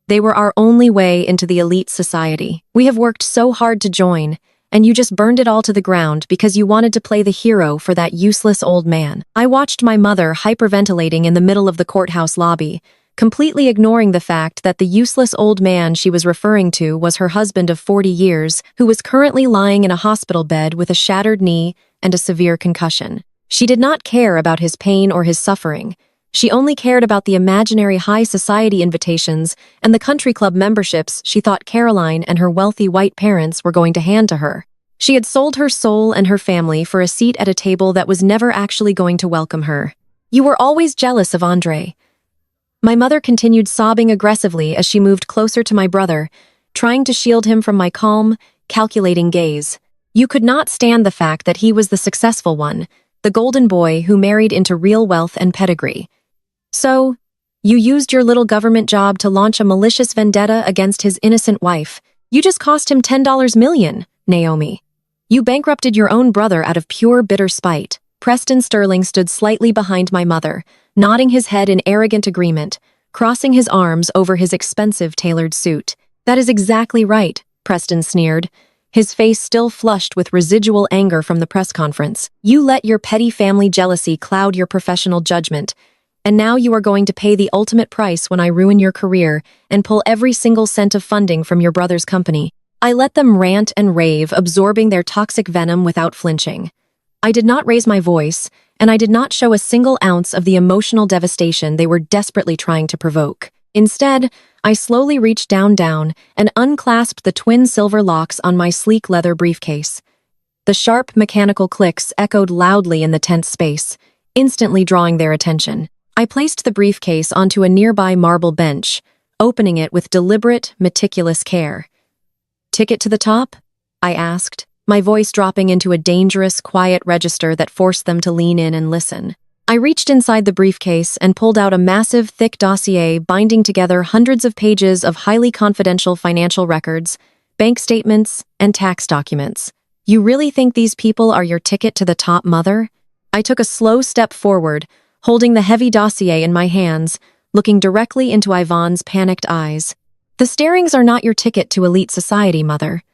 S1: They were our only way into the elite society. We have worked so hard to join, and you just burned it all to the ground because you wanted to play the hero for that useless old man." I watched my mother hyperventilating in the middle of the courthouse lobby, completely ignoring the fact that the useless old man she was referring to was her husband of 40 years, who was currently lying in a hospital bed with a shattered knee and a severe concussion. She did not care about his pain or his suffering. She only cared about the imaginary high society invitations and the country club memberships she thought Caroline and her wealthy white parents were going to hand to her. She had sold her soul and her family for a seat at a table that was never actually going to welcome her. "You were always jealous of Andre." My mother continued sobbing aggressively as she moved closer to my brother, trying to shield him from my calm, calculating gaze. "You could not stand the fact that he was the successful one, the golden boy who married into real wealth and pedigree. So, you used your little government job to launch a malicious vendetta against his innocent wife. You just cost him $10 million, Naomi. You bankrupted your own brother out of pure bitter spite." Preston Sterling stood slightly behind my mother, nodding his head in arrogant agreement, crossing his arms over his expensive tailored suit. "That is exactly right," Preston sneered, his face still flushed with residual anger from the press conference. "You let your petty family jealousy cloud your professional judgment, and now you are going to pay the ultimate price when I ruin your career and pull every single cent of funding from your brother's company." I let them rant and rave, absorbing their toxic venom without flinching. I did not raise my voice, and I did not show a single ounce of the emotional devastation they were desperately trying to provoke. Instead, I slowly reached down and unclasped the twin silver locks on my sleek leather briefcase. The sharp mechanical clicks echoed loudly in the tense space, instantly drawing their attention. I placed the briefcase onto a nearby marble bench, opening it with deliberate, meticulous care. "Ticket to the top?" I asked, my voice dropping into a dangerous, quiet register that forced them to lean in and listen. I reached inside the briefcase and pulled out a massive, thick dossier binding together hundreds of pages of highly confidential financial records, bank statements, and tax documents. "You really think these people are your ticket to the top, Mother?" I took a slow step forward, holding the heavy dossier in my hands, looking directly into Yvonne's panicked eyes. "The Steerings are not your ticket to elite society, Mother."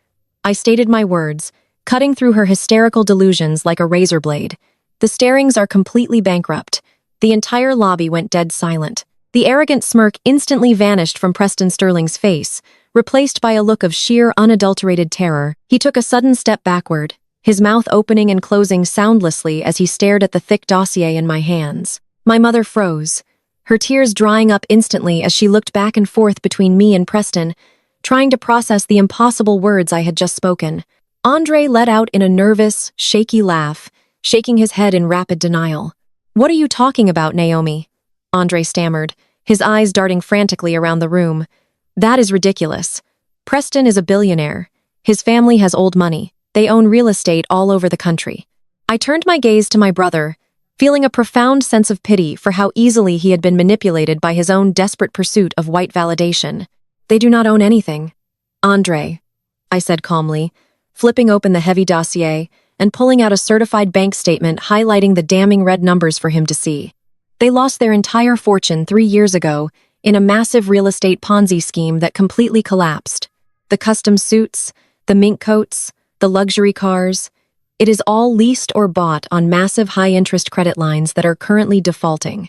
S1: I stated my words, cutting through her hysterical delusions like a razor blade. "The Steerings are completely bankrupt." The entire lobby went dead silent. The arrogant smirk instantly vanished from Preston Sterling's face, replaced by a look of sheer, unadulterated terror. He took a sudden step backward, his mouth opening and closing soundlessly as he stared at the thick dossier in my hands. My mother froze, her tears drying up instantly as she looked back and forth between me and Preston, trying to process the impossible words I had just spoken. Andre let out in a nervous, shaky laugh, shaking his head in rapid denial. "What are you talking about, Naomi?" Andre stammered, his eyes darting frantically around the room. "That is ridiculous. Preston is a billionaire. His family has old money. They own real estate all over the country." I turned my gaze to my brother, feeling a profound sense of pity for how easily he had been manipulated by his own desperate pursuit of white validation. "They do not own anything." "Andre," I said calmly, flipping open the heavy dossier and pulling out a certified bank statement highlighting the damning red numbers for him to see. "They lost their entire fortune 3 years ago in a massive real estate Ponzi scheme that completely collapsed. The custom suits, the mink coats, the luxury cars, it is all leased or bought on massive high-interest credit lines that are currently defaulting.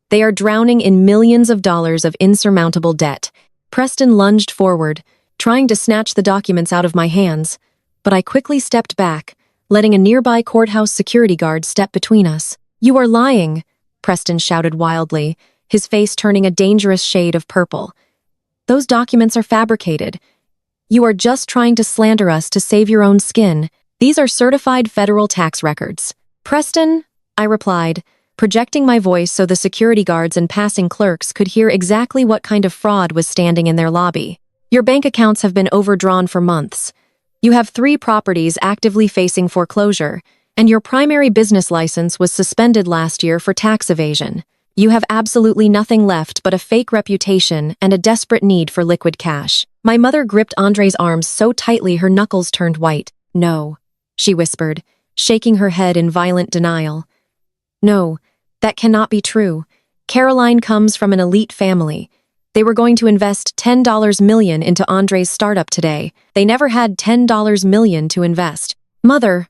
S1: They are drowning in millions of dollars of insurmountable debt." Preston lunged forward, trying to snatch the documents out of my hands, but I quickly stepped back, letting a nearby courthouse security guard step between us. "You are lying," Preston shouted wildly, his face turning a dangerous shade of purple. "Those documents are fabricated. You are just trying to slander us to save your own skin. These are certified federal tax records." "Preston," I replied, projecting my voice so the security guards and passing clerks could hear exactly what kind of fraud was standing in their lobby. "Your bank accounts have been overdrawn for months. You have 3 properties actively facing foreclosure, and your primary business license was suspended last year for tax evasion. You have absolutely nothing left but a fake reputation and a desperate need for liquid cash." My mother gripped Andre's arms so tightly her knuckles turned white. "No," she whispered, shaking her head in violent denial. "No, that cannot be true. Caroline comes from an elite family. They were going to invest $10 million into Andre's startup today. They never had $10 million to invest." "Mother,"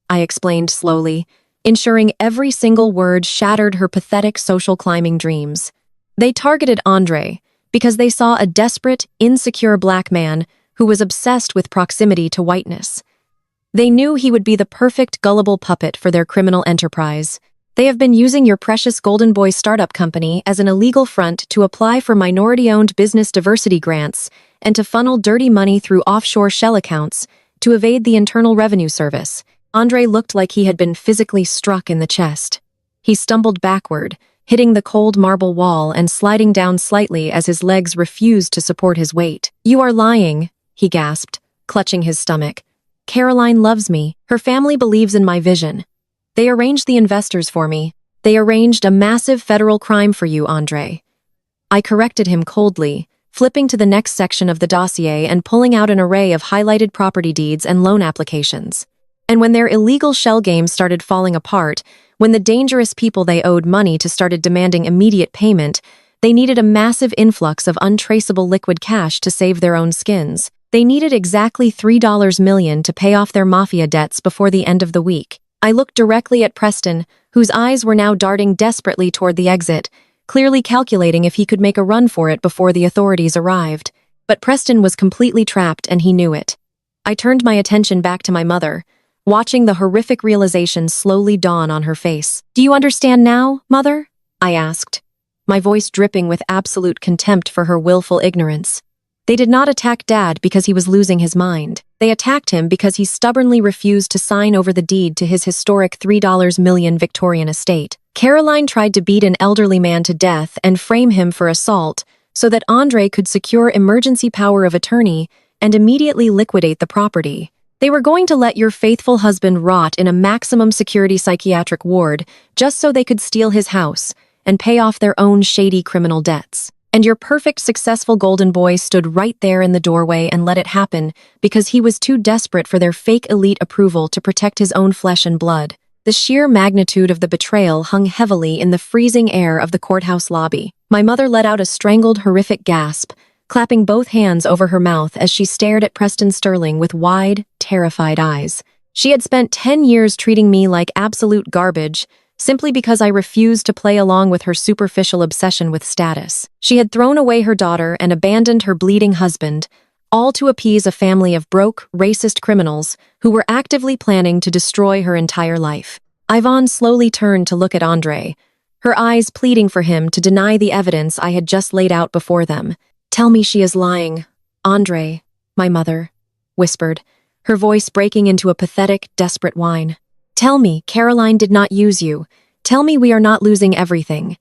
S1: I explained slowly, ensuring every single word shattered her pathetic social climbing dreams. "They targeted Andre because they saw a desperate, insecure black man who was obsessed with proximity to whiteness. They knew he would be the perfect gullible puppet for their criminal enterprise. They have been using your precious Golden Boy startup company as an illegal front to apply for minority-owned business diversity grants and to funnel dirty money through offshore shell accounts to evade the Internal Revenue Service." Andre looked like he had been physically struck in the chest. He stumbled backward, hitting the cold marble wall and sliding down slightly as his legs refused to support his weight. "You are lying," he gasped, clutching his stomach. "Caroline loves me. Her family believes in my vision. They arranged the investors for me. They arranged a massive federal crime for you, Andre." I corrected him coldly, flipping to the next section of the dossier and pulling out an array of highlighted property deeds and loan applications. And when their illegal shell games started falling apart, when the dangerous people they owed money to started demanding immediate payment, they needed a massive influx of untraceable liquid cash to save their own skins. They needed exactly $3 million to pay off their mafia debts before the end of the week. I looked directly at Preston, whose eyes were now darting desperately toward the exit, clearly calculating if he could make a run for it before the authorities arrived. But Preston was completely trapped, and he knew it. I turned my attention back to my mother, watching the horrific realization slowly dawn on her face. "Do you understand now, Mother?" I asked, my voice dripping with absolute contempt for her willful ignorance. They did not attack Dad because he was losing his mind. They attacked him because he stubbornly refused to sign over the deed to his historic $3 million Victorian estate. Caroline tried to beat an elderly man to death and frame him for assault so that Andre could secure emergency power of attorney and immediately liquidate the property. They were going to let your faithful husband rot in a maximum security psychiatric ward just so they could steal his house and pay off their own shady criminal debts. And your perfect, successful golden boy stood right there in the doorway and let it happen because he was too desperate for their fake elite approval to protect his own flesh and blood. The sheer magnitude of the betrayal hung heavily in the freezing air of the courthouse lobby. My mother let out a strangled, horrific gasp, clapping both hands over her mouth as she stared at Preston Sterling with wide, terrified eyes. She had spent 10 years treating me like absolute garbage, simply because I refused to play along with her superficial obsession with status. She had thrown away her daughter and abandoned her bleeding husband, all to appease a family of broke, racist criminals who were actively planning to destroy her entire life. Yvonne slowly turned to look at Andre, her eyes pleading for him to deny the evidence I had just laid out before them. "Tell me she is lying." "Andre," my mother whispered, her voice breaking into a pathetic, desperate whine. "Tell me Caroline did not use you. Tell me we are not losing everything."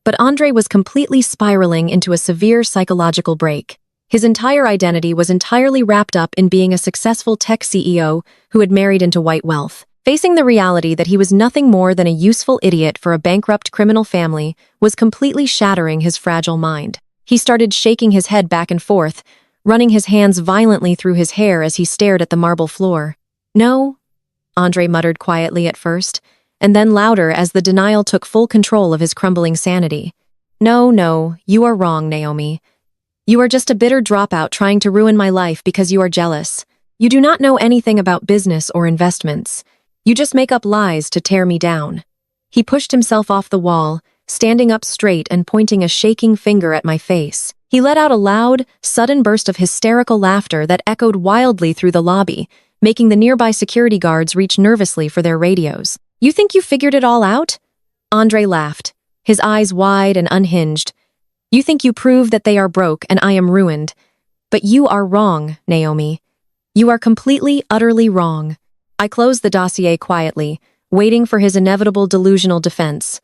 S1: But Andre was completely spiraling into a severe psychological break. His entire identity was entirely wrapped up in being a successful tech CEO who had married into white wealth. Facing the reality that he was nothing more than a useful idiot for a bankrupt criminal family was completely shattering his fragile mind. He started shaking his head back and forth, running his hands violently through his hair as he stared at the marble floor. "No," Andre muttered quietly at first, and then louder as the denial took full control of his crumbling sanity. No, you are wrong, Naomi. You are just a bitter dropout trying to ruin my life because you are jealous. You do not know anything about business or investments. You just make up lies to tear me down." He pushed himself off the wall, standing up straight and pointing a shaking finger at my face. He let out a loud, sudden burst of hysterical laughter that echoed wildly through the lobby, making the nearby security guards reach nervously for their radios. "You think you figured it all out?" Andre laughed, his eyes wide and unhinged. "You think you prove that they are broke and I am ruined. But you are wrong, Naomi. You are completely, utterly wrong." I closed the dossier quietly, waiting for his inevitable delusional defense.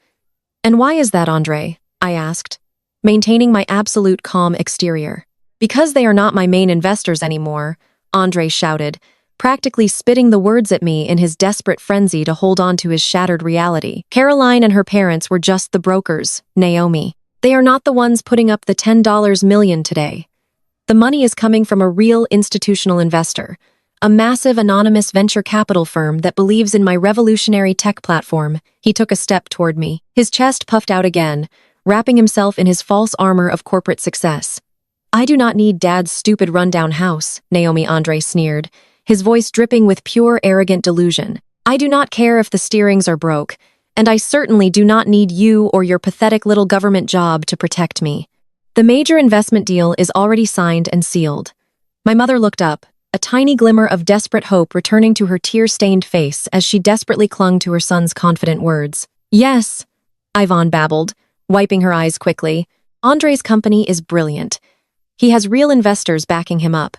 S1: "And why is that, Andre?" I asked, maintaining my absolute calm exterior. "Because they are not my main investors anymore," Andre shouted, practically spitting the words at me in his desperate frenzy to hold on to his shattered reality. "Caroline and her parents were just the brokers, Naomi. They are not the ones putting up the $10 million today. The money is coming from a real institutional investor, a massive anonymous venture capital firm that believes in my revolutionary tech platform." He took a step toward me, his chest puffed out again, wrapping himself in his false armor of corporate success. "I do not need Dad's stupid rundown house," Naomi Andre sneered, his voice dripping with pure arrogant delusion. "I do not care if the steerings are broke, and I certainly do not need you or your pathetic little government job to protect me. The major investment deal is already signed and sealed." My mother looked up, a tiny glimmer of desperate hope returning to her tear-stained face as she desperately clung to her son's confident words. "Yes," Yvonne babbled, wiping her eyes quickly. "Andre's company is brilliant. He has real investors backing him up.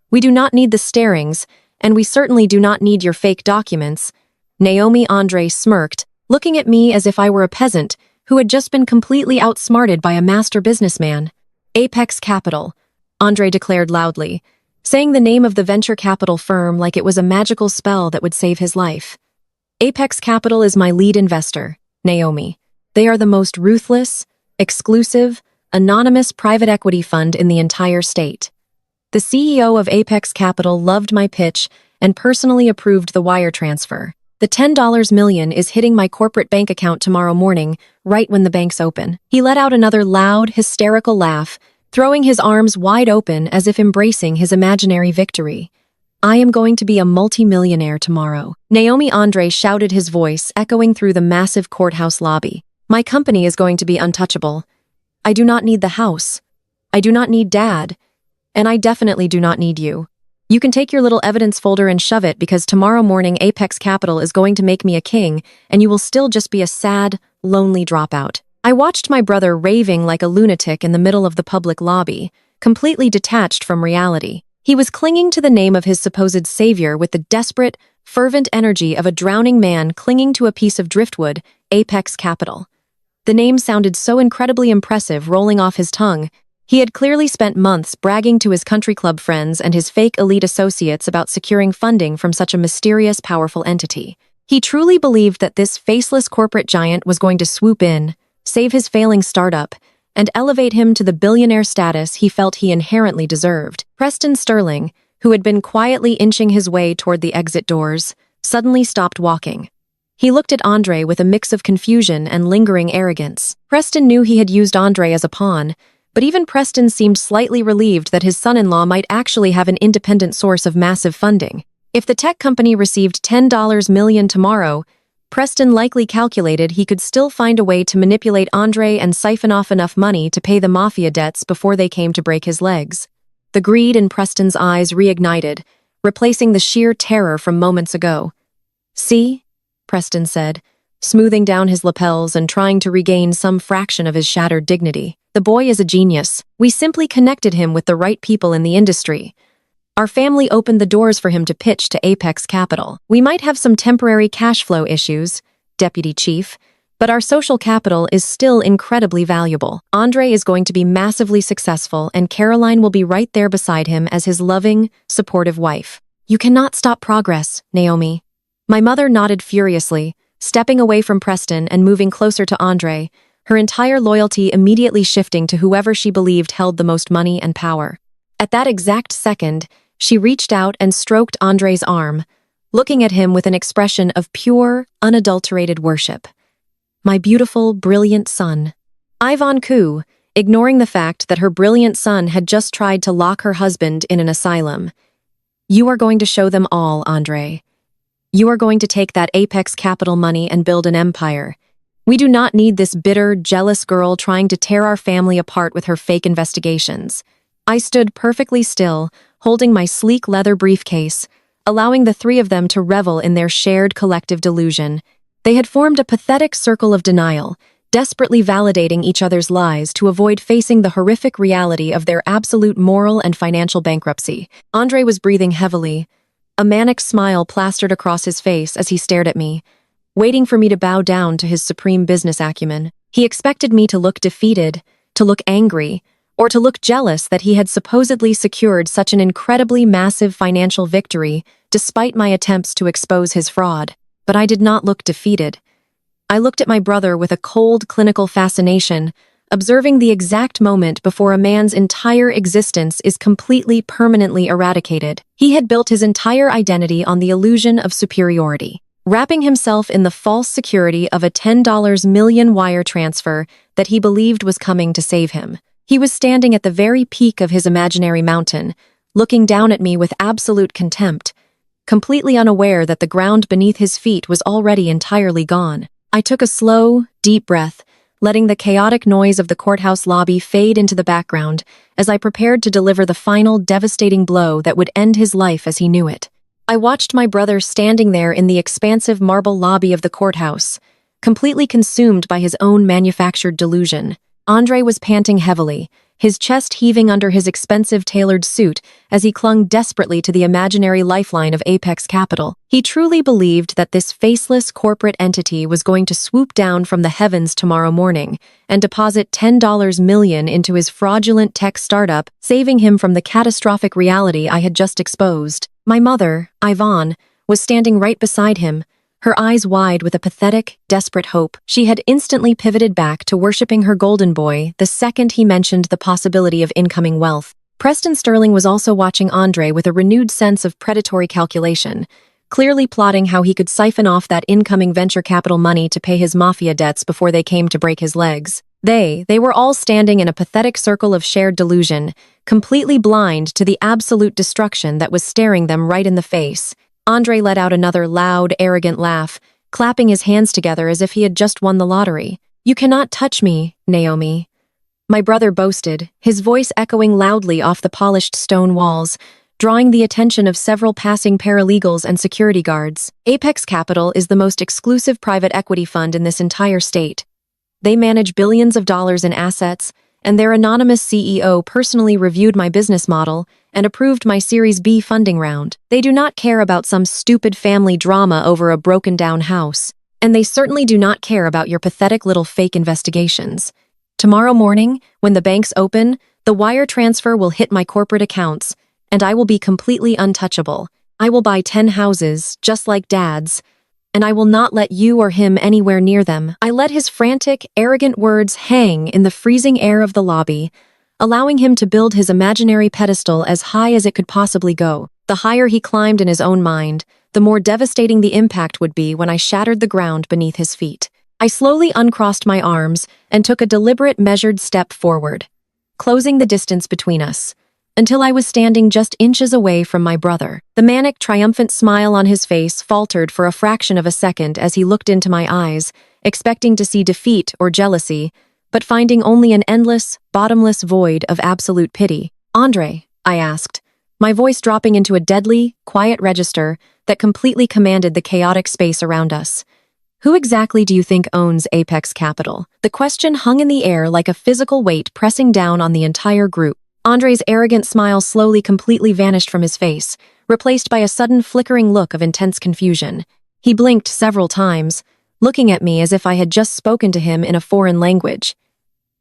S1: We do not need the steerings, and we certainly do not need your fake documents." Naomi Andre smirked, looking at me as if I were a peasant who had just been completely outsmarted by a master businessman. "Apex Capital," Andre declared loudly, saying the name of the venture capital firm like it was a magical spell that would save his life. "Apex Capital is my lead investor, Naomi. They are the most ruthless, exclusive, anonymous private equity fund in the entire state. The CEO of Apex Capital loved my pitch and personally approved the wire transfer. The $10 million is hitting my corporate bank account tomorrow morning, right when the banks open." He let out another loud, hysterical laugh, throwing his arms wide open as if embracing his imaginary victory. "I am going to be a multi-millionaire tomorrow." Naomi Andre shouted, his voice echoing through the massive courthouse lobby. "My company is going to be untouchable. I do not need the house. I do not need Dad. And I definitely do not need you. You can take your little evidence folder and shove it because tomorrow morning Apex Capital is going to make me a king and you will still just be a sad, lonely dropout." I watched my brother raving like a lunatic in the middle of the public lobby, completely detached from reality. He was clinging to the name of his supposed savior with the desperate, fervent energy of a drowning man clinging to a piece of driftwood, Apex Capital. The name sounded so incredibly impressive rolling off his tongue. He had clearly spent months bragging to his country club friends and his fake elite associates about securing funding from such a mysterious, powerful entity. He truly believed that this faceless corporate giant was going to swoop in, save his failing startup, and elevate him to the billionaire status he felt he inherently deserved. Preston Sterling, who had been quietly inching his way toward the exit doors, suddenly stopped walking. He looked at Andre with a mix of confusion and lingering arrogance. Preston knew he had used Andre as a pawn, but even Preston seemed slightly relieved that his son-in-law might actually have an independent source of massive funding. If the tech company received $10 million tomorrow, Preston likely calculated he could still find a way to manipulate Andre and siphon off enough money to pay the mafia debts before they came to break his legs. The greed in Preston's eyes reignited, replacing the sheer terror from moments ago. "See?" Preston said, smoothing down his lapels and trying to regain some fraction of his shattered dignity. The boy is a genius. We simply connected him with the right people in the industry. Our family opened the doors for him to pitch to Apex Capital. We might have some temporary cash flow issues, Deputy Chief, but our social capital is still incredibly valuable. Andre is going to be massively successful, and Caroline will be right there beside him as his loving, supportive wife. You cannot stop progress, Naomi. My mother nodded furiously, stepping away from Preston and moving closer to Andre, her entire loyalty immediately shifting to whoever she believed held the most money and power. At that exact second, she reached out and stroked Andre's arm, looking at him with an expression of pure, unadulterated worship. My beautiful, brilliant son. Yvonne cooed, ignoring the fact that her brilliant son had just tried to lock her husband in an asylum. You are going to show them all, Andre. You are going to take that Apex Capital money and build an empire. We do not need this bitter, jealous girl trying to tear our family apart with her fake investigations. I stood perfectly still, holding my sleek leather briefcase, allowing the three of them to revel in their shared collective delusion. They had formed a pathetic circle of denial, desperately validating each other's lies to avoid facing the horrific reality of their absolute moral and financial bankruptcy. Andre was breathing heavily, a manic smile plastered across his face as he stared at me, waiting for me to bow down to his supreme business acumen. He expected me to look defeated, to look angry, or to look jealous that he had supposedly secured such an incredibly massive financial victory despite my attempts to expose his fraud. But I did not look defeated. I looked at my brother with a cold, clinical fascination, observing the exact moment before a man's entire existence is completely, permanently eradicated. He had built his entire identity on the illusion of superiority, wrapping himself in the false security of a $10 million wire transfer that he believed was coming to save him. He was standing at the very peak of his imaginary mountain, looking down at me with absolute contempt, completely unaware that the ground beneath his feet was already entirely gone. I took a slow, deep breath, letting the chaotic noise of the courthouse lobby fade into the background as I prepared to deliver the final devastating blow that would end his life as he knew it. I watched my brother standing there in the expansive marble lobby of the courthouse, completely consumed by his own manufactured delusion. Andre was panting heavily, his chest heaving under his expensive tailored suit as he clung desperately to the imaginary lifeline of Apex Capital. He truly believed that this faceless corporate entity was going to swoop down from the heavens tomorrow morning and deposit $10 million into his fraudulent tech startup, saving him from the catastrophic reality I had just exposed. My mother, Yvonne, was standing right beside him, her eyes wide with a pathetic, desperate hope. She had instantly pivoted back to worshipping her golden boy the second he mentioned the possibility of incoming wealth. Preston Sterling was also watching Andre with a renewed sense of predatory calculation, clearly plotting how he could siphon off that incoming venture capital money to pay his mafia debts before they came to break his legs. They were all standing in a pathetic circle of shared delusion, completely blind to the absolute destruction that was staring them right in the face. Andre let out another loud, arrogant laugh, clapping his hands together as if he had just won the lottery. You cannot touch me, Naomi. My brother boasted, his voice echoing loudly off the polished stone walls, drawing the attention of several passing paralegals and security guards. Apex Capital is the most exclusive private equity fund in this entire state. They manage billions of dollars in assets, and their anonymous CEO personally reviewed my business model and approved my Series B funding round. They do not care about some stupid family drama over a broken-down house, and they certainly do not care about your pathetic little fake investigations. Tomorrow morning, when the banks open, the wire transfer will hit my corporate accounts, and I will be completely untouchable. I will buy 10 houses, just like Dad's, and I will not let you or him anywhere near them. I let his frantic, arrogant words hang in the freezing air of the lobby, allowing him to build his imaginary pedestal as high as it could possibly go. The higher he climbed in his own mind, the more devastating the impact would be when I shattered the ground beneath his feet. I slowly uncrossed my arms and took a deliberate, measured step forward, closing the distance between us, until I was standing just inches away from my brother. The manic, triumphant smile on his face faltered for a fraction of a second as he looked into my eyes, expecting to see defeat or jealousy, but finding only an endless, bottomless void of absolute pity. Andre, I asked, my voice dropping into a deadly, quiet register that completely commanded the chaotic space around us. Who exactly do you think owns Apex Capital? The question hung in the air like a physical weight pressing down on the entire group. Andre's arrogant smile slowly completely vanished from his face, replaced by a sudden flickering look of intense confusion. He blinked several times, looking at me as if I had just spoken to him in a foreign language.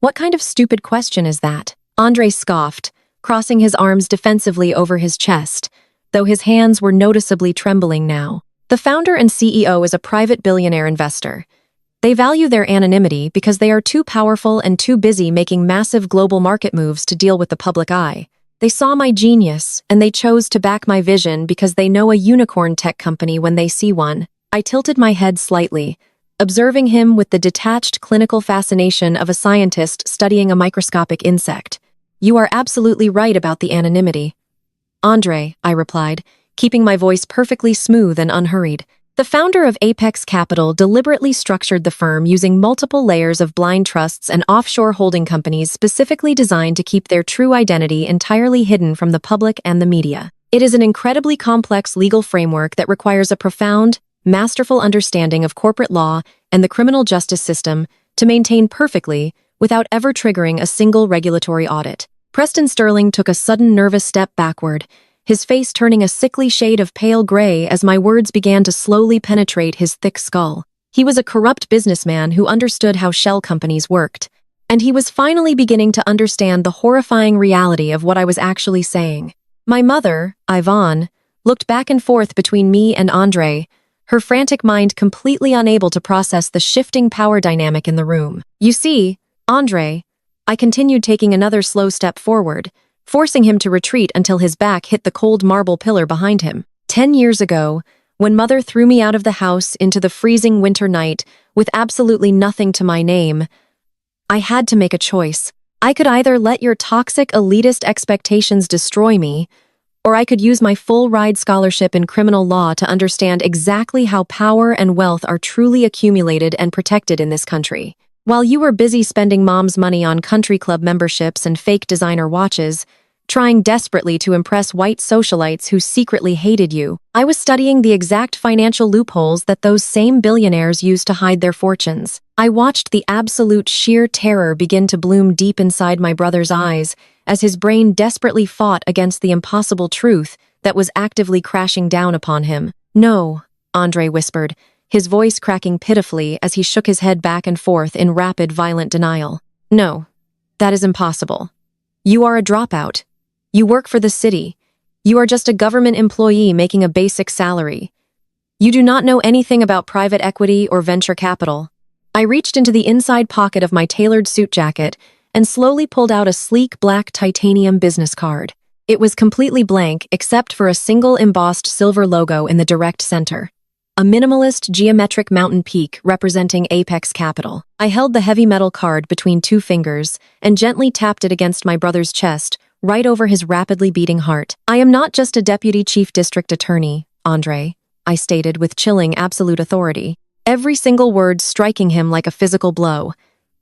S1: What kind of stupid question is that? Andre scoffed, crossing his arms defensively over his chest, though his hands were noticeably trembling now. The founder and CEO is a private billionaire investor. They value their anonymity because they are too powerful and too busy making massive global market moves to deal with the public eye. They saw my genius, and they chose to back my vision because they know a unicorn tech company when they see one. I tilted my head slightly, observing him with the detached clinical fascination of a scientist studying a microscopic insect. You are absolutely right about the anonymity. Andre, I replied, keeping my voice perfectly smooth and unhurried. The founder of Apex Capital deliberately structured the firm using multiple layers of blind trusts and offshore holding companies specifically designed to keep their true identity entirely hidden from the public and the media. It is an incredibly complex legal framework that requires a profound, masterful understanding of corporate law and the criminal justice system to maintain perfectly without ever triggering a single regulatory audit. Preston Sterling took a sudden nervous step backward, his face turning a sickly shade of pale gray as my words began to slowly penetrate his thick skull. He was a corrupt businessman who understood how shell companies worked, and he was finally beginning to understand the horrifying reality of what I was actually saying. My mother, Yvonne, looked back and forth between me and Andre, her frantic mind completely unable to process the shifting power dynamic in the room. You see, Andre, I continued taking another slow step forward, forcing him to retreat until his back hit the cold marble pillar behind him. 10 years ago, when Mother threw me out of the house into the freezing winter night with absolutely nothing to my name, I had to make a choice. I could either let your toxic elitist expectations destroy me, or I could use my full-ride scholarship in criminal law to understand exactly how power and wealth are truly accumulated and protected in this country. While you were busy spending Mom's money on country club memberships and fake designer watches, trying desperately to impress white socialites who secretly hated you, I was studying the exact financial loopholes that those same billionaires used to hide their fortunes. I watched the absolute sheer terror begin to bloom deep inside my brother's eyes as his brain desperately fought against the impossible truth that was actively crashing down upon him. No, Andre whispered, his voice cracking pitifully as he shook his head back and forth in rapid, violent denial. No, that is impossible. You are a dropout. You work for the city. You are just a government employee making a basic salary. You do not know anything about private equity or venture capital. I reached into the inside pocket of my tailored suit jacket and slowly pulled out a sleek black titanium business card. It was completely blank except for a single embossed silver logo in the direct center. A minimalist geometric mountain peak representing Apex Capital. I held the heavy metal card between two fingers and gently tapped it against my brother's chest, right over his rapidly beating heart. I am not just a deputy chief district attorney, Andre, I stated with chilling absolute authority, every single word striking him like a physical blow.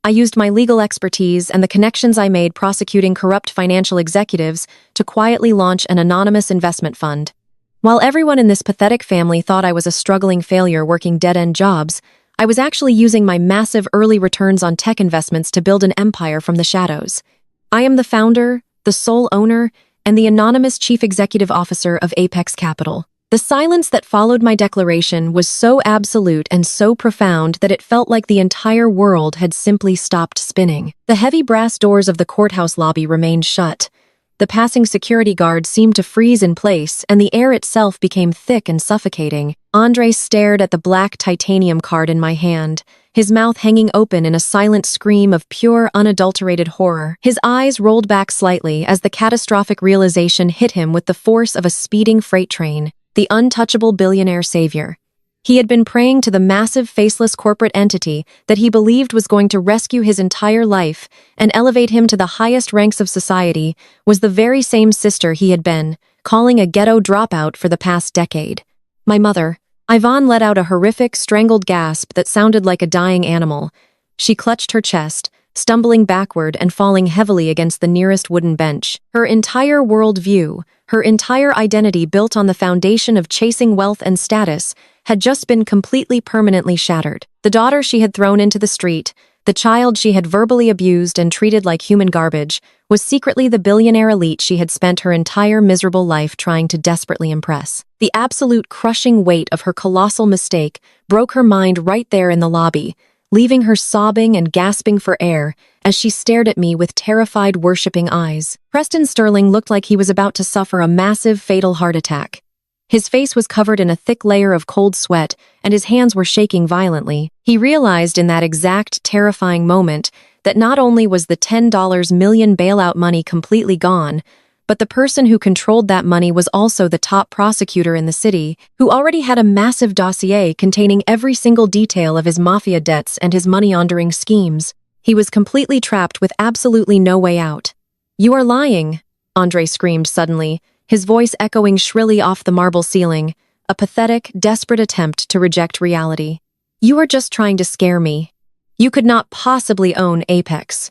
S1: I used my legal expertise and the connections I made prosecuting corrupt financial executives to quietly launch an anonymous investment fund. While everyone in this pathetic family thought I was a struggling failure working dead-end jobs, I was actually using my massive early returns on tech investments to build an empire from the shadows. I am the founder, the sole owner, and the anonymous chief executive officer of Apex Capital. The silence that followed my declaration was so absolute and so profound that it felt like the entire world had simply stopped spinning. The heavy brass doors of the courthouse lobby remained shut. The passing security guard seemed to freeze in place, and the air itself became thick and suffocating. Andre stared at the black titanium card in my hand, his mouth hanging open in a silent scream of pure, unadulterated horror. His eyes rolled back slightly as the catastrophic realization hit him with the force of a speeding freight train. The untouchable billionaire savior. He had been praying to the massive, faceless corporate entity that he believed was going to rescue his entire life and elevate him to the highest ranks of society, was the very same sister he had been, calling a ghetto dropout for the past decade. My mother, Yvonne, let out a horrific, strangled gasp that sounded like a dying animal. She clutched her chest, stumbling backward and falling heavily against the nearest wooden bench. Her entire worldview, her entire identity built on the foundation of chasing wealth and status, had just been completely permanently shattered. The daughter she had thrown into the street, the child she had verbally abused and treated like human garbage, was secretly the billionaire elite she had spent her entire miserable life trying to desperately impress. The absolute crushing weight of her colossal mistake broke her mind right there in the lobby, leaving her sobbing and gasping for air as she stared at me with terrified, worshipping eyes. Preston Sterling looked like he was about to suffer a massive, fatal heart attack. His face was covered in a thick layer of cold sweat, and his hands were shaking violently. He realized in that exact, terrifying moment that not only was the $10 million bailout money completely gone, but the person who controlled that money was also the top prosecutor in the city, who already had a massive dossier containing every single detail of his mafia debts and his money-laundering schemes. He was completely trapped with absolutely no way out. "You are lying," Andre screamed suddenly, his voice echoing shrilly off the marble ceiling, a pathetic, desperate attempt to reject reality. "You are just trying to scare me. You could not possibly own Apex.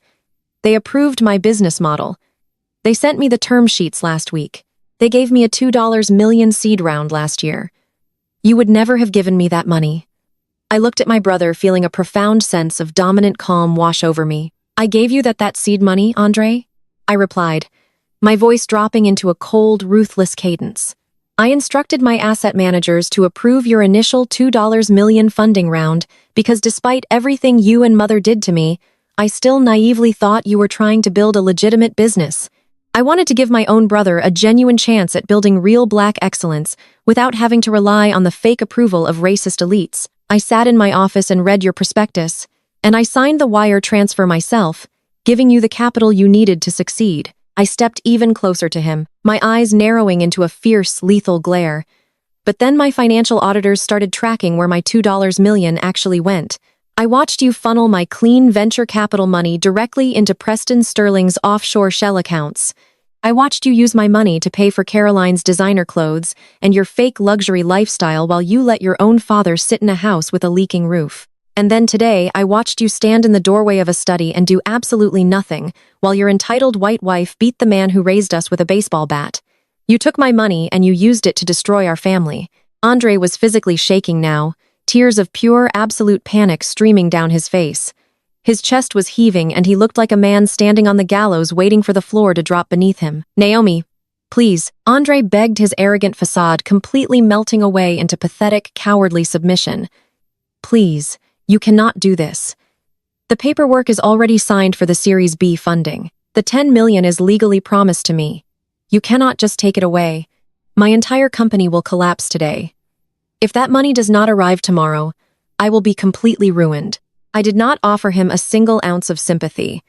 S1: They approved my business model. They sent me the term sheets last week. They gave me a $2 million seed round last year. You would never have given me that money." I looked at my brother, feeling a profound sense of dominant calm wash over me. "I gave you that seed money, Andre?" I replied, my voice dropping into a cold, ruthless cadence. "I instructed my asset managers to approve your initial $2 million funding round because despite everything you and Mother did to me, I still naively thought you were trying to build a legitimate business. I wanted to give my own brother a genuine chance at building real Black excellence without having to rely on the fake approval of racist elites. I sat in my office and read your prospectus, and I signed the wire transfer myself, giving you the capital you needed to succeed." I stepped even closer to him, my eyes narrowing into a fierce, lethal glare. But then my financial auditors started tracking where my $2 million actually went. "I watched you funnel my clean venture capital money directly into Preston Sterling's offshore shell accounts. I watched you use my money to pay for Caroline's designer clothes and your fake luxury lifestyle while you let your own father sit in a house with a leaking roof. And then today, I watched you stand in the doorway of a study and do absolutely nothing, while your entitled white wife beat the man who raised us with a baseball bat. You took my money and you used it to destroy our family." Andre was physically shaking now, tears of pure, absolute panic streaming down his face. His chest was heaving and he looked like a man standing on the gallows waiting for the floor to drop beneath him. "Naomi, please," Andre begged, his arrogant facade completely melting away into pathetic, cowardly submission. "Please. You cannot do this. The paperwork is already signed for the Series B funding. The $10 million is legally promised to me. You cannot just take it away. My entire company will collapse today. If that money does not arrive tomorrow, I will be completely ruined." I did not offer him a single ounce of sympathy.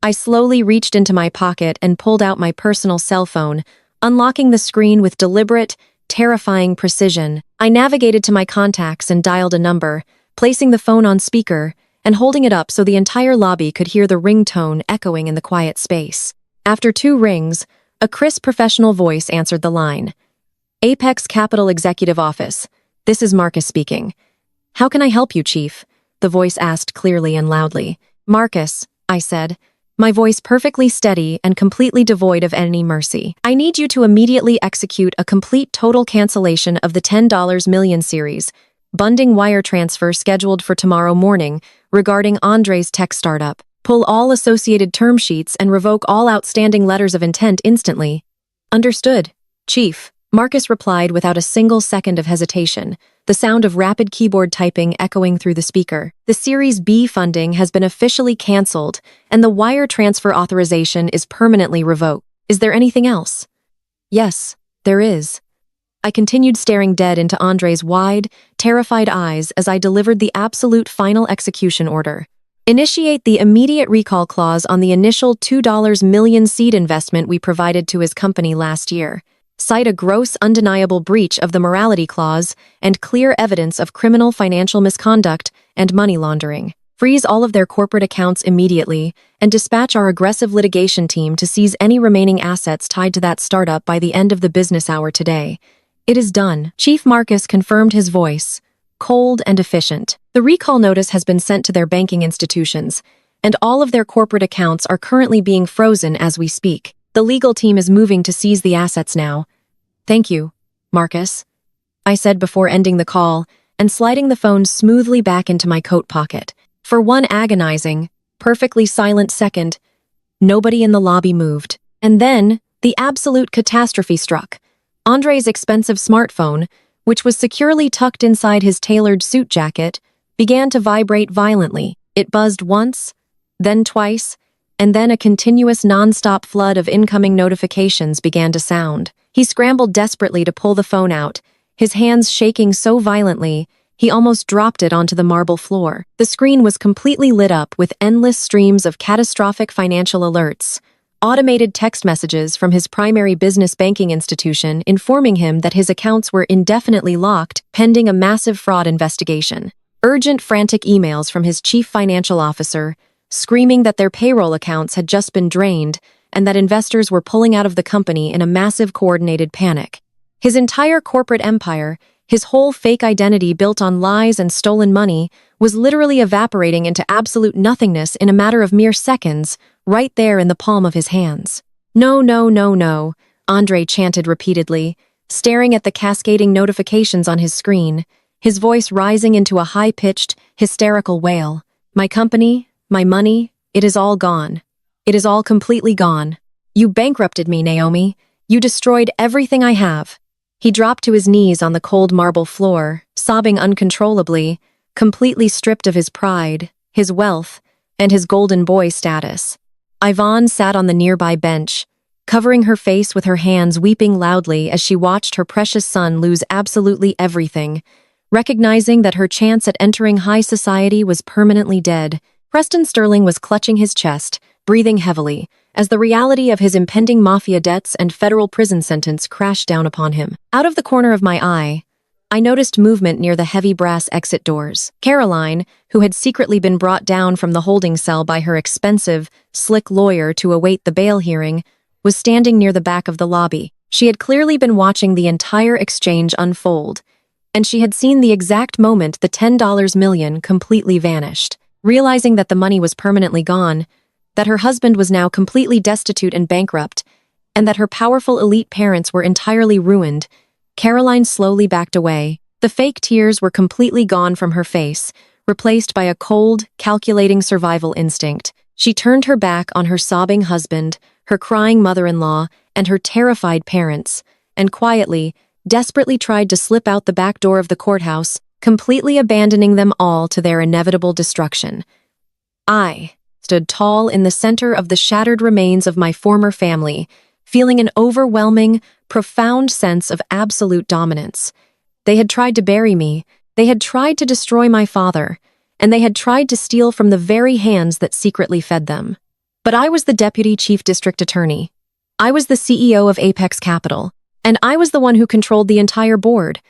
S1: I slowly reached into my pocket and pulled out my personal cell phone, unlocking the screen with deliberate, terrifying precision. I navigated to my contacts and dialed a number, placing the phone on speaker and holding it up so the entire lobby could hear the ringtone echoing in the quiet space. After 2 rings, a crisp professional voice answered the line. "Apex Capital Executive Office. This is Marcus speaking." "How can I help you, Chief?" the voice asked clearly and loudly. "Marcus," I said, my voice perfectly steady and completely devoid of any mercy. "I need you to immediately execute a complete total cancellation of the $10 million series, bunding wire transfer scheduled for tomorrow morning regarding Andre's tech startup. Pull all associated term sheets and revoke all outstanding letters of intent instantly." "Understood, Chief," Marcus replied without a single second of hesitation, the sound of rapid keyboard typing echoing through the speaker. "The Series B funding has been officially canceled, and the wire transfer authorization is permanently revoked. Is there anything else?" "Yes, there is." I continued staring dead into Andre's wide, terrified eyes as I delivered the absolute final execution order. "Initiate the immediate recall clause on the initial $2 million seed investment we provided to his company last year. Cite a gross, undeniable breach of the morality clause and clear evidence of criminal financial misconduct and money laundering. Freeze all of their corporate accounts immediately and dispatch our aggressive litigation team to seize any remaining assets tied to that startup by the end of the business hour today. It is done." Chief Marcus confirmed, his voice cold and efficient. "The recall notice has been sent to their banking institutions. and all of their corporate accounts are currently being frozen as we speak. The legal team is moving to seize the assets now. Thank you, Marcus, I said before ending the call and sliding the phone smoothly back into my coat pocket. For one agonizing, perfectly silent second, nobody in the lobby moved. And then, the absolute catastrophe struck. Andre's expensive smartphone, which was securely tucked inside his tailored suit jacket, began to vibrate violently. It buzzed once, then twice, and then a continuous non-stop flood of incoming notifications began to sound. He scrambled desperately to pull the phone out, his hands shaking so violently, he almost dropped it onto the marble floor. The screen was completely lit up with endless streams of catastrophic financial alerts, automated text messages from his primary business banking institution informing him that his accounts were indefinitely locked pending a massive fraud investigation. Urgent, frantic emails from his chief financial officer, screaming that their payroll accounts had just been drained and that investors were pulling out of the company in a massive coordinated panic. His entire corporate empire, his whole fake identity built on lies and stolen money, was literally evaporating into absolute nothingness in a matter of mere seconds, right there in the palm of his hands. No, no, no, no, Andre chanted repeatedly, staring at the cascading notifications on his screen, his voice rising into a high-pitched, hysterical wail. My company, my money, it is all gone. It is all completely gone. You bankrupted me, Naomi. You destroyed everything I have. He dropped to his knees on the cold marble floor, sobbing uncontrollably, completely stripped of his pride, his wealth, and his golden boy status. Yvonne sat on the nearby bench, covering her face with her hands, weeping loudly as she watched her precious son lose absolutely everything, recognizing that her chance at entering high society was permanently dead. Preston Sterling was clutching his chest, breathing heavily, as the reality of his impending mafia debts and federal prison sentence crashed down upon him. Out of the corner of my eye, I noticed movement near the heavy brass exit doors. Caroline, who had secretly been brought down from the holding cell by her expensive, slick lawyer to await the bail hearing, was standing near the back of the lobby. She had clearly been watching the entire exchange unfold, and she had seen the exact moment the $10 million completely vanished. Realizing that the money was permanently gone, that her husband was now completely destitute and bankrupt, and that her powerful elite parents were entirely ruined, Caroline slowly backed away. The fake tears were completely gone from her face, replaced by a cold, calculating survival instinct. She turned her back on her sobbing husband, her crying mother-in-law, and her terrified parents, and quietly, desperately tried to slip out the back door of the courthouse, completely abandoning them all to their inevitable destruction. I stood tall in the center of the shattered remains of my former family, feeling an overwhelming, profound sense of absolute dominance. They had tried to bury me, they had tried to destroy my father, and they had tried to steal from the very hands that secretly fed them. But I was the deputy chief district attorney. I was the CEO of Apex Capital, and I was the one who controlled the entire board.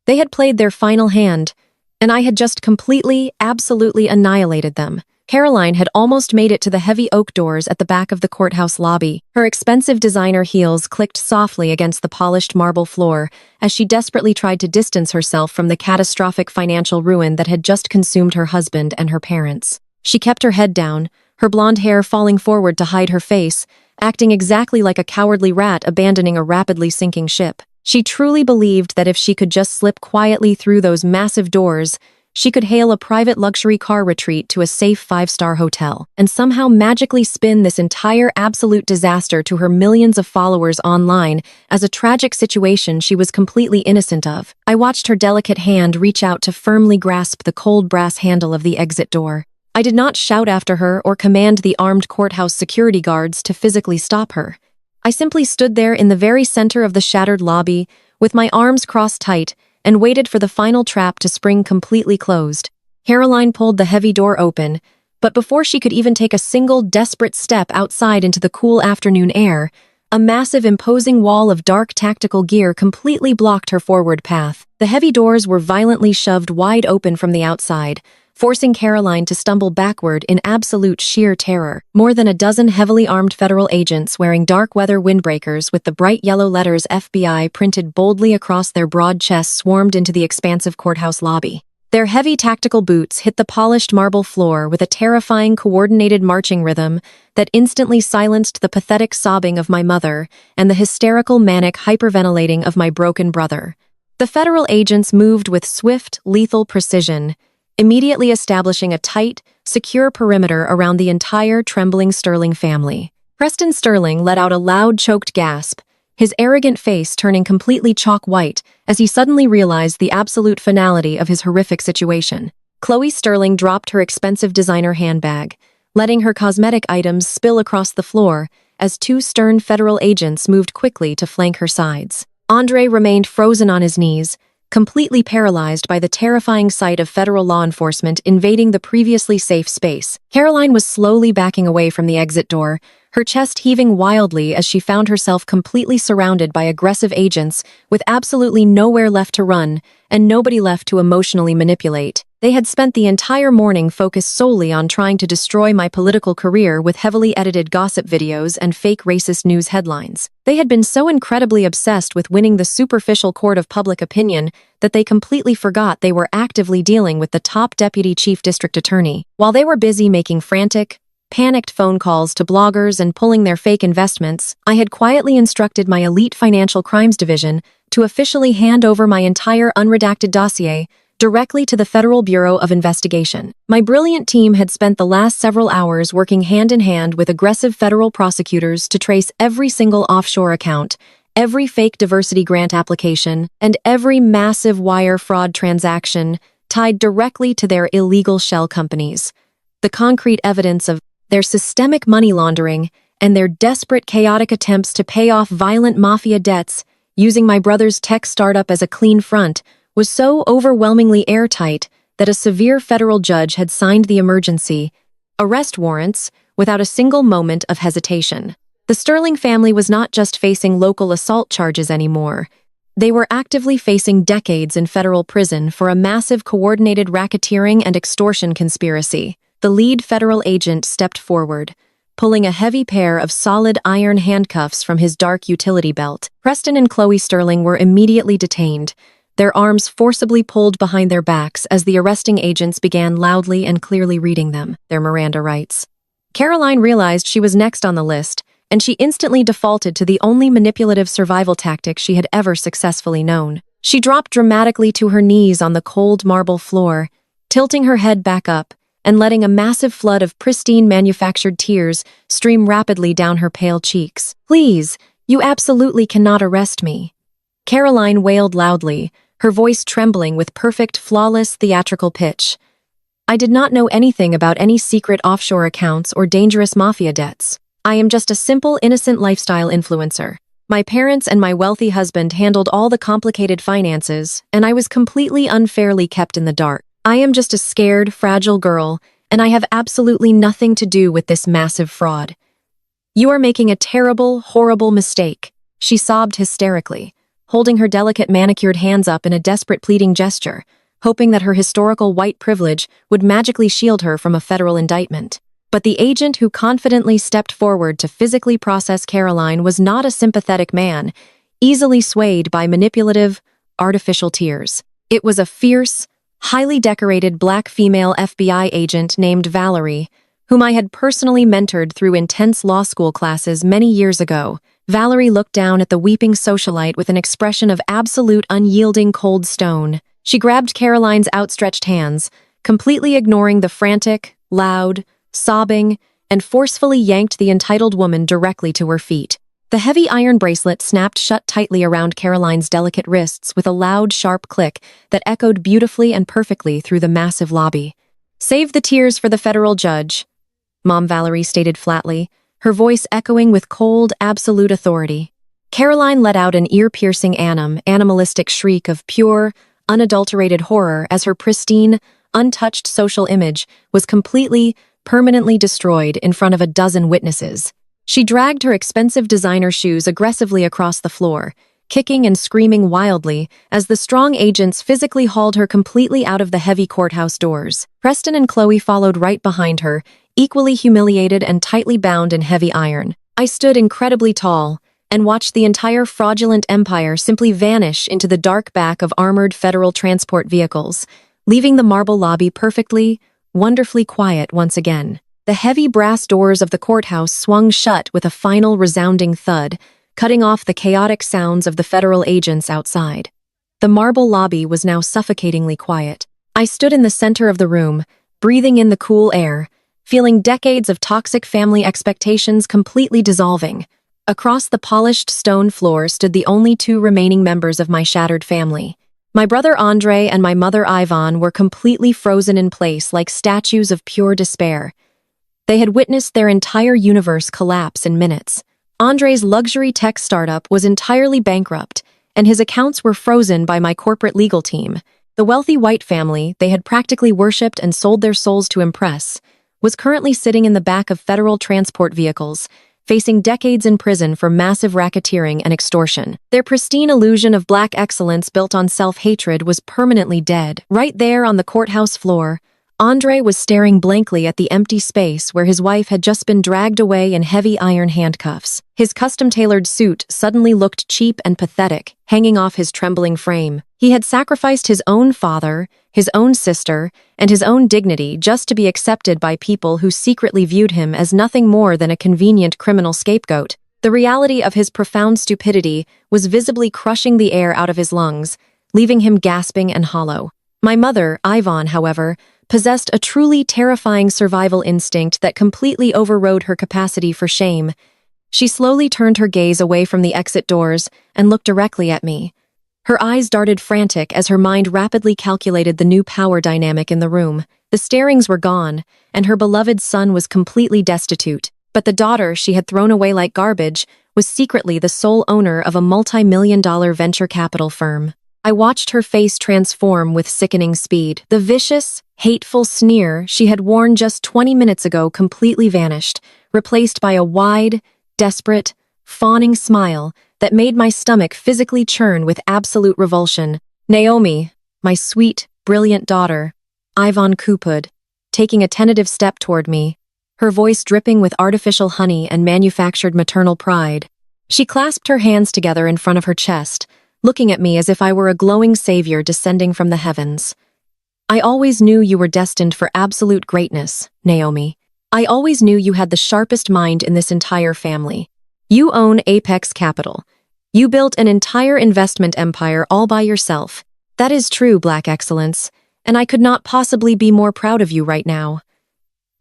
S1: They had played their final hand, and I had just completely, absolutely annihilated them. Caroline had almost made it to the heavy oak doors at the back of the courthouse lobby. Her expensive designer heels clicked softly against the polished marble floor as she desperately tried to distance herself from the catastrophic financial ruin that had just consumed her husband and her parents. She kept her head down, her blonde hair falling forward to hide her face, acting exactly like a cowardly rat abandoning a rapidly sinking ship. She truly believed that if she could just slip quietly through those massive doors, she could hail a private luxury car retreat to a safe 5-star hotel, and somehow magically spin this entire absolute disaster to her millions of followers online as a tragic situation she was completely innocent of. I watched her delicate hand reach out to firmly grasp the cold brass handle of the exit door. I did not shout after her or command the armed courthouse security guards to physically stop her. I simply stood there in the very center of the shattered lobby, with my arms crossed tight, and waited for the final trap to spring completely closed. Caroline pulled the heavy door open, but before she could even take a single desperate step outside into the cool afternoon air, a massive imposing wall of dark tactical gear completely blocked her forward path. The heavy doors were violently shoved wide open from the outside, forcing Caroline to stumble backward in absolute sheer terror. More than a dozen heavily armed federal agents wearing dark weather windbreakers with the bright yellow letters FBI printed boldly across their broad chests swarmed into the expansive courthouse lobby. Their heavy tactical boots hit the polished marble floor with a terrifying coordinated marching rhythm that instantly silenced the pathetic sobbing of my mother and the hysterical manic hyperventilating of my broken brother. The federal agents moved with swift, lethal precision, immediately establishing a tight, secure perimeter around the entire trembling Sterling family. Preston Sterling let out a loud, choked gasp, his arrogant face turning completely chalk white as he suddenly realized the absolute finality of his horrific situation. Chloe Sterling dropped her expensive designer handbag, letting her cosmetic items spill across the floor as two stern federal agents moved quickly to flank her sides. Andre remained frozen on his knees, completely paralyzed by the terrifying sight of federal law enforcement invading the previously safe space. Caroline was slowly backing away from the exit door, her chest heaving wildly as she found herself completely surrounded by aggressive agents with absolutely nowhere left to run and nobody left to emotionally manipulate. They had spent the entire morning focused solely on trying to destroy my political career with heavily edited gossip videos and fake racist news headlines. They had been so incredibly obsessed with winning the superficial court of public opinion that they completely forgot they were actively dealing with the top deputy chief district attorney. While they were busy making frantic, panicked phone calls to bloggers and pulling their fake investments, I had quietly instructed my elite financial crimes division to officially hand over my entire unredacted dossier directly to the Federal Bureau of Investigation. My brilliant team had spent the last several hours working hand-in-hand with aggressive federal prosecutors to trace every single offshore account, every fake diversity grant application, and every massive wire fraud transaction tied directly to their illegal shell companies. The concrete evidence of their systemic money laundering and their desperate, chaotic attempts to pay off violent mafia debts using my brother's tech startup as a clean front was so overwhelmingly airtight that a severe federal judge had signed the emergency arrest warrants without a single moment of hesitation. The Sterling family was not just facing local assault charges anymore. They were actively facing decades in federal prison for a massive coordinated racketeering and extortion conspiracy. The lead federal agent stepped forward, pulling a heavy pair of solid iron handcuffs from his dark utility belt. Preston and Chloe Sterling were immediately detained, their arms forcibly pulled behind their backs as the arresting agents began loudly and clearly reading them, their Miranda rights. Caroline realized she was next on the list, and she instantly defaulted to the only manipulative survival tactic she had ever successfully known. She dropped dramatically to her knees on the cold marble floor, tilting her head back up, and letting a massive flood of pristine manufactured tears stream rapidly down her pale cheeks. "Please, you absolutely cannot arrest me," Caroline wailed loudly, her voice trembling with perfect, flawless theatrical pitch. "I did not know anything about any secret offshore accounts or dangerous mafia debts. I am just a simple, innocent lifestyle influencer. My parents and my wealthy husband handled all the complicated finances, and I was completely unfairly kept in the dark. I am just a scared, fragile girl, and I have absolutely nothing to do with this massive fraud. You are making a terrible, horrible mistake," she sobbed hysterically, holding her delicate manicured hands up in a desperate pleading gesture, hoping that her historical white privilege would magically shield her from a federal indictment. But the agent who confidently stepped forward to physically process Caroline was not a sympathetic man, easily swayed by manipulative, artificial tears. It was a fierce, highly decorated black female FBI agent named Valerie, whom I had personally mentored through intense law school classes many years ago. Valerie looked down at the weeping socialite with an expression of absolute unyielding cold stone. She grabbed Caroline's outstretched hands, completely ignoring the frantic, loud, sobbing, and forcefully yanked the entitled woman directly to her feet. The heavy iron bracelet snapped shut tightly around Caroline's delicate wrists with a loud, sharp click that echoed beautifully and perfectly through the massive lobby. "Save the tears for the federal judge," Mom Valerie stated flatly, her voice echoing with cold, absolute authority. Caroline let out an ear-piercing animalistic shriek of pure, unadulterated horror as her pristine, untouched social image was completely, permanently destroyed in front of a dozen witnesses. She dragged her expensive designer shoes aggressively across the floor, kicking and screaming wildly as the strong agents physically hauled her completely out of the heavy courthouse doors. Preston and Chloe followed right behind her, equally humiliated and tightly bound in heavy iron. I stood incredibly tall and watched the entire fraudulent empire simply vanish into the dark back of armored federal transport vehicles, leaving the marble lobby perfectly, wonderfully quiet once again. The heavy brass doors of the courthouse swung shut with a final resounding thud, cutting off the chaotic sounds of the federal agents outside. The marble lobby was now suffocatingly quiet. I stood in the center of the room, breathing in the cool air, feeling decades of toxic family expectations completely dissolving. Across the polished stone floor stood the only two remaining members of my shattered family. My brother Andre and my mother Ivan were completely frozen in place like statues of pure despair. They had witnessed their entire universe collapse in minutes. Andre's luxury tech startup was entirely bankrupt, and his accounts were frozen by my corporate legal team. The wealthy white family they had practically worshipped and sold their souls to impress was currently sitting in the back of federal transport vehicles, facing decades in prison for massive racketeering and extortion. Their pristine illusion of black excellence built on self-hatred was permanently dead. Right there on the courthouse floor, Andre was staring blankly at the empty space where his wife had just been dragged away in heavy iron handcuffs. His custom-tailored suit suddenly looked cheap and pathetic, hanging off his trembling frame. He had sacrificed his own father, his own sister, and his own dignity just to be accepted by people who secretly viewed him as nothing more than a convenient criminal scapegoat. The reality of his profound stupidity was visibly crushing the air out of his lungs, leaving him gasping and hollow. My mother, Ivan, however, possessed a truly terrifying survival instinct that completely overrode her capacity for shame. She slowly turned her gaze away from the exit doors and looked directly at me. Her eyes darted frantic as her mind rapidly calculated the new power dynamic in the room. The starings were gone, and her beloved son was completely destitute. But the daughter she had thrown away like garbage was secretly the sole owner of a multi-million-dollar venture capital firm. I watched her face transform with sickening speed. The vicious, hateful sneer she had worn just 20 minutes ago completely vanished, replaced by a wide, desperate, fawning smile that made my stomach physically churn with absolute revulsion. Naomi, my sweet, brilliant daughter, Ivan cooed, taking a tentative step toward me, her voice dripping with artificial honey and manufactured maternal pride. She clasped her hands together in front of her chest, looking at me as if I were a glowing savior descending from the heavens. I always knew you were destined for absolute greatness, Naomi. I always knew you had the sharpest mind in this entire family. You own Apex Capital. You built an entire investment empire all by yourself. That is true, Black Excellence, and I could not possibly be more proud of you right now.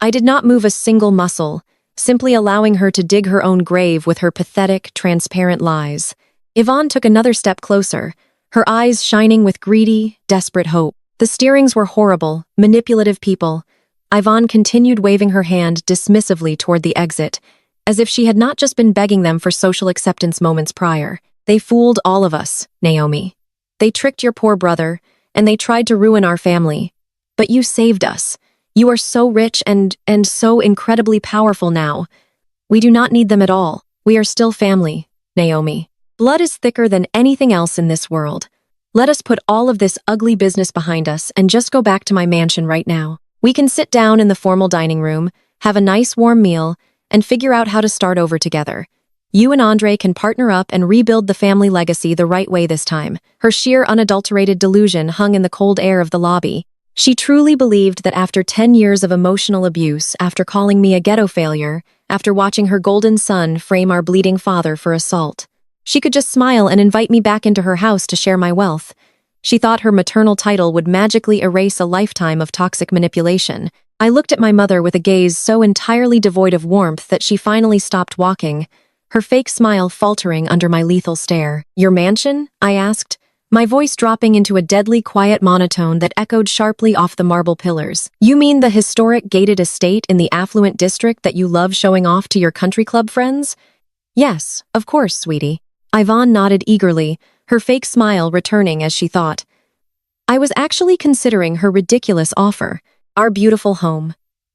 S1: I did not move a single muscle, simply allowing her to dig her own grave with her pathetic, transparent lies. Yvonne took another step closer, her eyes shining with greedy, desperate hope. The steerings were horrible, manipulative people. Yvonne continued waving her hand dismissively toward the exit, as if she had not just been begging them for social acceptance moments prior. They fooled all of us, Naomi. They tricked your poor brother, and they tried to ruin our family. But you saved us. You are so rich and so incredibly powerful now. We do not need them at all. We are still family, Naomi. Blood is thicker than anything else in this world. Let us put all of this ugly business behind us and just go back to my mansion right now. We can sit down in the formal dining room, have a nice warm meal, and figure out how to start over together. You and Andre can partner up and rebuild the family legacy the right way this time. Her sheer unadulterated delusion hung in the cold air of the lobby. She truly believed that after 10 years of emotional abuse, after calling me a ghetto failure, after watching her golden son frame our bleeding father for assault, she could just smile and invite me back into her house to share my wealth. She thought her maternal title would magically erase a lifetime of toxic manipulation. I looked at my mother with a gaze so entirely devoid of warmth that she finally stopped walking, her fake smile faltering under my lethal stare. "Your mansion?" I asked, my voice dropping into a deadly quiet monotone that echoed sharply off the marble pillars. "You mean the historic gated estate in the affluent district that you love showing off to your country club friends?" "Yes, of course, sweetie." Yvonne nodded eagerly, her fake smile returning as she thought. I was actually considering her ridiculous offer. Our beautiful home.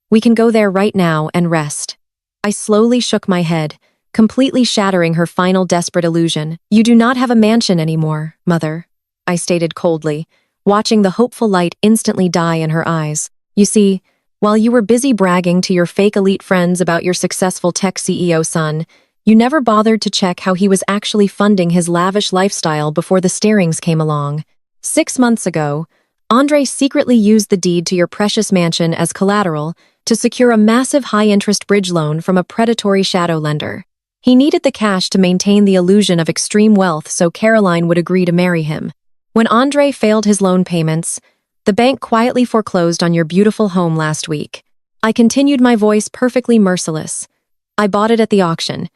S1: We can go there right now and rest. I slowly shook my head, completely shattering her final desperate illusion. "You do not have a mansion anymore, Mother," I stated coldly, watching the hopeful light instantly die in her eyes. "You see, while you were busy bragging to your fake elite friends about your successful tech CEO son, you never bothered to check how he was actually funding his lavish lifestyle before the starings came along. 6 months ago, Andre secretly used the deed to your precious mansion as collateral to secure a massive high-interest bridge loan from a predatory shadow lender. He needed the cash to maintain the illusion of extreme wealth so Caroline would agree to marry him. When Andre failed his loan payments, the bank quietly foreclosed on your beautiful home last week. I continued, my voice perfectly merciless. I bought it at the auction.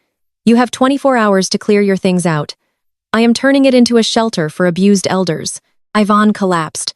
S1: You have 24 hours to clear your things out. I am turning it into a shelter for abused elders. Ivan collapsed,